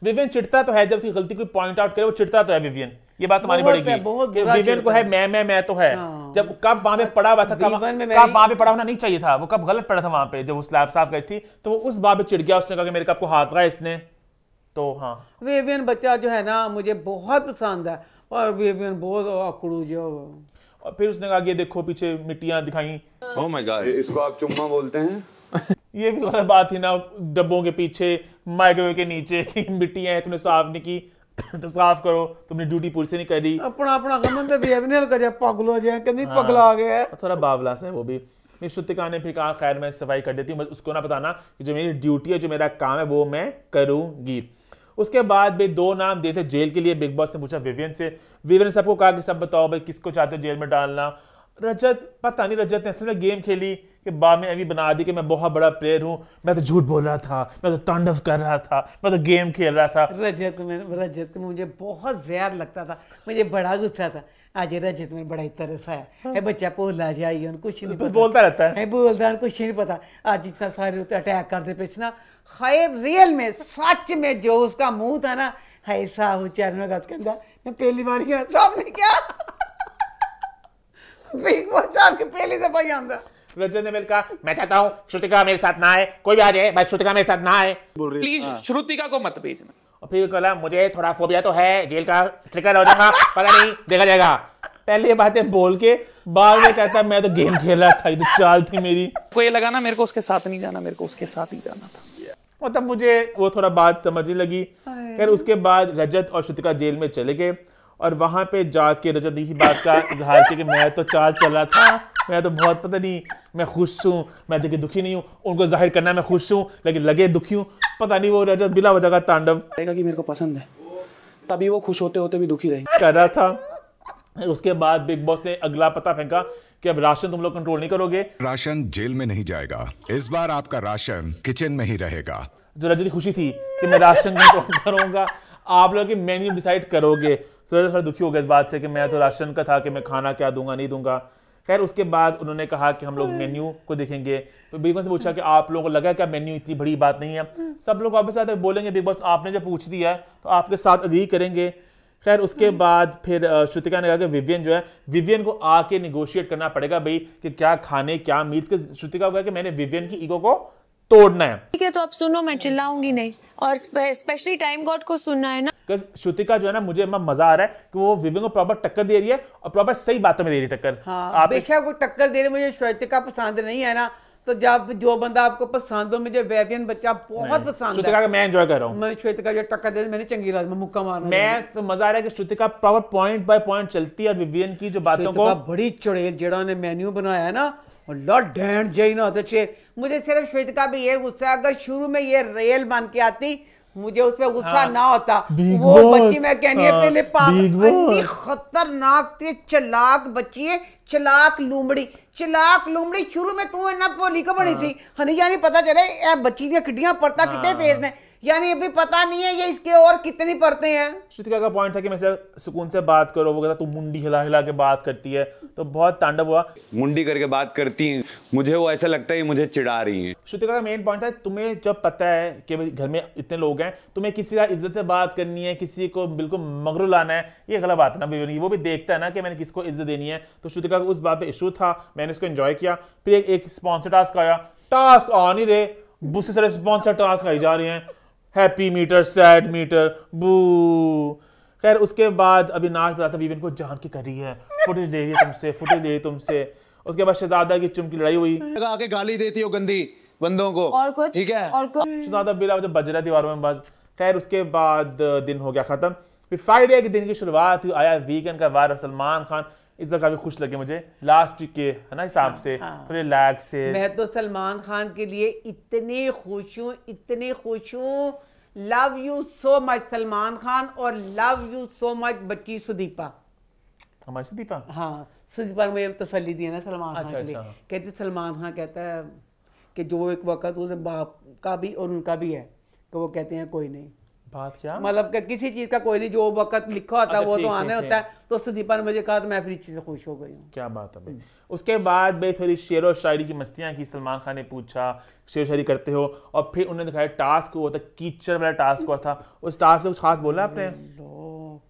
विवियन चिढ़ता तो है, जब उसकी गलती कोई पॉइंट आउट करे वो चिढ़ता तो है विवियन, ये बात तुम्हारी बढ़ेगी। विवियन को है मैं तो है। जब कब वहां पे पड़ा हुआ था, कब वहां पे पड़ा होना नहीं चाहिए था, वो कब गलत पड़ा था वहां पे, जब वो स्लैब साफ करी थी, तो वो उस बात पे चिढ़ गया, उसने कहा कि मेरे कप को हाथ लगाया इसने। तो हाँ, विवियन बच्चा जो है ना मुझे बहुत पसंद है, और विवियन बहुत अकड़ू जो। और फिर उसने कहा कि देखो पीछे मिट्टियां दिखाई। ओह माय गॉड, इसको आप चुम्मा बोलते हैं? ये भी गलत बात थी ना, डब्बों के पीछे माइक्रोवेव के नीचे की मिट्टियां हैं, तुमने साफ नहीं की तो साफ करो, तुमने ड्यूटी पूरी से नहीं करी। अपना अपना गमन तो बिहेवियर कर जा, पगलो जाए कभी पगला आ गया है, थोड़ा बावलास है वो भी। फिर श्रुतिका ने फिर कहा खैर मैं सफाई कर देती हूँ, उसको ना बताना कि जो मेरी ड्यूटी है, जो मेरा काम है वो मैं करूंगी। उसके बाद भाई दो नाम दिए थे जेल के लिए। बिग बॉस ने पूछा विवियन से, विवियन ने सबको कहा कि सब बताओ भाई किसको चाहते हो जेल में डालना। रजत, पता नहीं रजत ने असल में गेम खेली कि बाद में अभी बना दी कि मैं बहुत बड़ा प्लेयर हूँ, मैं तो झूठ बोल रहा था, मैं तो तांडव कर रहा था, मैं तो गेम खेल रहा था। रजत को मुझे बहुत जहर लगता था, मुझे बड़ा गुस्सा था। आज रजत में बड़ा ही तरस आया, बच्चा भोला जाइए, कुछ नहीं पता, बोलता रहता है, बोलता कुछ नहीं पता। आज इतना सारे अटैक करते पिछना, खैर रियल में सच में जो उसका मुंह था ना, है साहू चरण गज के अंदर, मैं पहली बार सामने क्या बिग बॉस के पहले दफा आंदा। रजत ने कहा मैं चाहता हूँ श्रुतिका मेरे साथ ना आए, कोई भी आ जाए, बस श्रुतिका मेरे साथ ना आए, प्लीज श्रुतिका को मत भेजना। और फिर कहला मुझे थोड़ा फोबिया तो है, जेल का ट्रिगर हो जाएगा, पता नहीं देखा जाएगा। पहले ये बातें बोल के बाद में कहता मैं तो गेम खेल रहा था, ये तो चाल थी मेरी। को ये लगा ना मेरे को उसके साथ नहीं जाना, मेरे को उसके साथ ही जाना था। मतलब मुझे वो थोड़ा बात समझने लगी। फिर उसके बाद रजत और श्रुतिका जेल में चले गए और वहां पे जाके रजत इसी बात का इजहार किया कि मैं तो चाल चल रहा था, मैं तो बहुत पता नहीं, मैं खुश हूँ, मैं देखिए दुखी नहीं हूँ। उनको जाहिर करना मैं खुश हूँ लेकिन लगे दुखी हूँ, पता नहीं। वो रजत बिला वजह का तांडव कि मेरे को पसंद है, तभी वो खुश होते होते भी दुखी रहे कर रहा था। उसके बाद बिग बॉस ने अगला पता फेंका कि अब राशन तुम लोग कंट्रोल नहीं करोगे, राशन जेल में नहीं जाएगा, इस बार आपका राशन किचन में ही रहेगा। जो रजत की खुशी थी कि मैं राशन कंट्रोल करूंगा, आप लोग मेन्यू डिसाइड करोगे, तो थोड़ा दुखी हो गया इस बात से कि मैं तो राशन का था कि मैं खाना क्या दूंगा नहीं दूंगा। खैर उसके बाद उन्होंने कहा कि हम लोग मेन्यू को देखेंगे। तो बिग बॉस ने पूछा कि आप लोगों को लगा क्या मेन्यू इतनी बड़ी बात नहीं है? सब लोग वापस आते बोलेंगे बिग बॉस आपने जब पूछ दिया है तो आपके साथ अग्री करेंगे। खैर उसके बाद फिर श्रुतिका ने कहा कि विवियन जो है, विवियन को आके निगोशिएट करना पड़ेगा भाई कि क्या खाने क्या मीट्स के। श्रुतिका को कहा कि मैंने विवियन की ईगो को तोड़ना है। ठीक है तो अब सुनो, मैं चिल्लाऊंगी नहीं, और स्पेशली टाइम गॉड को सुनना है ना। श्रुतिका जो है ना, मुझे मजा आ रहा है कि वो विवियन को प्रॉपर टक्कर दे रही है और प्रॉपर सही बातों में दे रही है टक्कर। हाँ, बेशक वो टक्कर दे रही, मुझे श्वेतिका पसंद नहीं है ना, तो जब जो बंदा आपको पसंद हो, मुझे विवियन बच्चा बहुत पसंद है। श्रुतिका का मैं एंजॉय कर रहा हूँ। मैं श्वेतिका जो टक्कर दे मैंने चंगी रात में मुक्का मारना, मैं तो मजा आ रहा है कि Shrutika proper point by point चलती है और विवियन की जो बातों को बड़ी चुड़ैल जेड़ा ने मेन्यू बनाया है ना, अल्लाह डैंड जई ना होते। मुझे सिर्फ श्वेतिका भी ये गुस्सा, अगर शुरू में ये रेल बन के आती मुझे उस पर गुस्सा ना होता। वो बच्ची मैं कहनी है पहले इतनी खतरनाक थी, चलाक बच्ची है, चलाक लूमड़ी शुरू में तू ना भोली को बड़ी सी हनी, यानी पता चले ए बच्ची दी किड्डियां परता कितने फेस ने, यानी अभी पता नहीं है ये इसके और कितनी परतें हैं। श्रुतिका का पॉइंट था कि मैं से सुकून से बात करो, वो कहता तू मुंडी हिला हिला के बात करती है, तो बहुत तांडव हुआ। मुंडी करके बात करती हैं, मुझे वो ऐसा लगता है मुझे चिढ़ा रही हैं। श्रुतिका का मेन पॉइंट था, तुम्हें जब पता है कि घर में इतने लोग हैं, तुम्हें किसी का इज्जत से बात करनी है, किसी को बिल्कुल मगरू लाना है, ये गलत बात है ना। वो भी देखता है ना कि मैंने किसको इज्जत देनी है, तो श्रुतिका को उस बात पे इशू था, मैंने उसको एंजॉय किया। फिर एक स्पॉन्सर टास्क आया, टास्क आ नहीं रहे, बुस्से सारे स्पॉन्सर टास्क आई जा रहे हैं, हैप्पी मीटर, सैड मीटर, बू। खैर उसके बाद अविनाश बताता विवियन को जान के कर रही है, फुटेज ले रही है तुमसे। उसके बाद शहजादा की चुम की लड़ाई हुई, आके गाली देती हो गंदी बंदों को, और कुछ ठीक है, और कुछ शहजादा बिला जब बज रहा दीवारों में बस। खैर उसके बाद दिन हो गया खत्म, फिर फ्राइडे के दिन की शुरुआत हुई, आया वीकेंड का वार। सलमान खान इस जगह काफी खुश लगे मुझे लास्ट वीक के है ना हिसाब से, थोड़े रिलैक्स थे। मैं तो सलमान खान के लिए इतनी खुश हूँ। Love you so much Salman Khan, और लव यू सो मच बच्ची सुदीपा, हमारी सुदीपा। हाँ, सुदीपा में तसल्ली दी है ना सलमान खान के लिए। कहते सलमान खान कहता है कि जो एक वक्त उसे बाप का भी और उनका भी है, तो वो कहते हैं कोई नहीं। बात क्या मतलब कि किसी चीज का कोई नहीं, जो वक्त लिखा होता है वो तो आने होता है। तो सुदीपा ने मुझे कहा तो मैं फिर इस चीज से खुश हो गई हूँ। क्या बात है भाई। उसके बाद भाई थोड़ी शेर और शायरी की मस्तियां की, सलमान खान ने पूछा शेर शायरी करते हो, और फिर उन्होंने दिखाया टास्क हुआ था, कीचड़ वाला टास्क हुआ था। उस टास्क से कुछ खास बोला आपने?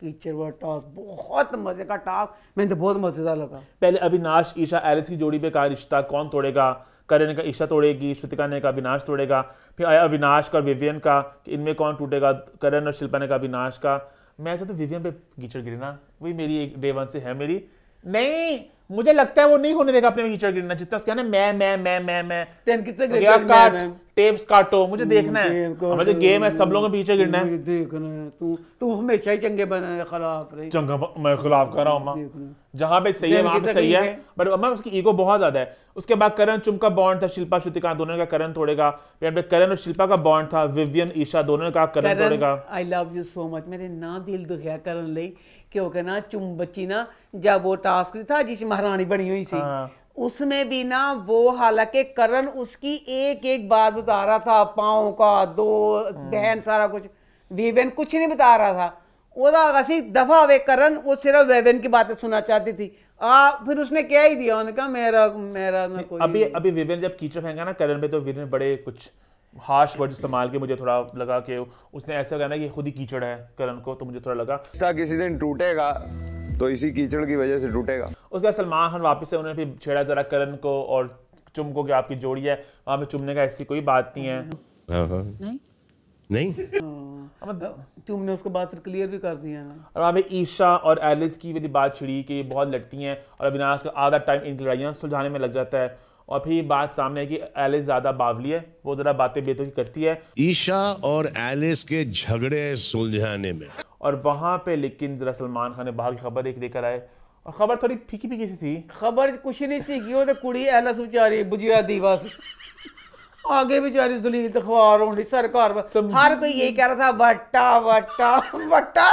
कीचड़ वाला टास्क बहुत मजे का टास्क, मैंने तो बहुत मजेदार लगा। पहले अविनाश ईशा एलिस की जोड़ी पे कहा रिश्ता कौन तोड़ेगा, करण का ईशा तोड़ेगी, श्रुतिका ने कहा अविनाश तोड़ेगा। फिर आया अविनाश का और विवियन का कि इनमें कौन टूटेगा, करण और शिल्पा ने कहा अविनाश का। मैं चाहता हूँ विवियन पे कीचड़ गिरे ना, वही मेरी एक डे वन से है मेरी। नहीं मुझे लगता है वो नहीं होने देगा अपने में कीचड़ गिरना, जितना उसका ना मैं टेप्स काटो, मुझे देखना है, हमारे गेम है, सब लोगों को पीछे गिरना है। देखना है तू हमेशा ही चंगे बने खिलाफ रही। चंगा मैं खिलाफ कर रहा हूँ, जहाँ पे सही है वहां पे सही है, बट अम्मा उसकी ईगो बहुत ज्यादा है। उसके बाद करण चुम का बॉन्ड था, शिल्पा श्रुतिका दोनों का करण तोड़ेगा। फिर करण और शिल्पा का बॉन्ड था, विवियन ईशा दोनों ने कहा करण तोड़ेगा। I love you so much, मेरे ना दिल दुखिया करण ले, क्योंकि ना चुम बच्ची ना जब वो टास्क था जिस महारानी बनी हुई थी, उसमें भी ना वो, हालांकि करण उसकी एक एक बात बता रहा था, पाँव का दो बहन सारा कुछ, विवियन कुछ नहीं बता रहा था। वो दफा वे करण वो सिर्फ विवियन की बातें सुनना चाहती थी। फिर उसने क्या ही दिया, उन्होंने कहा मेरा ना कोई। अभी विवियन जब कीचड़ फेंका ना करण पे, तो विवियन ने बड़े कुछ हार्श वर्ड इस्तेमाल के, मुझे थोड़ा लगा कि उसने ऐसा कहना कि खुद ही कीचड़ है करण को, तो मुझे थोड़ा लगा किसी दिन टूटेगा तो इसी कीचड़ की वजह से टूटेगा। उसके बाद सलमान खान वापस से उन्होंने फिर छेड़ा जरा करण को और चुम को कि आपकी जोड़ी है, वहां पे चुमने का ऐसी कोई बात नहीं है। नहीं तुमने उसके बाद फिर क्लियर भी कर दिया ना। और वहाँ पे ईशा और एलिस की वाली बात छिड़ी कि ये बहुत लड़ती हैं, और अविनाश का आधा टाइम इनकी लड़ाइयाँ सुलझाने में लग जाता है। और फिर बात सामने है कि एलिस ज्यादा बावली है, वो जरा बातें बेतुकी करती है ईशा और एलिस के झगड़े सुलझाने में। और वहां पे लेकिन जरा सलमान खान ने बाहर की खबर एक लेकर आए, और खबर थोड़ी फीकी फीकी सी थी। खबर कुछ नहीं सीखी, वो तो कुड़ी एलिस बेचारी बुझिया दीवा से आगे बेचारी दलील तखवार होनी सरकार, हर कोई यही कह रहा था वट्टा वट्टा वट्टा,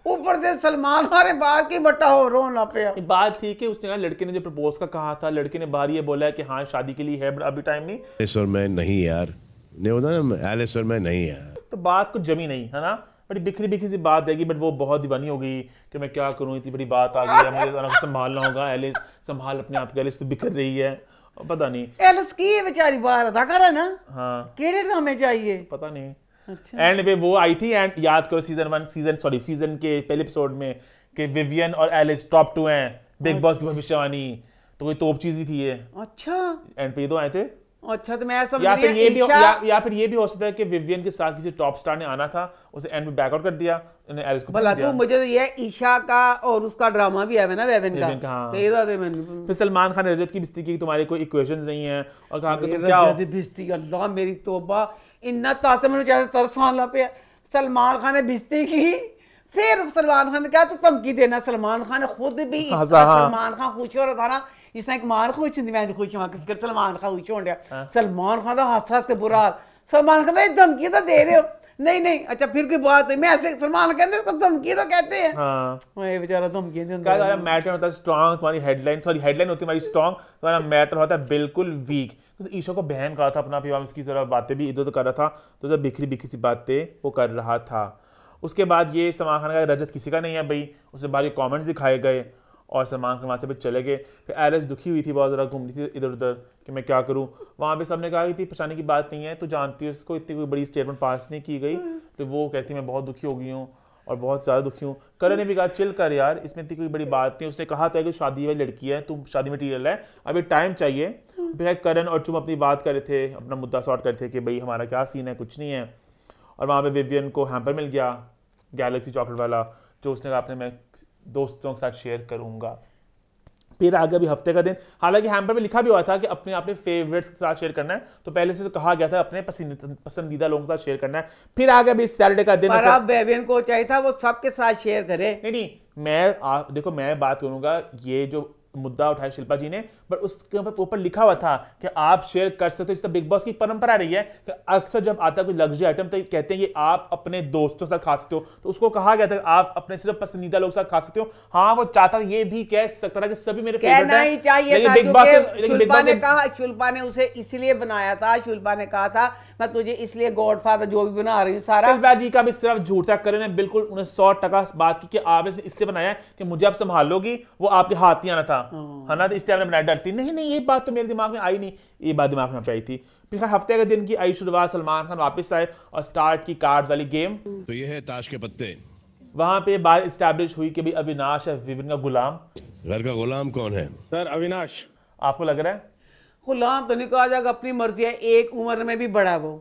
ऊपर से सलमान हमारे बात की बट्टा हो रोना पे। बात थी कि उसने लड़के ने जो प्रपोज का कहा था, लड़के ने बाहर ये बोला है कि हाँ शादी के लिए है, अभी टाइम नहीं। एलिस और मैं नहीं यार, नहीं होता ना, एलिस और मैं नहीं यार, तो बात कुछ जमी नहीं है ना, बड़ी बिखरी बिखरी सी बात रहेगी। बट वो बहुत दीवानी हो गई कि मैं क्या करूँ, इतनी बड़ी बात आ गई है, मुझे संभालना होगा। एलिस संभाल अपने आप को, एलिस तो बिखर रही है, पता नहीं एलिस की बेचारी बाहर अदा करा ना, हाँ केड़े ड्रामे चाहिए पता नहीं। अच्छा। एंड पे वो आई थी, एंड याद करो सीजन के पहले एपिसोड में कि विवियन और एलिस टॉप 2 हैं बिग बॉस की भविष्यवाणी, तो कोई तोप चीज भी थी ये। अच्छा एंड पे ये दो आए थे। अच्छा तो मैं समझ या फिर ये भी या फिर ये भी हो सकता है कि विवियन के साथ किसी टॉप स्टार ने आना था, उसे एंड में बैकआउट कर दिया, उन्हें एलिस को भला को मुझे तो ये ईशा का और उसका ड्रामा भी है ना विवियन का। फिर सलमान खान ने रजत की बिस्ती की, तुम्हारे कोई इक्वेशंस नहीं है और कहा कि तुम क्या रजत बिस्ती, अल्लाह मेरी तौबा, इन्ना ताकत मैंने चाहे तरसान ला पे। सलमान खान ने बिस्ती की, फिर सलमान खान ने कहा तो धमकी देना। सलमान खान ने खुद भी सलमान खान खुश हो रहा था ना, इसने एक मान खुश थी, मैं खुश हुआ कि सलमान खान खुश हो गया। सलमान खान का हादसा से बुरा हाल, सलमान खान धमकी तो दे रहे हो, नहीं अच्छा फिर कोई बात नहीं, मैं ऐसे सलमान कहते हैं धमकी तो कहते हैं। हाँ बेचारा धमकी तुम्हारा मैटर होता है स्ट्रांग, तुम्हारी हेडलाइन होती है हमारी स्ट्रांग, तुम्हारा मैटर होता है बिल्कुल वीक। तो ईशा को बहन कहा था अपना, फिर उसकी तरह बातें भी इधर उधर कर रहा था, तो जब बिखरी सी बातें वो कर रहा था। उसके बाद ये सलमान खान का रजत किसी का नहीं है भाई, उसके बाद ये कमेंट्स दिखाए गए और सलमान खान वहाँ से भी चले गए। फिर एलिस दुखी हुई थी, बहुत ज़्यादा घूम रही थी इधर उधर कि मैं क्या करूँ। वहाँ पे सबने कहा कि इतनी परेशानी की बात नहीं है, तो जानती है उसको, इतनी कोई बड़ी स्टेटमेंट पास नहीं की गई। तो वो कहती मैं बहुत दुखी हो गई हूँ और बहुत ज़्यादा दुखी हूँ। करण ने भी कहा चिल कर यार, इसमें इतनी कोई बड़ी बात नहीं। उसने कहा था कि शादी वाली लड़की है, तुम शादी मटीरियल है, अभी टाइम चाहिए। फिर करण और चुम अपनी बात कर रहे थे, अपना मुद्दा सॉर्ट कर रहे थे कि भाई हमारा क्या सीन है, कुछ नहीं है। और वहाँ पर विवियन को हैम्पर मिल गया, गैलेक्सी चॉकलेट वाला, जो उसने कहा अपने मैं दोस्तों के साथ शेयर करूँगा। फिर आगे भी हफ्ते का दिन, हालांकि हैम्पर में लिखा भी हुआ था कि अपने फेवरेट्स के साथ शेयर करना है, तो पहले से तो कहा गया था अपने पसंदीदा लोगों के साथ शेयर करना है। फिर आगे भी सैटरडे का दिन, पर अब बेबियन को चाहिए था वो सबके साथ शेयर करे। नहीं देखो मैं बात करूंगा, ये जो मुद्दा उठाया शिल्पा जी ने, बट उसके ऊपर लिखा हुआ था कि आप शेयर कर सकते हो। इस बिग बॉस की परंपरा रही है कि अक्सर जब आता है कोई लग्जरी आइटम तो कहते हैं ये आप अपने दोस्तों के साथ खा सकते हो, तो उसको कहा गया था आप अपने सिर्फ पसंदीदा लोग के साथ खा सकते हो। हाँ वो चाहता ये भी कह सकता था कि सभी मेरे फेवरेट हैं, लेकिन शिल्पा ने उसे इसलिए बनाया था, शिल्पा ने कहा था मैं तुझे इसलिए गॉडफादर जो भी बना रही हूँ सारा। शिल्पा जी का भी सिर्फ झूठ था, करण ने बिल्कुल उन्हें 100% बात की कि आपने इसलिए बनाया है कि मुझे आप संभालोगी, वो आपके हाथ नहीं आना था, है ना, इसलिए आपने बनाया। डरती नहीं, ये बात तो मेरे दिमाग में आई नहीं, ये बात दिमाग में आई थी। फिर हफ्ते के दिन की आई शुरुआत, सलमान खान वापस आए और स्टार्ट की कार्ड्स वाली गेम। तो ये है ताश के पत्ते। वहां पे बात एस्टैब्लिश हुई कि भाई अविनाश है विविन का गुलाम। घर का गुलाम कौन है? सर अविनाश। आपको लग रहा है? गुलाम तो नहीं कहा जाएगा, अपनी मर्जी है, एक उम्र में भी बड़ा वो,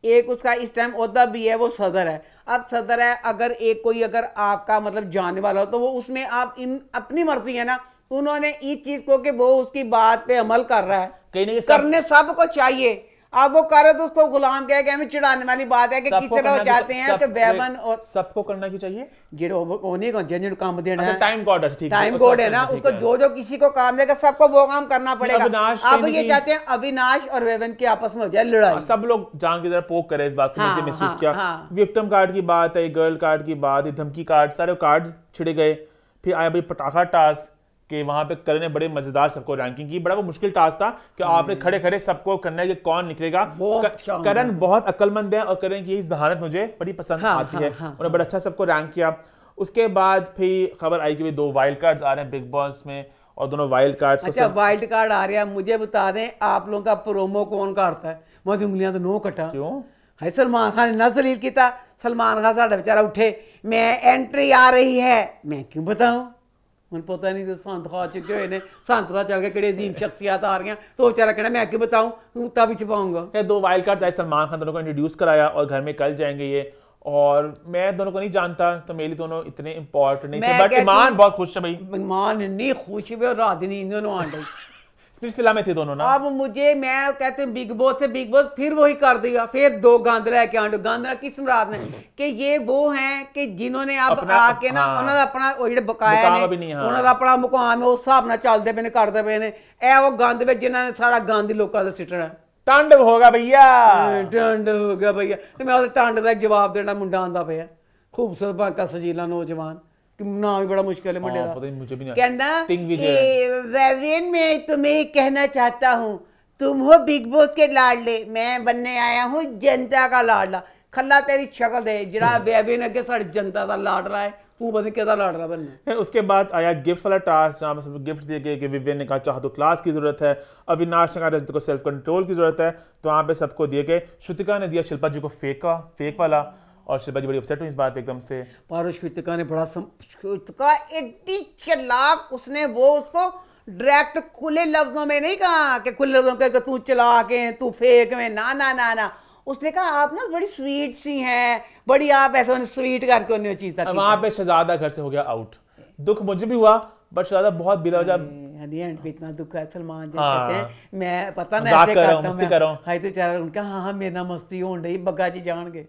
एक उसका इस टाइम ओहदा भी है, वो सदर है। अब सदर है, अगर एक कोई अगर आपका मतलब जानने वाला हो तो वो उसमें आप अपनी मर्जी है ना, उन्होंने इस चीज को कि वो उसकी बात पे अमल कर रहा है, कहीं करने सबको चाहिए। अब वो करे तो उसको गुलाम कह के हमें चिढ़ाने वाली बात है कि किस तरह चाहते हैं कि वेमन और सबको करना की चाहिए, जिन्हें काम देना है, टाइम कोड है, ठीक है, टाइम कोड है ना, उसको जो किसी को काम देगा सबको वो काम करना पड़ेगा। अब ये चाहते हैं अविनाश और वेवन की आपस में हो जाए लड़ाई, सब लोग जान की तरह पोक करे इस बात को। मुझे महसूस किया विक्टिम कार्ड की बात है, गर्ल कार्ड की बात है, धमकी कार्ड, सारे कार्ड छिड़े गए। फिर आया भाई पटाखा टास्क कि वहां पे करण ने बड़े मजेदार सबको रैंकिंग की। बड़ा वो मुश्किल टास्क था कि आपने खड़े खड़े सबको करना है कि कौन निकलेगा। करण बहुत अक्लमंद है और करण की यही जहानत मुझे बड़ी पसंद आती है। उन्होंने बड़ा अच्छा सबको रैंक किया। उसके बाद फिर खबर आई कि 2 वाइल्ड कार्ड्स आ रहे हैं बिग बॉस में और दोनों वाइल्ड कार्ड्स को वाइल्ड कार्ड आ रहा है। मुझे बता दें आप लोगों का प्रोमो कौन करता है? मुझे उंगलियां तो नो कटा क्यों है। सलमान खान ने नजलील किया। सलमान खान साडा बेचारा उठे, मैं एंट्री आ रही है, मैं क्यों बताऊं, मुझे पता नहीं संत खा चुके हुए ने, संत पता चल गया कि अजीम शख्सियत आ रही हैं, तो बेचारा कहना मैं क्यों बताऊं, तभी छुपाऊंगा। 2 वाइल्ड कार्ड्स आए, सलमान खान दोनों को इंट्रोड्यूस कराया और घर में कल जाएंगे ये, और मैं दोनों को नहीं जानता तो मेरे लिए दोनों इतने इंपॉर्टेंट नहीं थे, बट ईमान बहुत खुश है भाई। ईमान इतनी खुश है और रात नींद दोनों आंड स्पिरिचुअल में थे दोनों ना। अब मुझे मैं कहते हैं बिग बॉस से बिग बॉस फिर वही कर दिया, फिर 2 गांधला है क्या गांधला किस मुराद ने कि ये वो हैं कि जिन्होंने अब आके ना उन्होंने अपना जो बकाया ने उन्होंने अपना मुकाम है उस हिसाब नाल चलदे पे ने करदे पे ने। ए वो गंद में जिन्होंने सारा गंद लोगों का सिटना तांडव होगा भैया, तांडव होगा भैया। तो मैं उस तांडव का जवाब देना मुंडा आंदा पे है, खूबसूरत बाका सजीला नौजवान, नाम भी बड़ा मुश्किल है मुंडे का। मुझे भी नहीं कहना वेवियन मैं तुम्हें कहना चाहता हूँ तुम हो बिग बॉस के लाडले, मैं बनने आया हूँ जनता का लाडला। खल्ला तेरी शक्ल दे जरा वेवियन अगे साड़ी जनता का लाड रहा है, तू पता क्या लाड रहा बनने। उसके बाद आया गिफ्ट वाला टास्क जहाँ पर गिफ्ट दिए गए कि विवियन ने कहा चाह तो क्लास की जरूरत है, अविनाश ने कहा रजत को सेल्फ कंट्रोल की जरूरत है, तो वहाँ पे सबको दिए गए। श्रुतिका ने दिया शिल्पा जी को फेक वाला, और शिल्पा जी बड़ी अपसेट हुई इस बात एकदम से। पारो श्रुतिका ने बड़ा श्रुतिका 80 लाख उसने वो उसको डायरेक्ट खुले लफ्जों में नहीं कहा कि खुले लफ्जों में तू चला के तू फेक में, ना ना ना ना। उसने कहा आप ना बड़ी स्वीट सी हैं, बड़ी आप ऐसा स्वीट करके उन्हें चीज था। वहां पे शहजादा घर से हो गया आउट। दुख मुझे भी हुआ, बट शहजादा बहुत बिना वजह एंड पे इतना दुख है। सलमान जी कहते हैं मैं पता ना ऐसे करता हूं, मस्ती कर रहा हूं। हाय तो चार उनका हाँ मेरा मस्ती होन रही, बग्गा जी जान गए।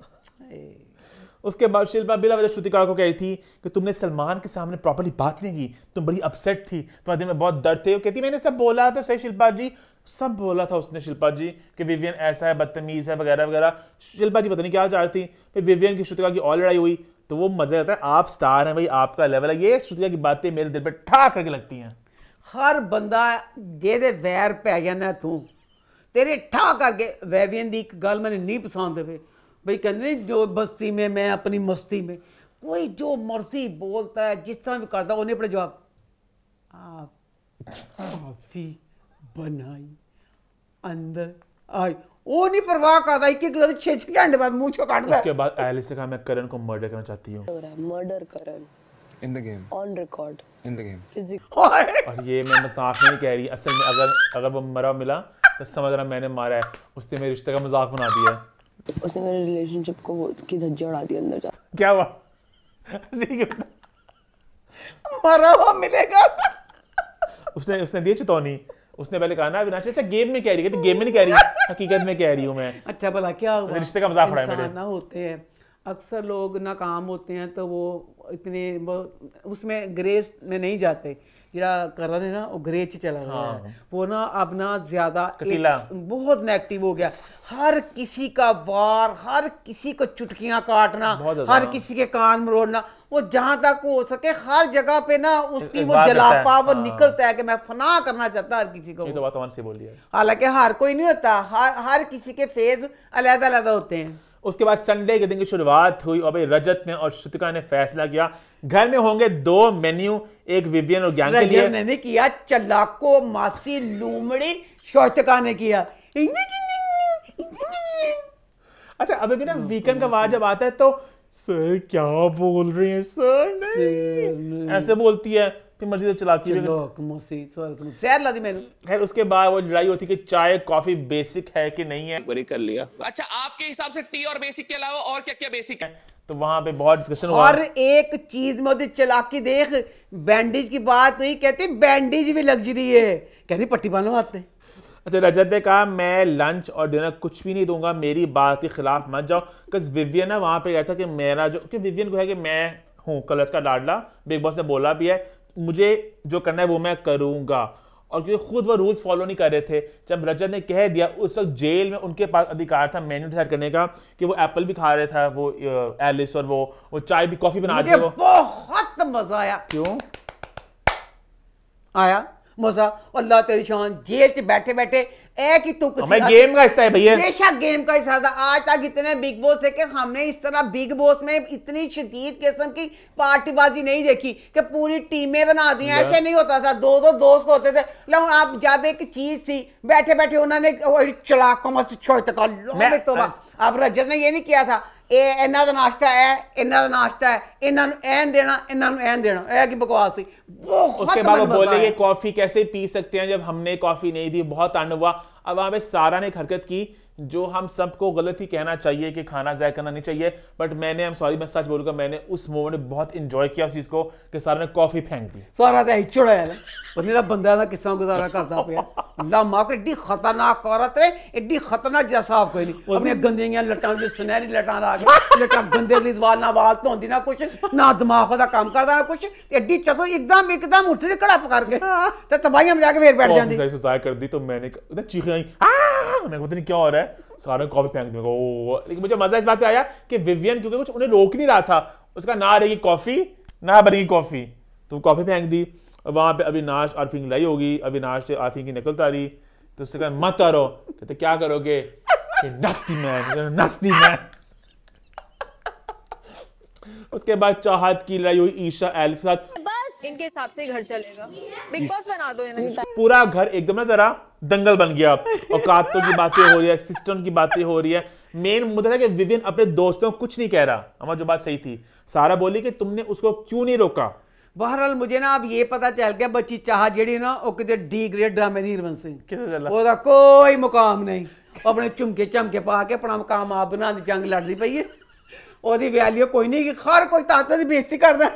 उसके बाद शिल्पा बिना वजह श्रुतिका को कही थी कि तुमने सलमान के सामने प्रॉपर्ली बात नहीं की, तुम बड़ी अपसेट थी, तुम्हारे दिल में बहुत दर्द थे। वो कहती मैंने सब बोला तो सही शिल्पा जी, सब बोला था उसने शिल्पा जी कि विवियन ऐसा है, बदतमीज है वगैरह वगैरह। शिल्पा जी पता नहीं क्या चाह रही थी। फिर विवियन की श्रुतिका की और लड़ाई हुई, तो वो मजा आता है। आप स्टार हैं भाई, आपका लेवल है। ये श्रुतिका की बातें मेरे दिल पे ठा करके लगती हैं। हर बंदा जेदे वैर पै जाना तू तेरे ठा करके। विवियन दी एक गल मैंने नहीं पसंद है भाई, कहते जो बस्ती में मैं अपनी मस्ती में, कोई जो मर्जी बोलता है जिस तरह भी करता है, उन्हें अपने जवाब आप काफी बनाई अंदर आई, वो नहीं परवाह करता। एक लफ्ज 6 घंटे बाद मुंह चो काटता है। उसके बाद एलिस ने कहा मैं करण को मर्डर करना चाहती हूँ। Murder Karan in the game, on record in the game. और ये मैं मजाक नहीं कह रही, असल में अगर वो मरा मिला तो समझ रहा मैंने मारा है। उसने मेरे रिश्ते का मजाक बना दिया है। उसने मेरे रिलेशनशिप को की धज्जी उड़ा दी अंदर जा। क्या हुआ? मरा हुआ मिलेगा। उसने दी चेतावनी। उसने पहले कहा ना अविनाश अच्छा गेम में कह रही है, गेम में नहीं कह रही, हकीकत में कह रही हूँ मैं। अच्छा भला क्या हुआ? रिश्ते का मजाक उड़ाया मेरे। ना होते हैं अक्सर लोग नाकाम होते हैं तो वो इतने उसमें ग्रेस में नहीं जाते। जरा करण है ना वो ग्रेच चला गया है, वो ना अब ना ज्यादा बहुत नेगेटिव हो गया। हर किसी का वार, हर किसी को चुटकियां काटना, हर किसी के कान मरोड़ना, वो जहां तक हो सके हर जगह पे ना उसकी वो जलापा वो निकलता है कि मैं फना करना चाहता हर किसी को। ये तो बात अमन से बोली है। हालांकि हर कोई नहीं होता, हर किसी के फेज अलग अलग होते हैं। उसके बाद संडे के दिन की शुरुआत हुई और भाई रजत ने और श्रुतिका ने फैसला किया घर में होंगे 2 मेन्यू, एक विवियन और गैंग के लिए। रजत ने किया चलाको मासी लूमड़ी, श्रुतिका ने किया। अच्छा अभी भी ना वीकेंड का वार जब आता है तो सर क्या बोल रहे हैं सर, नहीं ऐसे बोलती है, फिर मर्जी से चलाती है। खैर उसके बाद वो लड़ाई होती है कि चाय कॉफी बेसिक है कि नहीं है। वही कर लिया। अच्छा आपके हिसाब से टी और बेसिक के अलावा और क्या क्या बेसिक है? तो वहां पे बहुत डिस्कशन हुआ। हर एक चीज में चलाकी देख। बैंडेज की बात हुई, कहती बैंडेज भी लग्जरी है, कहती पट्टी बनवाते। अच्छा रजत ने कहा मैं लंच और डिनर कुछ भी नहीं दूंगा, मेरी बात के खिलाफ मत जाओ। बिकॉज विवियन ना वहां पे कहता कि मेरा जो कि विवियन को है कि मैं हूँ कलर्स का लाडला, बिग बॉस ने बोला भी है मुझे जो करना है वो मैं करूंगा। और क्योंकि खुद वो रूल्स फॉलो नहीं कर रहे थे, जब रजत ने कह दिया उस वक्त जेल में उनके पास अधिकार था मेन्यू डिसाइड करने का कि वो एप्पल भी खा रहा था वो एलिस, और वो चाय भी कॉफी बना रही थी। बहुत मजा आया। क्यों आया मजा? अल्लाह तेरी शान, जेल से बैठे बैठे एक ही तू गेम का हिस्सा है भैया, बेशक गेम का हिस्सा था। आज तक इतने बिग बॉस है कि हमने इस तरह बिग बॉस में इतनी शदीद किस्म की पार्टीबाजी नहीं देखी कि पूरी टीमें बना दी। ऐसे नहीं होता था, 2-2 दोस्त होते थे। लो आप जब एक चीज थी बैठे बैठे उन्होंने चलाक अब रजत ने ये नहीं किया था इन्हों का नाश्ता है, इन्हों का नाश्ता है, इन्हों एन देना, इन्हों एन देना, यह की बकवास थी। उसके बाद वो बोले कि कॉफी कैसे पी सकते हैं जब हमने कॉफी नहीं दी, बहुत तांडव हुआ। अब वहां पे सारा ने एक हरकत की जो हम सबको गलत ही कहना चाहिए कि खाना ज़ाया करना नहीं चाहिए, बट मैंने आई एम सॉरी मैं सच बोलूंगा मैंने उस मोमेंट में बहुत इंजॉय किया उस चीज को कि सारा ने कॉफी फेंक दी। सारा तो हिचड़ है मेरा बंदा का किस्सा गुजारा करता पे अल्लाह माँ को एड्डी खतरनाक औरत है, एड्डी खतरनाक जैसा आप कोई नहीं। अपनी गंदियां लटां जो सुनहरी लटां ला के लटां गंदे ली वाल ना वाल धोंदी ना कुछ ना दिमाग का काम करता ना कुछ, एड्डी चतो एकदम उठने कड़प करके तो तबाहियां में जाके फिर बैठ जाती। ज़ाया कर दी तो मैंने चीखें आई, मैं पता नहीं क्या हो रहा है, सारा कॉफी फेंक दिया। लेकिन मुझे मजा इस बात पे आया कि विवियन क्योंकि कुछ उन्हें रोक नहीं रहा था, उसका ना रहेगी कॉफी ना बनेगी कॉफी, तो कॉफी फेंक दी। वहां पे अविनाश आरफी की लड़ाई होगी, अविनाश से आरफी की निकल तारी, तो उससे कहा मत तारो, कहते क्या करोगे, नस्टी मैन, नस्टी मैन। उसके बाद चाहत की लड़ाई हुई ईशा एलिस के साथ। बस इनके हिसाब से घर चलेगा, बिग बॉस बना दो इन्हें। पूरा घर एकदम ना जरा दंगल बन गया, औकातों की बातें हो रही है, सिस्टम की बातें हो रही है। मेन मुद्दा है कि विवियन अपने दोस्तों को कुछ नहीं कह रहा। हमारी जो बात सही थी, सारा बोली कि तुमने उसको क्यों नहीं रोका, बहरहाल मुझे ना अब ये पता चल गया बच्ची चाह जेड़ी ना वो किते डी ग्रेड ड्रामे दी हरवंश सिंह ओदा कोई मुकाम नहीं अपने झुमके चमके पा के अपना मुकाम आप बना दी जंग लड़दी पई है ओदी वैल्यू कोई नहीं कि हर कोई ताकत दी बेइज्जती करदा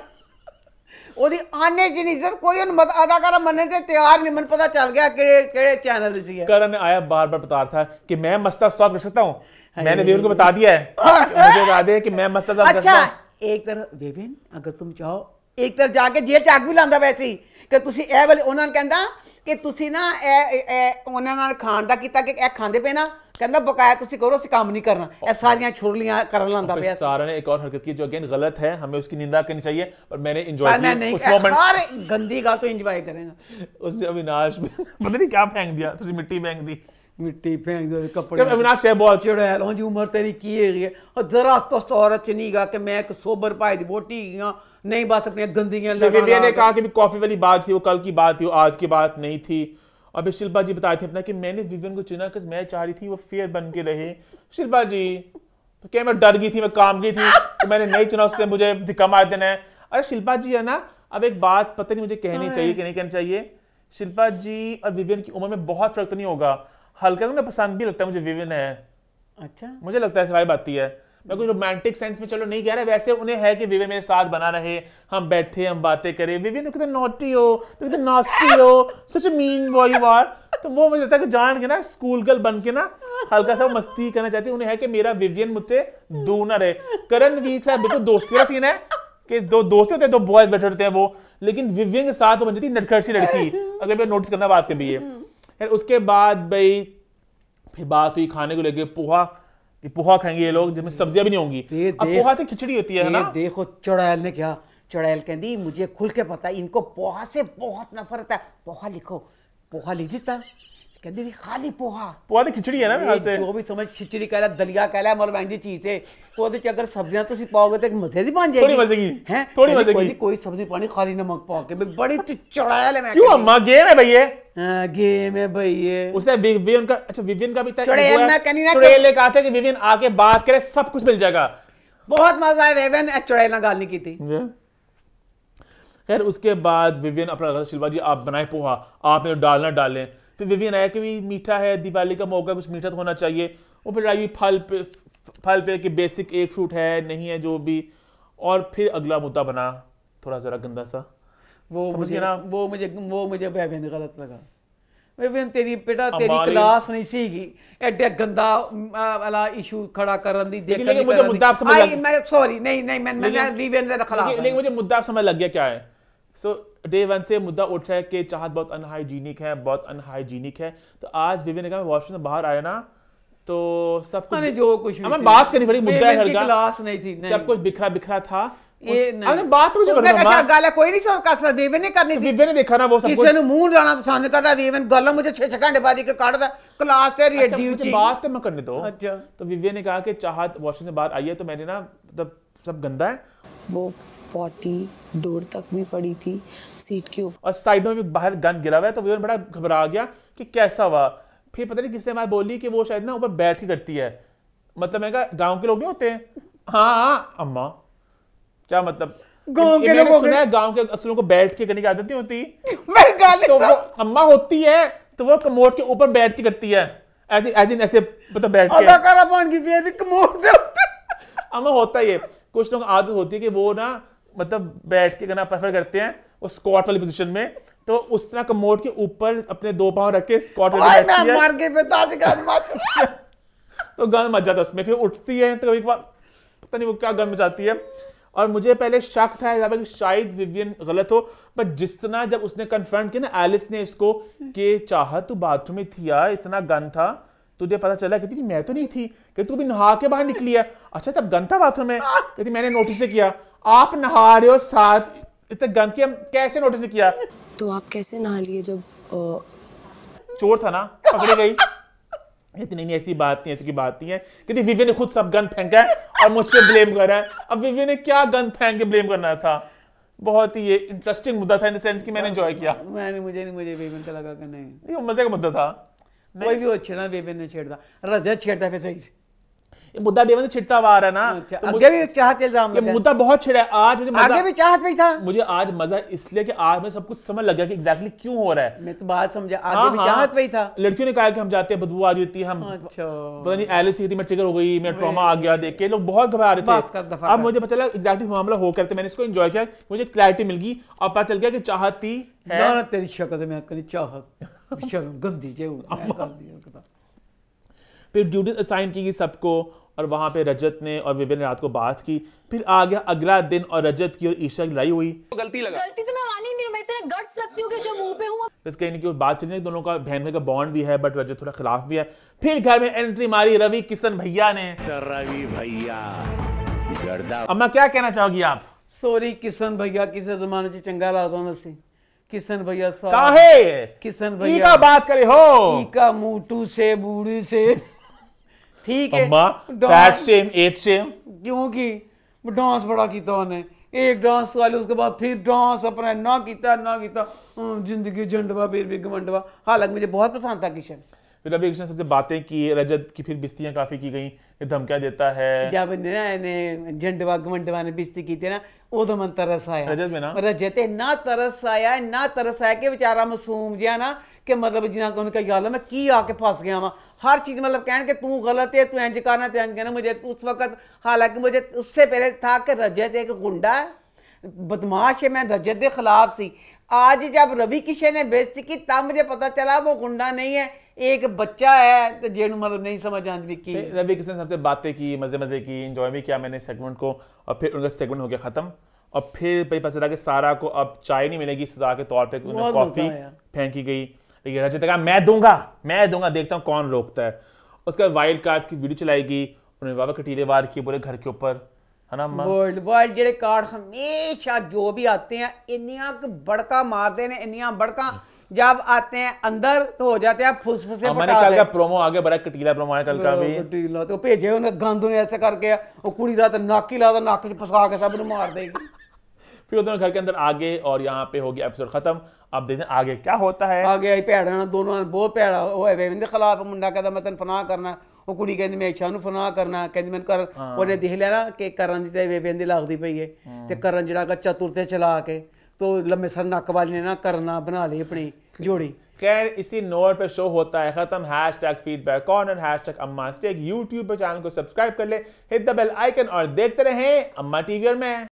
ओदी आने दी इज्जत कोई अदाकारा मनने ते तैयार नहीं मन पता चल गया केड़े चैनल दी सी करण आया बार-बार बता रहा था कि मैं मस्ता स्वागत कर सकता हूं मैंने वेवन को बता दिया है मुझे बता दे कि मैं मस्ता स्वागत कर सकता हूं अच्छा एक तरह वेवन अगर तुम चाहो एक तरह जाके जेल च अग भी लांदा वैसे ही कि तुसी ए वाले ਉਹਨਾਂ ਨੂੰ ਕਹਿੰਦਾ ਕਿ ਤੁਸੀਂ ਨਾ ਇਹ ਉਹਨਾਂ ਨਾਲ ਖਾਣ ਦਾ ਕੀਤਾ ਕਿ ਇਹ ਖਾਂਦੇ ਪਏ ਨਾ ਕਹਿੰਦਾ ਬਕਾਇਆ ਤੁਸੀਂ ਕਰੋ ਅਸੀਂ ਕੰਮ ਨਹੀਂ ਕਰਨਾ ਇਹ ਸਾਰੀਆਂ ਛੁਰਲੀਆਂ ਕਰਨ ਲਾਂਦਾ ਪਿਆ सारा ने एक और हरकत की जो अगेन गलत है हमें उसकी निंदा करनी चाहिए पर मैंने एंजॉय किया उस मोमेंट हर गंदी गाल तो एंजॉय करेगा उसने अविनाश पता नहीं क्या फेंक दिया तुसी मिट्टी फेंक दी मिट्टी फेंक दो कपड़े अविनाश है बहुत चुड़ैल जी उम्र तेरी की है और जरा तो औरत च नहीं गा कि मैं एक सोबर भाई दी वोटी गया नहीं बस अपनी गंदियां विवियन ने कहा कि कॉफी वाली बात थी वो कल की बात थी वो आज की बात नहीं थी और फिर शिल्पा जी बताए थे अपना कि मैंने विवियन को चुना क्योंकि मैं चाह रही थी वो फेयर बन के रहे शिल्पा जी तो क्या मैं डर गई थी मैं काम गई थी तो मैंने नहीं चुना उससे मुझे धिक्का मार देना है अरे शिल्पा जी है ना अब एक बात पता नहीं मुझे कहनी चाहिए कि नहीं कहनी चाहिए शिल्पा जी और विवियन की उम्र में बहुत फर्क तो नहीं होगा हल्का तो पसंद भी लगता है मुझे विवियन है अच्छा मुझे लगता है वाइब आती है मैं कुछ रोमांटिक सेंस में चलो नहीं कह रहा वैसे उन्हें है कि विवियन मेरे साथ बना रहे हम बैठे हम बातें करें विवियन कितना नॉटी हो तो कितना नास्टी हो such a mean boy you are तो वो मुझे लगता है कि जान के ना स्कूल गर्ल बन के ना हल्का सा मस्ती करना चाहती है उन्हें है कि मेरा विवियन मुझसे दूर ना रहे करण वीर साहब बिल्कुल दोस्ती का सीन है कि दो दोस्त होते हैं दो बॉयज बैठे होते हैं वो लेकिन विवियन के साथ वो बन जाती है नटखट सी लड़की अगर मैं नोटिस करना बात कभी है उसके बाद भाई फिर बात हुई खाने को लेके पोहा खाएंगे ये लोग जिसमें सब्जियां भी नहीं होंगी अब पोहा तो खिचड़ी होती है ना देखो चुड़ैल ने क्या चुड़ैल कहती मुझे खुल के पता इनको पोहा से बहुत नफरत है पोहा लिखो पोहा लिख देता कहती खाली पोहा तो खिचड़ी है ना से जो भी समझ खिचड़ी कहला दलिया कहला मतलब ऐसी चीज है तो अगर सब्जियां तुम पाओगे तो मजे दी बन जाएगी थोड़ी मजे की हैं थोड़ी मजे की कोई सब्जी पानी खाली नमक पाओ के बड़ी चुड़ैल है मैं क्यों अम्मा गेम है भैया गेम है भैया उसने विवियन का अच्छा विवियन का भी था चुड़ैल मैं कहनी ना चुड़ैल ने कहा था कि विवियन आके बात करे सब कुछ मिल जाएगा बहुत मजा आया विवियन चुड़ैल ना गाल नहीं की थी खैर उसके बाद विवियन अपना शिल्पा जी आप बनाए पोहा आपने डालना डालें फिर विवियन आया कि भी मीठा है दिवाली का मौका कुछ मीठा तो होना चाहिए और फिर आई फल पे कि बेसिक एक फ्रूट है नहीं है जो भी और फिर अगला मुद्दा बना थोड़ा जरा गंदा सा वो मुझे विवियन गलत लगा विवियन तेरी बेटा तेरी क्लास नहीं सीगी एडे गंदा वाला इशू खड़ा करन दी देख लेकिन मुझे मुद्दा आप समझ लग मैं सॉरी नहीं मैं विवियन से खिलाफ लेकिन मुझे मुद्दा आप समझ लग गया क्या है सो डे वन से मुद्दा उठ रहा है कि चाहत बहुत अनहाइजीनिक है तो आज विवियन ने कहा वॉशरूम से बाहर आया ना तो सब कुछ जो कुछ हमें बात करनी पड़ी मुद्दा है क्लास नहीं थी सब कुछ बिखरा था ये नहीं बात तो करना क्या गाला कोई नहीं सो कर सकता विवियन ने करनी थी विवियन ने देखा ना वो सब किसी ने मुंह डालना पसंद करता विवियन गाला मुझे 6 घंटे बाद के काट दा क्लास तेरी ड्यूटी बात तो मैं करने दो अच्छा तो विवियन ने कहा कि चाहत वॉशरूम से बाहर आई है तो मैंने ना मतलब सब गंदा है वो पॉटी डोर तक भी पड़ी थी सीट के ऊपर और साइड में भी बाहर गंद गिरा हुआ है तो विवियन बड़ा घबरा गया कि कैसा हुआ फिर पता नहीं किसने बात बोली कि वो शायद ना ऊपर बैठ के करती है मतलब मैं कहा गांव के लोग नहीं होते हाँ अम्मा क्या मतलब गांव के लोग सुना है गांव के अक्सरों को बैठ के करने की आदत नहीं होती तो वो अम्मा होती है तो वो कमोड के ऊपर बैठ के करती है ऐसे मतलब बैठ के अम्मा होता है ये कुछ लोग आदत होती है कि वो ना मतलब बैठ के करना प्रेफर करते हैं वो स्क्वाट वाली पोजीशन में तो उस तरह कमोड के ऊपर अपने 2 पांव रख के स्क्वाट वाली बैठती है मार के बता तो गन मच जाता है उसमें फिर उठती है तो कभी पता नहीं वो क्या गन मचाती है और मुझे पहले शक था कि शायद विवियन गलत हो पर जिस तरह जब उसने कन्फ्रंट किया ना एलिस ने इसको कि चाहत तू बाथरूम में थी यार इतना गन था तुझे पता चला कहती कि मैं तो नहीं थी कि तू भी नहा के बाहर निकली है अच्छा तब गन था बाथरूम में कहती मैंने नोटिस किया आप नहा रहे हो साथ इतने गन किया कैसे नोटिस किया तो आप कैसे नहा लिए जब चोर था ना पकड़ी गई इतनी नहीं ऐसी बात नहीं ऐसी की बात नहीं है क्योंकि विवियन ने खुद सब गन फेंका है और मुझ पे ब्लेम कर रहा है अब विवियन ने क्या गन फेंक के ब्लेम करना था बहुत ही ये इंटरेस्टिंग मुद्दा था इन द सेंस कि मैंने एंजॉय किया मुझे विवियन का लगा कि नहीं ये मजे का मुद्दा था कोई भी वो छेड़ा विवियन ने छेड़ता रजा छेड़ता फिर सही ये मुद्दा डे वन से छिड़ता हुआ आ रहा है ना। तो आगे भी चाहत इल्जाम ये मुद्दा बहुत छिड़ा है। आज मुझे मजा, आगे भी चाहत में था। मुझे आज मजा इसलिए कि आज मैं सब कुछ समझ लग गया कि एग्जैक्टली क्यों हो रहा है। मैं तो बात समझा, आगे भी चाहत में था। लड़कियों ने कहा कि हम जाते हैं बदबू आ रही होती है, हम पता नहीं एलिस थी, मैं ट्रिगर हो गई, मैं ट्रॉमा आ गया देख के, लोग बहुत घबरा रहे थे। अब मुझे पता चला एग्जैक्टली मामला हो करते, मैंने इसको एंजॉय किया, मुझे क्लैरिटी मिल गई और पता चल गया कि चाहती है ना तेरी शक्ल में करी चाहत गंदी जे। फिर ड्यूटी असाइन की गई सबको और वहां पे रजत ने और विवेक ने रात को बात की। फिर आ गया अगला दिन और रजत की और ईशा की लड़ाई हुई। गलती तो मैं मानी नहीं, मैं इतना गट्स रखती हूँ कि जो मुंह पे हूँ। बस कहीं की बात चल रही है, दोनों का बहन का बॉन्ड भी है, बट रजत थोड़ा खिलाफ भी है। फिर घर में एंट्री मारी रवि किशन भैया ने। रवि भैया अम्मा क्या कहना चाहोगी आप? सॉरी किशन भैया, किसी जमाने से चंगा लागदा नसी। किशन भैया काहे किशन भैया का बात करे हो का मूटू से बूढ़ी से ठीक है। अम्मा फैट शेम एज शेम क्योंकि डांस बड़ा किया उन्हें, एक डांस वाले उसके बाद फिर डांस अपना ना किया जिंदगी झंडवा फिर भी घमंडवा। हालांकि मुझे बहुत पसंद था किशन। फिर रवि किशन सबसे बातें की, रजत की फिर बिस्तियां काफी की गई, धमकियां देता है। जब ने झंडवा घमंडवा ने बिस्ती की थी ना, उदो मन तरस आया रजत में ना, रजत इन्ना तरस आया कि बेचारा मासूम जिहा ना कि मतलब जिन्हें उनका याद मैं की आके फंस गया वहाँ हर चीज मतलब कहने के तू गलत है, तू इंज करना तू इंज कहना। मुझे उस वक्त हालांकि मुझे उससे पहले था कि रजत एक गुंडा है, बदमाश है, मैं रजत के खिलाफ सी। आज जब रवि किशन ने बेइज्जती की तब मुझे पता चला वो गुंडा नहीं है, एक बच्चा है। तो जेनू मतलब नहीं समझ आंद भी की। रवि किशन सबसे बातें की, मजे की, एंजॉय भी किया मैंने सेगमेंट को। और फिर उनका सेगमेंट हो गया खत्म और फिर पता चला कि सारा को अब चाय नहीं मिलेगी, सजा के तौर पे उन्हें कॉफी फेंकी गई। लेकिन रजत कहा मैं दूंगा, देखता हूँ कौन रोकता है। उसके बाद वाइल्ड कार्ड्स की वीडियो चलाई गई, उन्होंने वावा कटीले वार किए पूरे घर के ऊपर, है ना। वाइल्ड जेडे कार्ड हमेशा जो भी आते हैं इन्निया बड़का मारते हैं, इन्निया बड़का जब आते हैं अंदर तो हो जाते हैं फुसफुसे। मैंने कल का प्रोमो आ गया, बड़ा कटीला प्रोमो आया कल का भी। कटीला तो भेजे उन्हें गंद ने ऐसे करके वो कुड़ी दा नाक ही ला नाक च फंसा के सब मार देगी। फिर दोनों घर के अंदर आगे और यहाँ पे हो गया एपिसोड खत्म। अब देखते हैं आगे क्या होता है। आगे भैड़ा दोनों बहुत भैड़ा होए वे खिलाफ। मुंडा कहता मैं तेन फना करना, वो कुड़ी कहती मैं ईशा फना करना, कहती मैं कर उन्हें देख लिया ना कि करण की बेबेंदी लगती पई है। तो करण जरा चतुर से चला के तो लम्बे सर नक वाली ने ना करना बना ली अपनी जोड़ी। खैर इसी नोट पे शो होता है खत्म। #feedback कॉर्नर #अम्मा स्टेक। यूट्यूब पे चैनल को सब्सक्राइब कर ले, हिट द बेल आइकन और देखते रहें अम्मा टीवी और मैं।